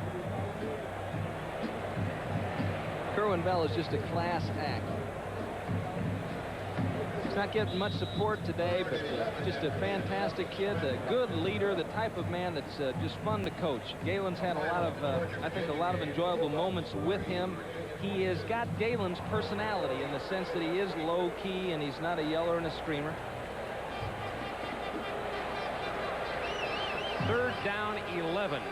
Kerwin Bell is just a class act. He's not getting much support today, but just a fantastic kid, a good leader, the type of man that's just fun to coach. Galen's had a lot of, I think, a lot of enjoyable moments with him. He has got Galen's personality in the sense that he is low-key and he's not a yeller and a screamer. Third down 11.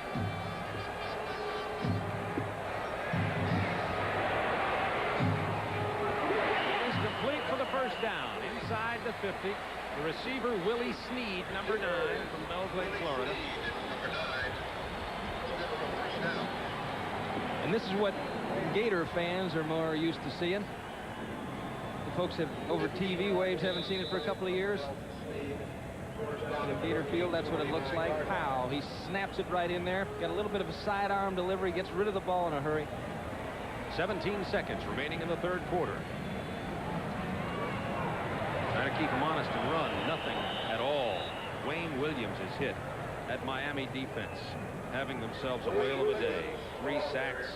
First down inside the 50. The receiver Willie Snead, number 9 from Bells Lake, Florida. And this is what Gator fans are more used to seeing. The folks have over TV waves haven't seen it for a couple of years. In Gator Field, that's what it looks like. Pow! He snaps it right in there. Got a little bit of a sidearm delivery. Gets rid of the ball in a hurry. 17 seconds remaining in the third quarter. Trying to keep him honest and run. Nothing at all. Wayne Williams is hit. That Miami defense having themselves a whale of a day. 3 sacks.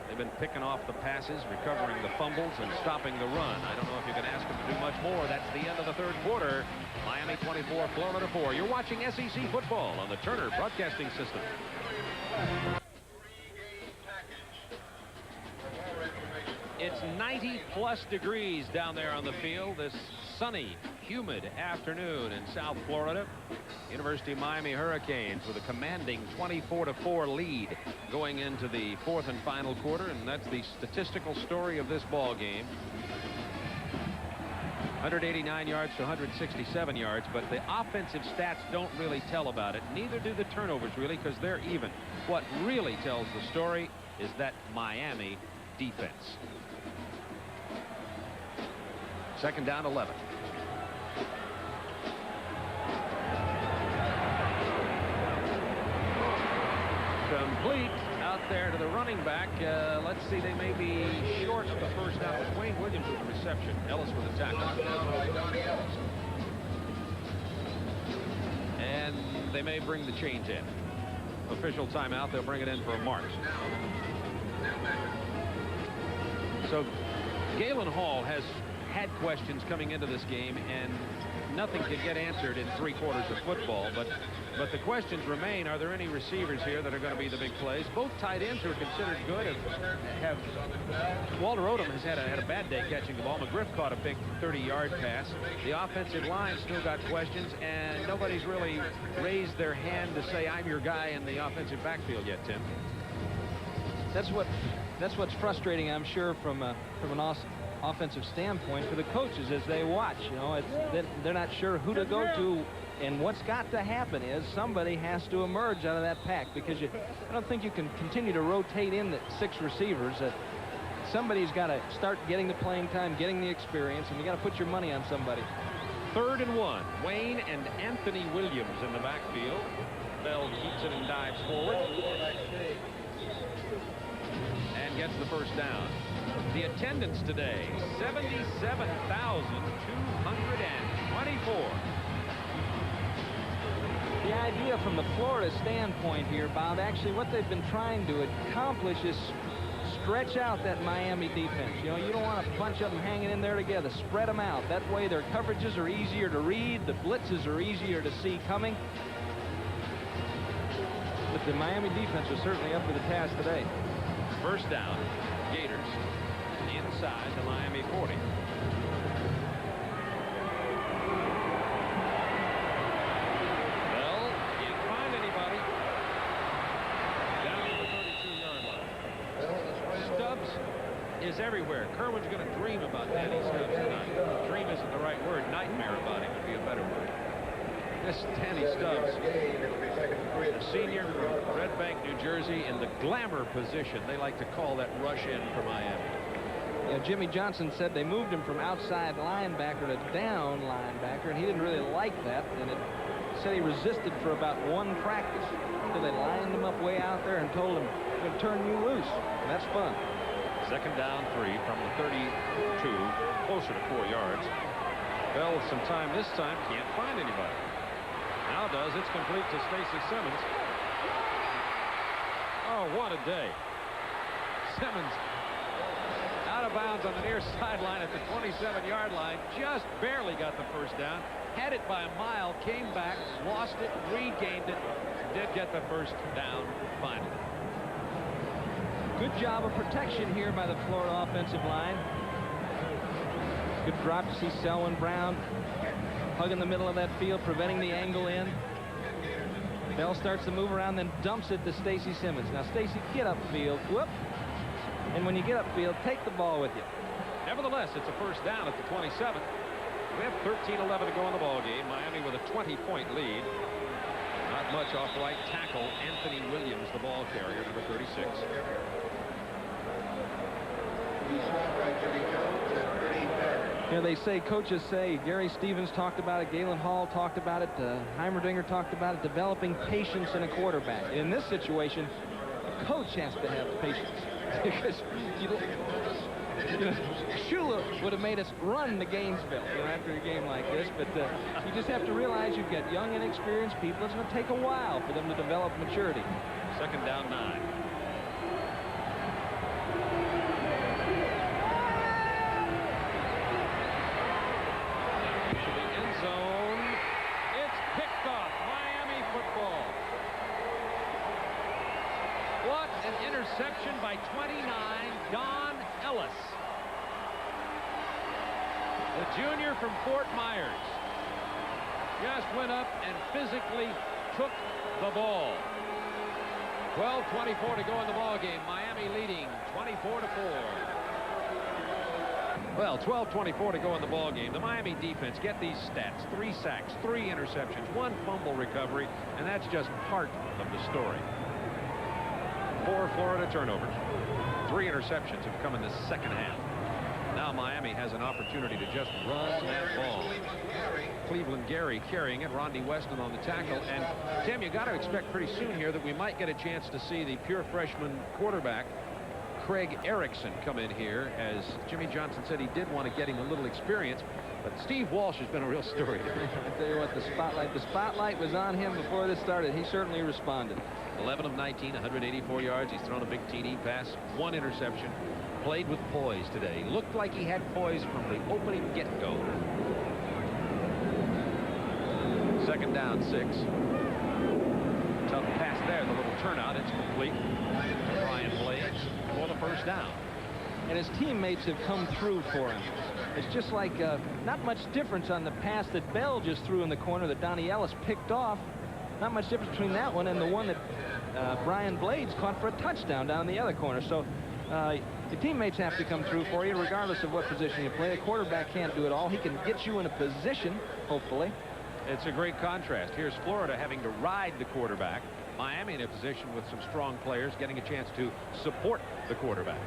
They've been picking off the passes, recovering the fumbles, and stopping the run. I don't know if you can ask them to do much more. That's the end of the third quarter. Miami 24, Florida 4. You're watching SEC football on the Turner Broadcasting System. It's 90-plus degrees down there on the field. This sunny humid afternoon in South Florida. University of Miami Hurricanes with a commanding 24-4 lead going into the fourth and final quarter, and that's the statistical story of this ball game. 189 yards to 167 yards, but the offensive stats don't really tell about it. Neither do the turnovers, really, because they're even. What really tells the story is that Miami defense. Second down, 11. Complete out there to the running back. Let's see, they may be short of the first down with Wayne Williams with the reception. Ellis with the tackle. And they may bring the chains in. Official timeout. They'll bring it in for a mark. So Galen Hall has had questions coming into this game, and nothing can get answered in 3 quarters of football, but the questions remain. Are there any receivers here that are going to be the big plays? Both tight ends who are considered good have Walter Odom has had a bad day catching the ball. McGriff caught a big 30-yard pass. The offensive line still got questions, and nobody's really raised their hand to say, I'm your guy in the offensive backfield yet, Tim. That's what's frustrating, I'm sure, from an offensive standpoint for the coaches as they watch. You know, they're not sure who to go to, and what's got to happen is somebody has to emerge out of that pack, because I don't think you can continue to rotate in the 6 receivers. Somebody's got to start getting the playing time, getting the experience, and you got to put your money on somebody. 3rd and 1. Wayne and Anthony Williams in the backfield. Bell keeps it and dives forward and gets the first down. The attendance today, 77,224. The idea from the Florida standpoint here, Bob, actually what they've been trying to accomplish is stretch out that Miami defense. You know, you don't want a bunch of them hanging in there together. Spread them out. That way their coverages are easier to read. The blitzes are easier to see coming. But the Miami defense was certainly up for the task today. First down, Gators inside the Miami 40. Bell can't find anybody. Down to the 32-yard line. Stubbs is everywhere. Kerwin's going to dream about Danny Stubbs tonight. Dream isn't the right word. Nightmare about him would be a better word. This Danny Stubbs, a senior from Red Bank, New Jersey, in the glamour position. They like to call that rush in for Miami. Yeah, Jimmy Johnson said they moved him from outside linebacker to down linebacker, and he didn't really like that. And it said he resisted for about 1 practice until they lined him up way out there and told him, "We're going to turn you loose." And that's fun. Second down, 3 from the 32, closer to 4 yards. Bell with some time this time, can't find anybody. Now does. It's complete to Stacy Simmons. Oh, what a day. Simmons out of bounds on the near sideline at the 27-yard line. Just barely got the first down. Had it by a mile, came back, lost it, regained it, did get the first down finally. Good job of protection here by the Florida offensive line. Good drop to see Selwyn Brown hugging the middle of that field, preventing the angle in. Bell starts to move around, then dumps it to Stacy Simmons. Now, Stacy, get upfield. Whoop. And when you get upfield, take the ball with you. Nevertheless, it's a first down at the 27. We have 13-11 to go in the ball game. Miami with a 20-point lead. Not much off right tackle. Anthony Williams, the ball carrier, number 36. You know, they say, coaches say, Gary Stevens talked about it, Galen Hall talked about it, Heimerdinger talked about it, developing patience in a quarterback. In this situation, a coach has to have patience. Because, Shula would have made us run to Gainesville, after a game like this, but you just have to realize you've got young, inexperienced people. It's going to take a while for them to develop maturity. Second down, 9. Interception by 29, Don Ellis. The junior from Fort Myers just went up and physically took the ball. 12:24 to go in the ball game. Miami leading 24-4. Well, 12:24 to go in the ball game. The Miami defense, get these stats: 3 sacks, 3 interceptions, 1 fumble recovery, and that's just part of the story. 4 Florida turnovers. 3 interceptions have come in the second half. Now Miami has an opportunity to just run that ball. Cleveland Gary carrying it, Rondi Weston on the tackle, and Tim, you got to expect pretty soon here that we might get a chance to see the pure freshman quarterback Craig Erickson come in here. As Jimmy Johnson said, he did want to get him a little experience, but Steve Walsh has been a real story. I tell you what, the spotlight was on him before this started. He certainly responded. 11 of 19, 184 yards. He's thrown a big TD pass, 1 interception. Played with poise today. Looked like he had poise from the opening get-go. 2nd down, 6. Tough pass there, the little turnout. It's complete. Brian Blades for the 1st down. And his teammates have come through for him. It's just like not much difference on the pass that Bell just threw in the corner that Donnie Ellis picked off. Not much difference between that one and the one that Brian Blades caught for a touchdown down in the other corner. So your teammates have to come through for you regardless of what position you play. A quarterback can't do it all. He can get you in a position, hopefully. It's a great contrast. Here's Florida having to ride the quarterback. Miami in a position with some strong players getting a chance to support the quarterback.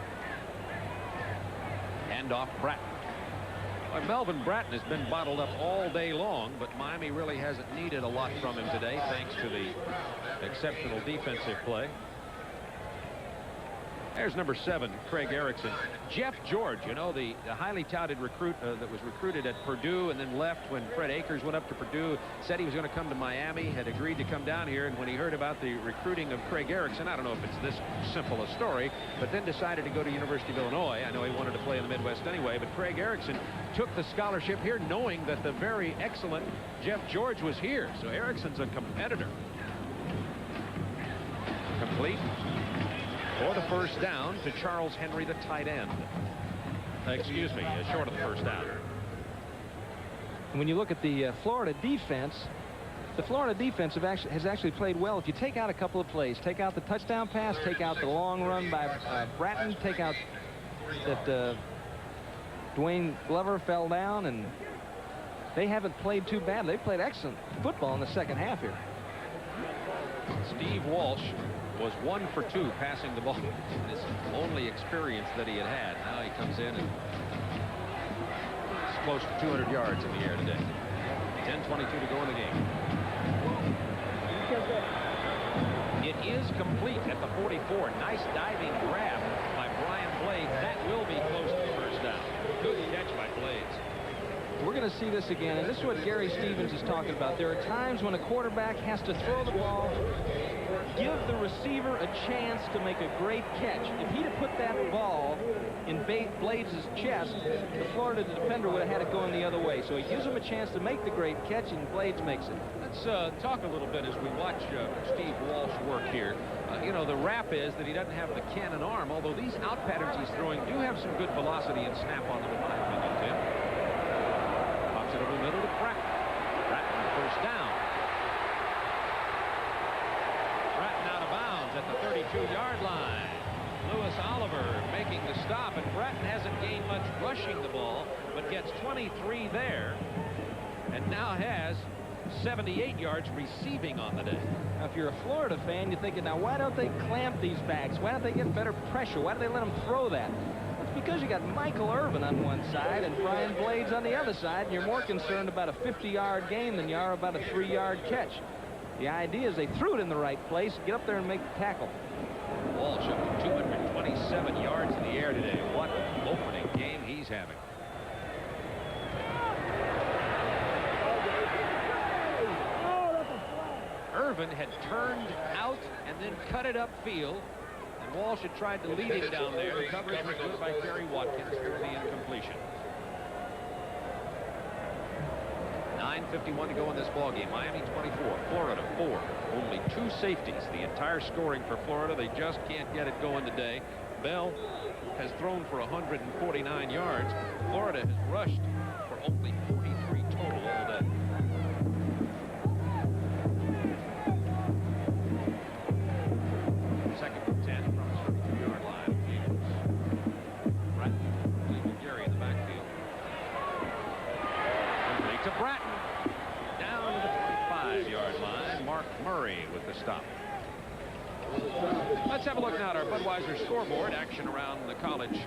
Handoff Bratton. Well, Melvin Bratton has been bottled up all day long, but Miami really hasn't needed a lot from him today thanks to the exceptional defensive play. There's number 7, Craig Erickson. Jeff George, you know, the highly touted recruit that was recruited at Purdue and then left when Fred Akers went up to Purdue, said he was going to come to Miami, had agreed to come down here, and when he heard about the recruiting of Craig Erickson, I don't know if it's this simple a story, but then decided to go to University of Illinois. I know he wanted to play in the Midwest anyway, but Craig Erickson took the scholarship here knowing that the very excellent Jeff George was here. So Erickson's a competitor. Complete. For the 1st down to Charles Henry, the tight end. Excuse me, short of the 1st down. When you look at the Florida defense has actually played well. If you take out a couple of plays, take out the touchdown pass, take out the long run by Bratton, take out that Dwayne Glover fell down, and they haven't played too bad. They played excellent football in the second half here. Steve Walsh was 1 for 2 passing the ball. His only experience that he had. Now he comes in and it's close to 200 yards in the air today. 10:22 to go in the game. It is complete at the 44. Nice diving grab by Brian Blades. That will be close to the 1st down. Good catch by Blades. We're going to see this again, and this is what Gary Stevens is talking about. There are times when a quarterback has to throw the ball, give the receiver a chance to make a great catch. If he'd have put that ball in Blades' chest, the Florida defender would have had it going the other way. So he gives him a chance to make the great catch, and Blades makes it. Let's talk a little bit as we watch Steve Walsh work here. You know, the rap is that he doesn't have the cannon arm, although these out patterns he's throwing do have some good velocity and snap on them, in my opinion, Tim. Pops it over the middle to Bratton. Bratton, 1st down. Bratton out of bounds at the 32-yard line. Lewis Oliver making the stop, and Bratton hasn't gained much rushing the ball, but gets 23 there, and now has 78 yards receiving on the day. Now, if you're a Florida fan, you're thinking, now, why don't they clamp these backs? Why don't they get better pressure? Why do they let them throw that? It's because you got Michael Irvin on one side and Brian Blades on the other side, and you're more concerned about a 50-yard gain than you are about a 3-yard catch. The idea is they threw it in the right place, get up there and make the tackle. Walsh up to 227 yards in the air today. What an opening game he's having. Irvin had turned out and then cut it upfield, and Walsh had tried to lead him down there. The coverage was good by Kerry Watkins for the incompletion. 9:51 to go in this ball game. Miami 24, Florida 4. Only 2 safeties. The entire scoring for Florida. They just can't get it going today. Bell has thrown for 149 yards. Florida has rushed for only 43 total all day. Second and 10 from the 32-yard line. Bratton, Cleveland Gary in the backfield. Complete to Bratton. Down to the 25-yard line. Mark Murray with the stop. Let's have a look now at our Budweiser scoreboard. Action around the college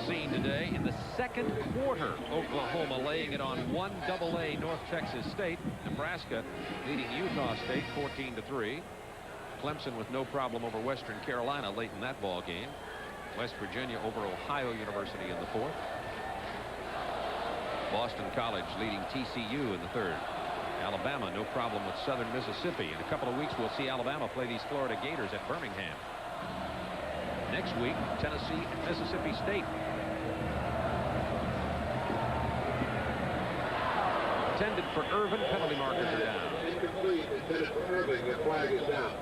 scene today. In the second quarter, Oklahoma laying it on 1AA North Texas State. Nebraska leading Utah State 14-3. Clemson with no problem over Western Carolina late in that ball game. West Virginia over Ohio University in the fourth. Boston College leading TCU in the third. Alabama no problem with Southern Mississippi. In a couple of weeks we'll see Alabama play these Florida Gators at Birmingham. Next week, Tennessee and Mississippi State. Intended for Irvin. Penalty markers are down. Incomplete. Intended for Irving. The flag is down.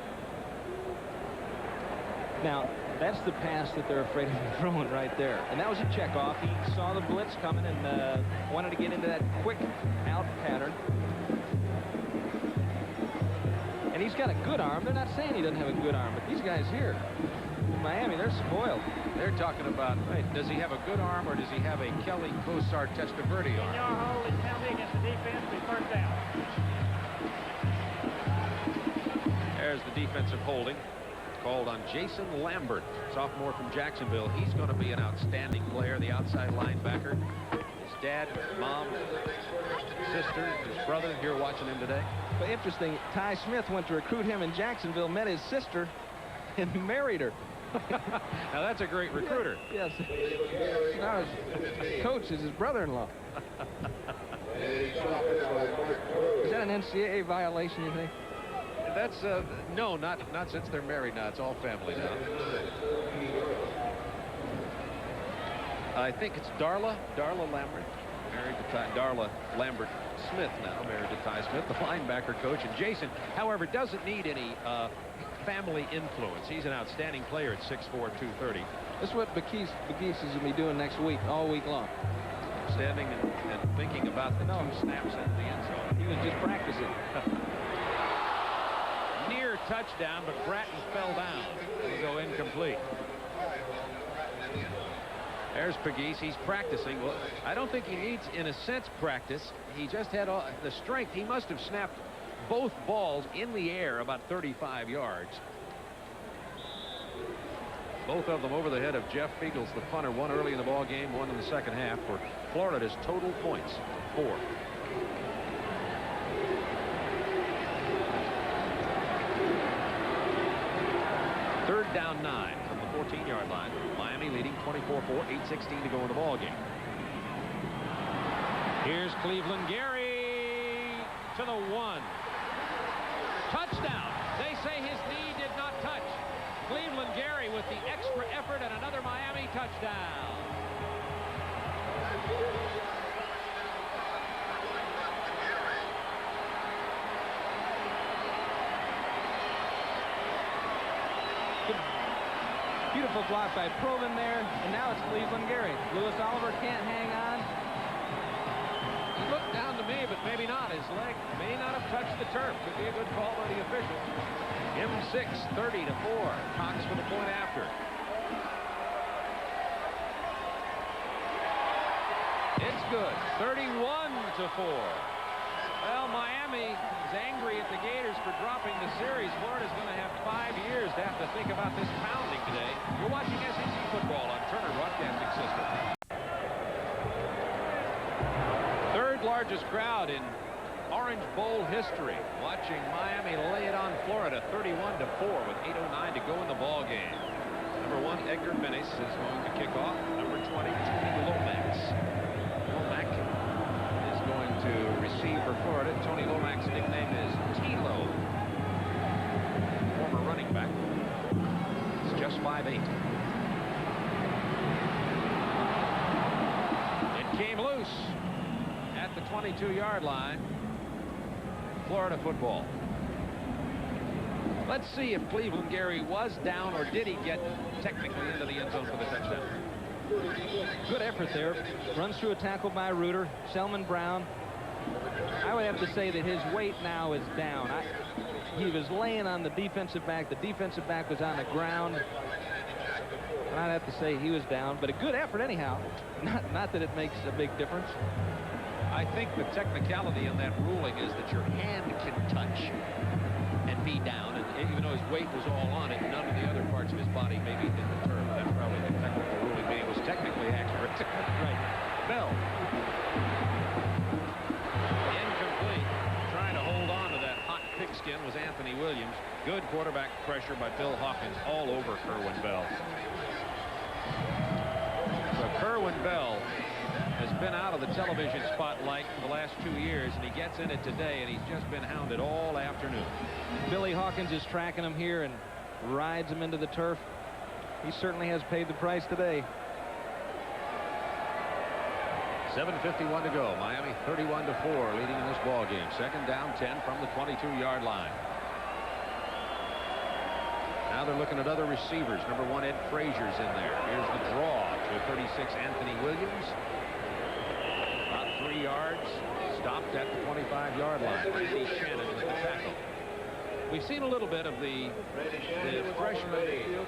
Now, that's the pass that they're afraid of throwing right there. And that was a checkoff. He saw the blitz coming and wanted to get into that quick out pattern. And he's got a good arm. They're not saying he doesn't have a good arm, but these guys here in Miami, they're spoiled. They're talking about, hey, does he have a good arm or does he have a Kelly Kosar Testaverde arm? Your hold is penalty against the defense. Be first down. There's the defensive holding called on Jason Lambert, sophomore from Jacksonville. He's going to be an outstanding player, the outside linebacker. His dad, mom, sister, his brother here watching him today. But interesting, Ty Smith went to recruit him in Jacksonville, met his sister, and married her. Now that's a great recruiter. Yes. Now his coach is his brother-in-law. Is that an NCAA violation, you think? That's no, not since they're married now. It's all family now. I think it's Darla Lambert, married to Darla Lambert Smith now, married to Ty Smith, the linebacker coach. And Jason, however, doesn't need any family influence. He's an outstanding player at 6'4", 230. This is what Bagis is going to be doing next week, all week long. Standing and thinking about the 2 snaps into the end zone. He was just practicing. Near touchdown, but Bratton fell down. It'll go incomplete. There's Pegues. He's practicing. Well, I don't think he needs, in a sense, practice. He just had all the strength. He must have snapped both balls in the air about 35 yards. Both of them over the head of Jeff Fiegels, the punter. One early in the ball game, one in the second half. For Florida's total points, 4. Third down 9 from the 14-yard line. Miami leading 24-4, 8:16 to go in the ball game. Here's Cleveland Gary to the 1. Touchdown. They say his knee did not touch. Cleveland Gary with the extra effort and another Miami touchdown. Beautiful block by Provin there, and now it's Cleveland Gary. Lewis Oliver can't hang on. He looked down to me, but maybe not. His leg may not have touched the turf. Could be a good call by the official. M6, 30-4. Cox for the point after. It's good. 31-4. Well, Miami is angry at the Gators for dropping the series. Florida's going to have 5 years to have to think about this pounding today. You're watching SEC football on Turner Broadcasting System. Third largest crowd in Orange Bowl history, watching Miami lay it on Florida 31-4 with 8:09 to go in the ball game. Number 1, Edgar Menace is going to kick off. Number 20, Tony Lomax. Lomax is going to receive for Florida. Tony Lomax's nickname is T-Lo, former running back. He's just 5'8". It came loose at the 22-yard line. Florida football. Let's see if Cleveland Gary was down or did he get technically into the end zone for the touchdown. Good effort there. Runs through a tackle by Reuter. Selman Brown. I would have to say that his weight now is down. He was laying on the defensive back. The defensive back was on the ground. And I'd have to say he was down, but a good effort anyhow. Not that it makes a big difference. I think the technicality in that ruling is that your hand can touch and be down, and even though his weight was all on it, none of the other parts of his body maybe hit the turf. That's probably the technical ruling, being it was technically accurate. Right. Bell. Incomplete. Trying to hold on to that hot pigskin was Anthony Williams. Good quarterback pressure by Bill Hawkins all over Kerwin Bell. So Kerwin Bell has been out of the television spotlight for the last 2 years, and he gets in it today, and he's just been hounded all afternoon. Billy Hawkins is tracking him here and rides him into the turf. He certainly has paid the price today. 7:51 to go. Miami 31-4 leading in this ball game. Second down 10 from the 22-yard line. Now they're looking at other receivers. Number 1, Ed Frazier's in there. Here's the draw to 36, Anthony Williams. About 3 yards. Stopped at the 25-yard line. Randy Shannon is the tackle. We've seen a little bit of the freshman,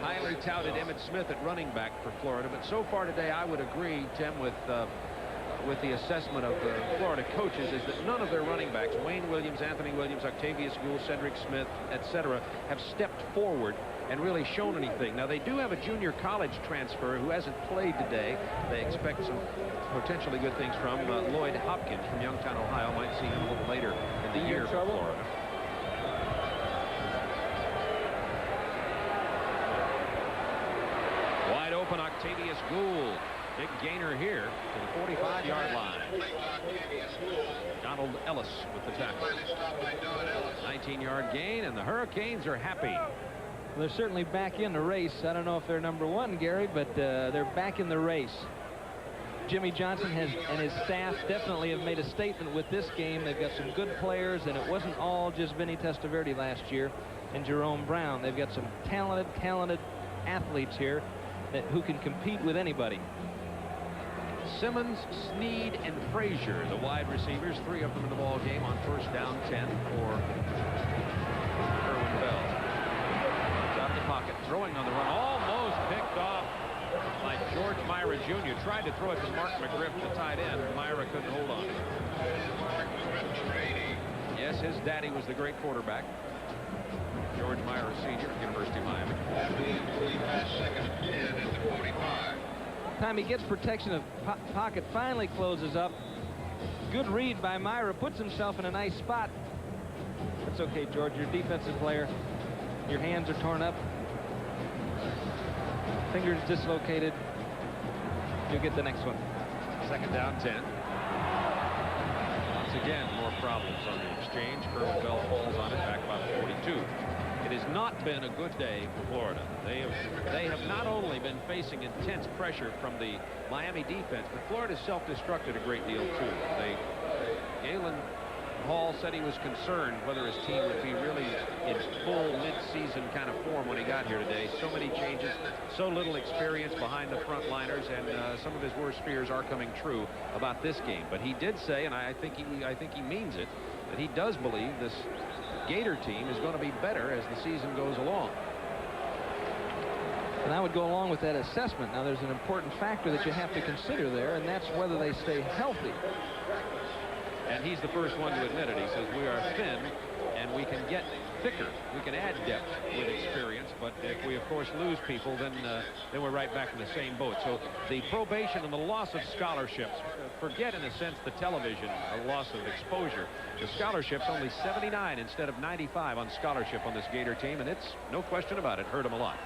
highly touted Emmitt Smith at running back for Florida, but so far today I would agree, Tim, with the assessment of the Florida coaches, is that none of their running backs, Wayne Williams, Anthony Williams, Octavius Gould, Cedric Smith, etc., have stepped forward and really shown anything. Now, they do have a junior college transfer who hasn't played today. They expect some potentially good things from Lloyd Hopkins from Youngstown, Ohio. Might see him a little later in the year for Florida. Wide open, Octavius Gould. Big gainer here to the 45-yard line. Donald Ellis with the tackle. 19-yard gain, and the Hurricanes are happy. Well, they're certainly back in the race. I don't know if they're number 1, Gary, but they're back in the race. Jimmy Johnson and his staff definitely have made a statement with this game. They've got some good players, and it wasn't all just Vinny Testaverde last year and Jerome Brown. They've got some talented athletes here who can compete with anybody. Simmons, Snead, and Frazier, the wide receivers, 3 of them in the ball game on first down 10 for Kerwin Bell. He's out of the pocket, throwing on the run, almost picked off by George Myra Jr. Tried to throw it to Mark McGriff, the tight end. Myra couldn't hold on. Yes, his daddy was the great quarterback. George Myra Sr. at University of Miami. Time he gets protection of pocket, finally closes up. Good read by Myra, puts himself in a nice spot. That's okay, George, you're a defensive player. Your hands are torn up. Fingers dislocated. You'll get the next one. Second down 10. Once again, more problems on the exchange. Kerwin Bell falls on it back about 42. It has not been a good day for Florida. They have not only been facing intense pressure from the Miami defense, but Florida self-destructed a great deal too. Galen Hall said he was concerned whether his team would be really in full mid-season kind of form when he got here today. So many changes, so little experience behind the front liners, and some of his worst fears are coming true about this game. But he did say, and I think he means it, that he does believe this Gator team is going to be better as the season goes along. And I would go along with that assessment. Now, there's an important factor that you have to consider there, and that's whether they stay healthy. And he's the first one to admit it. He says we are thin, and we can get thicker. We can add depth with experience, but if we, of course, lose people, then we're right back in the same boat. So the probation and the loss of scholarships, forget in a sense the television, a loss of exposure. The scholarships, only 79 instead of 95 on scholarship on this Gator team, and it's no question about it, hurt them a lot.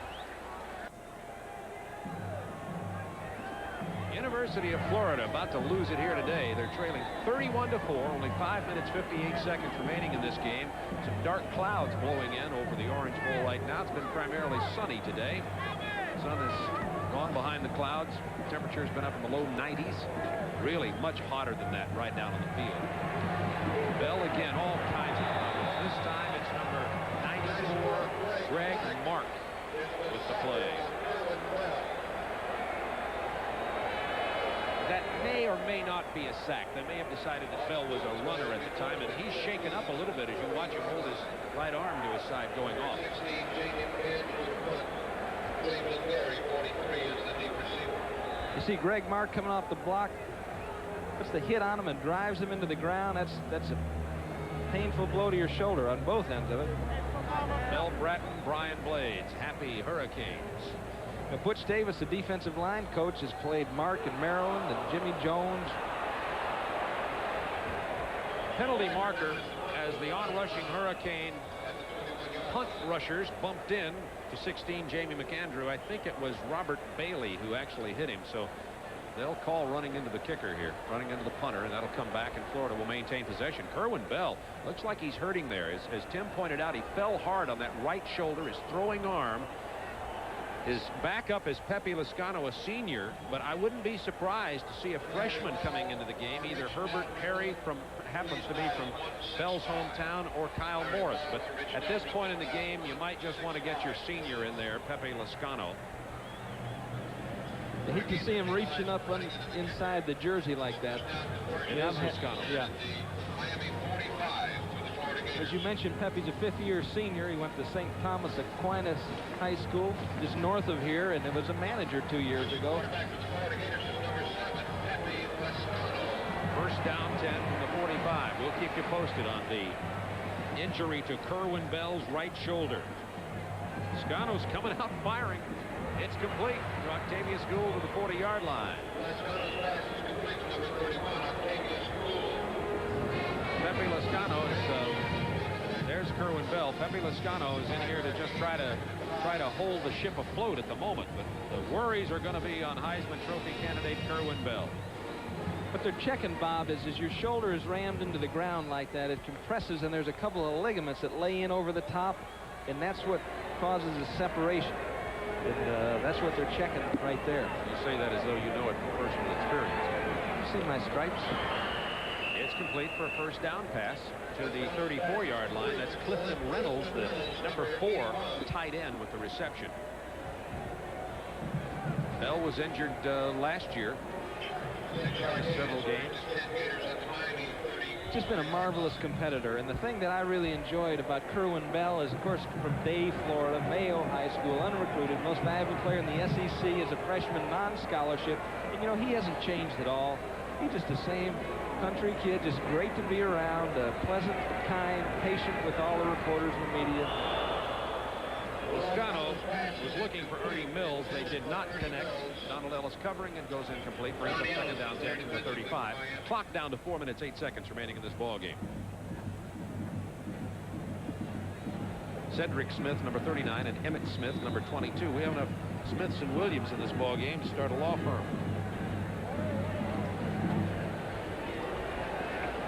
University of Florida about to lose it here today. They're trailing 31-4, only 5 minutes 58 seconds remaining in this game. Some dark clouds blowing in over the Orange Bowl right now. It's been primarily sunny today. Sun has gone behind the clouds. Temperature's been up in the low 90s. Really much hotter than that right down on the field. Bell again, all kinds of problems. This time it's number 94, Greg Mark, with the play. may or may not be a sack. They may have decided that Bell was a runner at the time, and he's shaken up a little bit as you watch him hold his right arm to his side going off. You see Greg Mark coming off the block, puts the hit on him and drives him into the ground. That's a painful blow to your shoulder on both ends of it. Mel Bratton, Brian Blades, happy Hurricanes. Now, Butch Davis, the defensive line coach, has played Mark in Maryland and Jimmy Jones. Penalty marker as the on-rushing Hurricane punt rushers bumped in to 16 Jamie McAndrew. I think it was Robert Bailey who actually hit him. So they'll call running into the kicker here, running into the punter, and that'll come back, and Florida will maintain possession. Kerwin Bell looks like he's hurting there. As Tim pointed out, he fell hard on that right shoulder, his throwing arm. His backup is Pepe Lascano, a senior, but I wouldn't be surprised to see a freshman coming into the game, either Herbert Perry happens to be from Bell's hometown, or Kyle Morris. But at this point in the game, you might just want to get your senior in there, Pepe Lascano. I hate to see him reaching up inside the jersey like that. It is Lascano. Yeah. As you mentioned, Pepe's a fifth-year senior. He went to St. Thomas Aquinas High School, just north of here, and it was a manager 2 years ago. First down 10 from the 45. We'll keep you posted on the injury to Kerwin Bell's right shoulder. Scano's coming out firing. It's complete to Octavius Gould to the 40-yard line. Pepe Lascano is there's Kerwin Bell. Pepe Lascano is in here to just try to hold the ship afloat at the moment, but the worries are going to be on Heisman Trophy candidate Kerwin Bell. What they're checking, Bob, is as your shoulder is rammed into the ground like that, it compresses, and there's a couple of ligaments that lay in over the top, and that's what causes a separation. And that's what they're checking right there. You say that as though you know it from personal experience. You see my stripes? It's complete for a first down pass to the 34-yard line. That's Clifton Reynolds, the number 4 tight end, with the reception. Bell was injured last year in several games. Just been a marvelous competitor, and the thing that I really enjoyed about Kerwin Bell is, of course, from Day, Florida, Mayo High School, unrecruited, most valuable player in the SEC as a freshman, non-scholarship, and you know, he hasn't changed at all. He's just the same country kid, just great to be around, pleasant, kind, patient with all the reporters and the media. Lascano was looking for Ernie Mills. They did not connect. Donald Ellis covering, and goes incomplete. Brings up second down 10 from the 35. Clock down to 4 minutes 8 seconds remaining in this ball game. Cedric Smith, number 39, and Emmett Smith, number 22. We have enough Smiths and Williams in this ball game to start a law firm.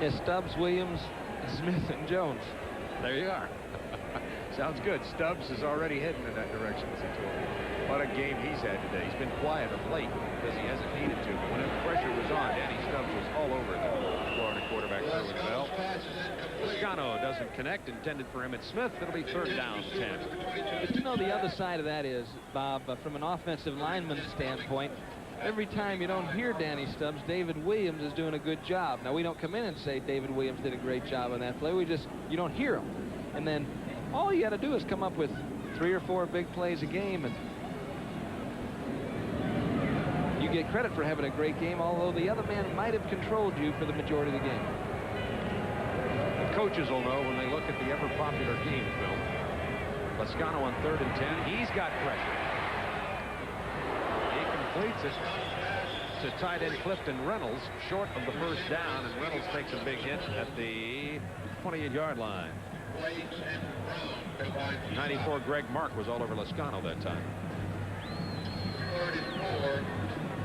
Yes, Stubbs, Williams, Smith, and Jones. There you are. Sounds good. Stubbs is already heading in that direction, as he told me. What a game he's had today. He's been quiet of late because he hasn't needed to. But when the pressure was on, Danny Stubbs was all over the Florida quarterback, Kerwin Bell. Lascano doesn't connect, intended for Emmett Smith. It'll be third down 10. But you know, the other side of that is, Bob, from an offensive lineman standpoint, every time you don't hear Danny Stubbs, David Williams is doing a good job. Now, we don't come in and say David Williams did a great job on that play. You don't hear him. And then all you got to do is come up with 3 or 4 big plays a game, and you get credit for having a great game, although the other man might have controlled you for the majority of the game. The coaches will know when they look at the ever-popular game film. Lascano on 3rd and 10. He's got pressure. He completes it to tight end Clifton Reynolds, short of the first down, and Reynolds takes a big hit at the 28-yard line. 94 Greg Mark was all over Lascano that time.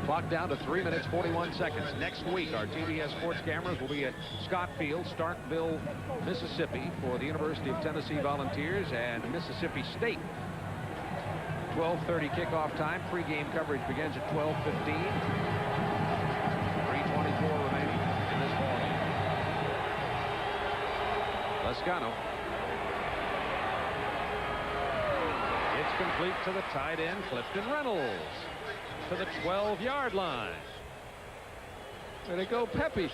Clock down to 3 minutes 41 seconds. Next week, our TBS sports cameras will be at Scott Field, Starkville, Mississippi, for the University of Tennessee Volunteers and Mississippi State. 12:30 kickoff time. Pre-game coverage begins at 12:15. 3:24 remaining in this ballgame. Lascano. It's complete to the tight end, Clifton Reynolds, to the 12-yard line. Way to go, Pepe.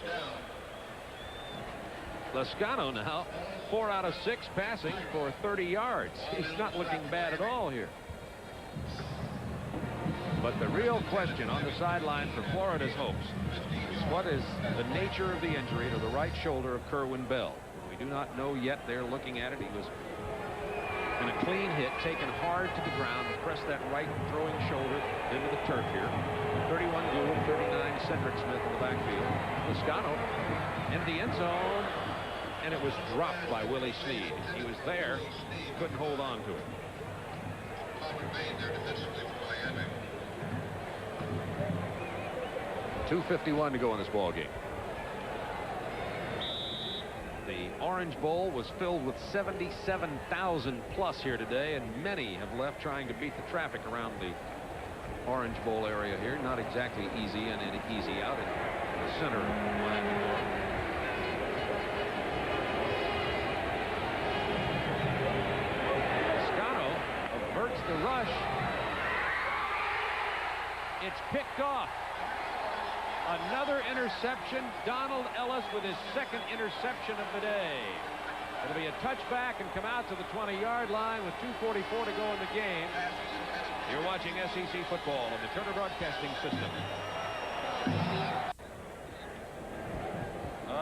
Lascano now 4 out of 6 passing for 30 yards. He's not looking bad at all here. But the real question on the sideline for Florida's hopes is what is the nature of the injury to the right shoulder of Kerwin Bell. We do not know yet. They're looking at it. He was in a clean hit, taken hard to the ground, to press that right throwing shoulder into the turf here. 31 Gould, 39 Cedric Smith in the backfield. Lascano into the end zone, and it was dropped by Willie Snead. He was there, couldn't hold on to it. 2:51 to go in this ball game. The Orange Bowl was filled with 77,000 plus here today, and many have left trying to beat the traffic around the Orange Bowl area here. Not exactly easy in and easy out in the center of Miami. Lascano averts the rush. It's picked off. Another interception. Donald Ellis with his second interception of the day. It'll be a touchback and come out to the 20-yard line with 2:44 to go in the game. You're watching SEC football on the Turner Broadcasting System.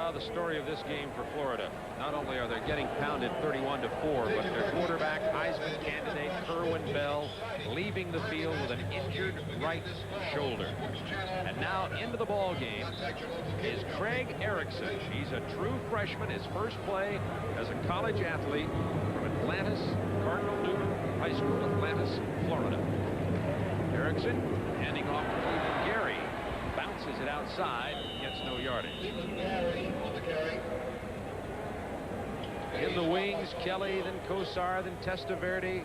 The story of this game for Florida. Not only are they getting pounded 31-4, but their quarterback, Heisman candidate Kerwin Bell, leaving the field with an injured right shoulder. And now into the ball game is Craig Erickson. He's a true freshman. His first play as a college athlete from Atlantis Cardinal Newman High School, Atlantis, Florida. Erickson handing off to Cleveland Gary. Bounces it outside, gets no yardage. In the wings, Kelly, then Kosar, then Testaverde.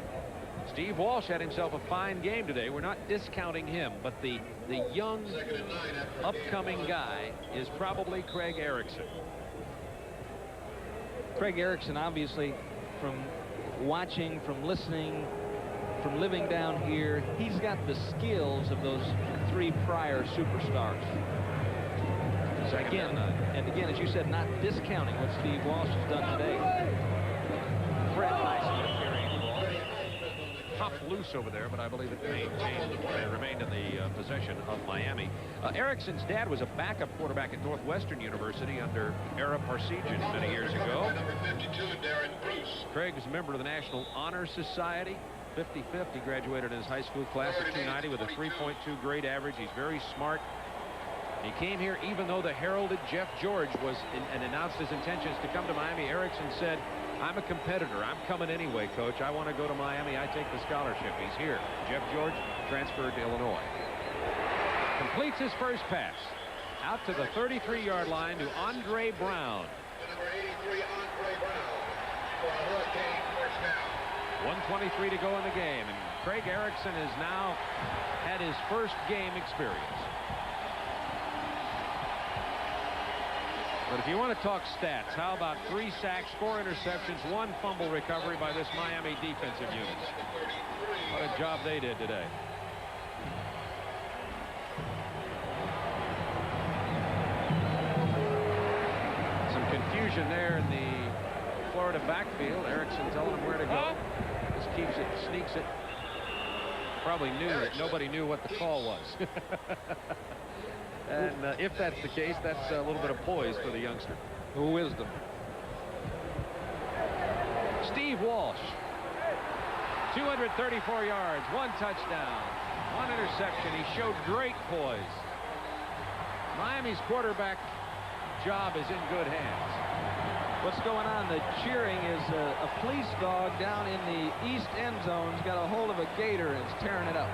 Steve Walsh had himself a fine game today. We're not discounting him, but the young, upcoming guy is probably Craig Erickson. Craig Erickson, obviously, from watching, from listening, from living down here, he's got the skills of those 3 prior superstars. Again, and again, as you said, not discounting what Steve Walsh has done today. Brett Highsmith carrying the ball. Popped loose over there, but I believe it remained in the possession of Miami. Erickson's dad was a backup quarterback at Northwestern University under Ara Parsegian many years ago. Craig was a member of the National Honor Society. 55th, he graduated in his high school class at 290 with a 3.2 grade average. He's very smart. He came here even though the heralded Jeff George was and announced his intentions to come to Miami. Erickson said, I'm a competitor. I'm coming anyway, coach. I want to go to Miami. I take the scholarship. He's here. Jeff George transferred to Illinois. Completes his first pass. Out to the 33-yard line to Andre Brown. Number 83, Andre Brown, for a Hurricane first down. 1:23 to go in the game, and Craig Erickson has now had his first game experience. But if you want to talk stats, how about 3 sacks, 4 interceptions, 1 fumble recovery by this Miami defensive unit? What a job they did today. Some confusion there in the Florida backfield. Erickson telling him where to go. Just keeps it, sneaks it. Probably knew that nobody knew what the call was. And if that's the case, that's a little bit of poise for the youngster. Wisdom. Steve Walsh, 234 yards, 1 touchdown, 1 interception. He showed great poise. Miami's quarterback job is in good hands. What's going on? The cheering is a police dog down in the east end zone's got a hold of a gator and is tearing it up.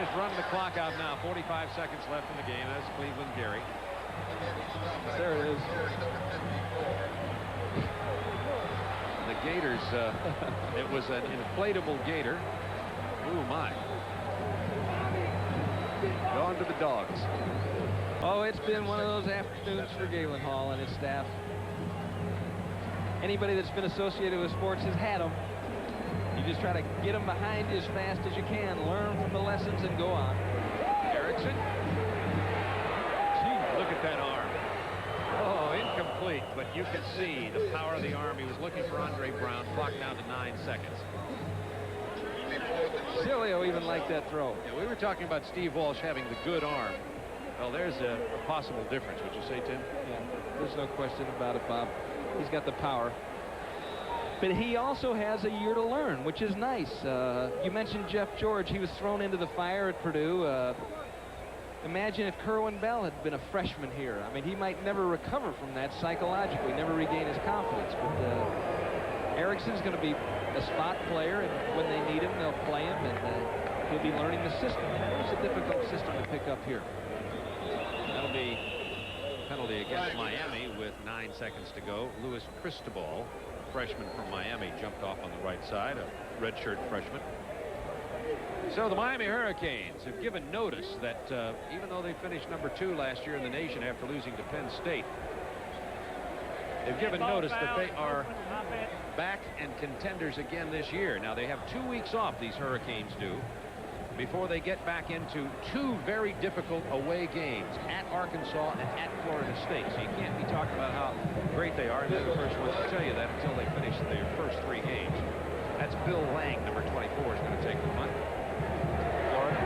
Just run the clock out now. 45 seconds left in the game. That's Cleveland Gary. There it is. The Gators, it was an inflatable gator. Ooh, my. Gone to the dogs. Oh, it's been one of those afternoons for Galen Hall and his staff. Anybody that's been associated with sports has had them. You just try to get them behind you as fast as you can, learn from the lessons, and go on. Erickson Erickson. Gee, look at that arm. Oh, incomplete, but you can see the power of the arm. He was looking for Andre Brown. Clock down to 9 seconds. Cilio even liked that throw. Yeah, we were talking about Steve Walsh having the good arm. Well, there's a possible difference, would you say, Tim? Yeah, there's no question about it, Bob. He's got the power. But he also has a year to learn, which is nice. You mentioned Jeff George. He was thrown into the fire at Purdue. Imagine if Kerwin Bell had been a freshman here. I mean, he might never recover from that psychologically, never regain his confidence. But Erickson's going to be a spot player, and when they need him, they'll play him, and he'll be learning the system. It's a difficult system to pick up here. That'll be a penalty against Miami with 9 seconds to go. Louis Cristobal, freshman from Miami, jumped off on the right side, a redshirt freshman. So the Miami Hurricanes have given notice that even though they finished number 2 last year in the nation after losing to Penn State, they've given notice that they are back and contenders again this year. Now, they have 2 weeks off, these Hurricanes do, before they get back into 2 very difficult away games at Arkansas and at Florida State. So you can't be talking about how great they are, and they're the first ones to tell you that until they finish their first 3 games. That's Bill Lang, number 24, is going to take the punt. Florida.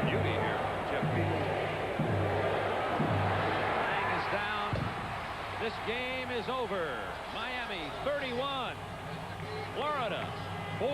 Beauty here, Jeff Beagle. Lang is down. This game is over. Miami 31, Florida 4.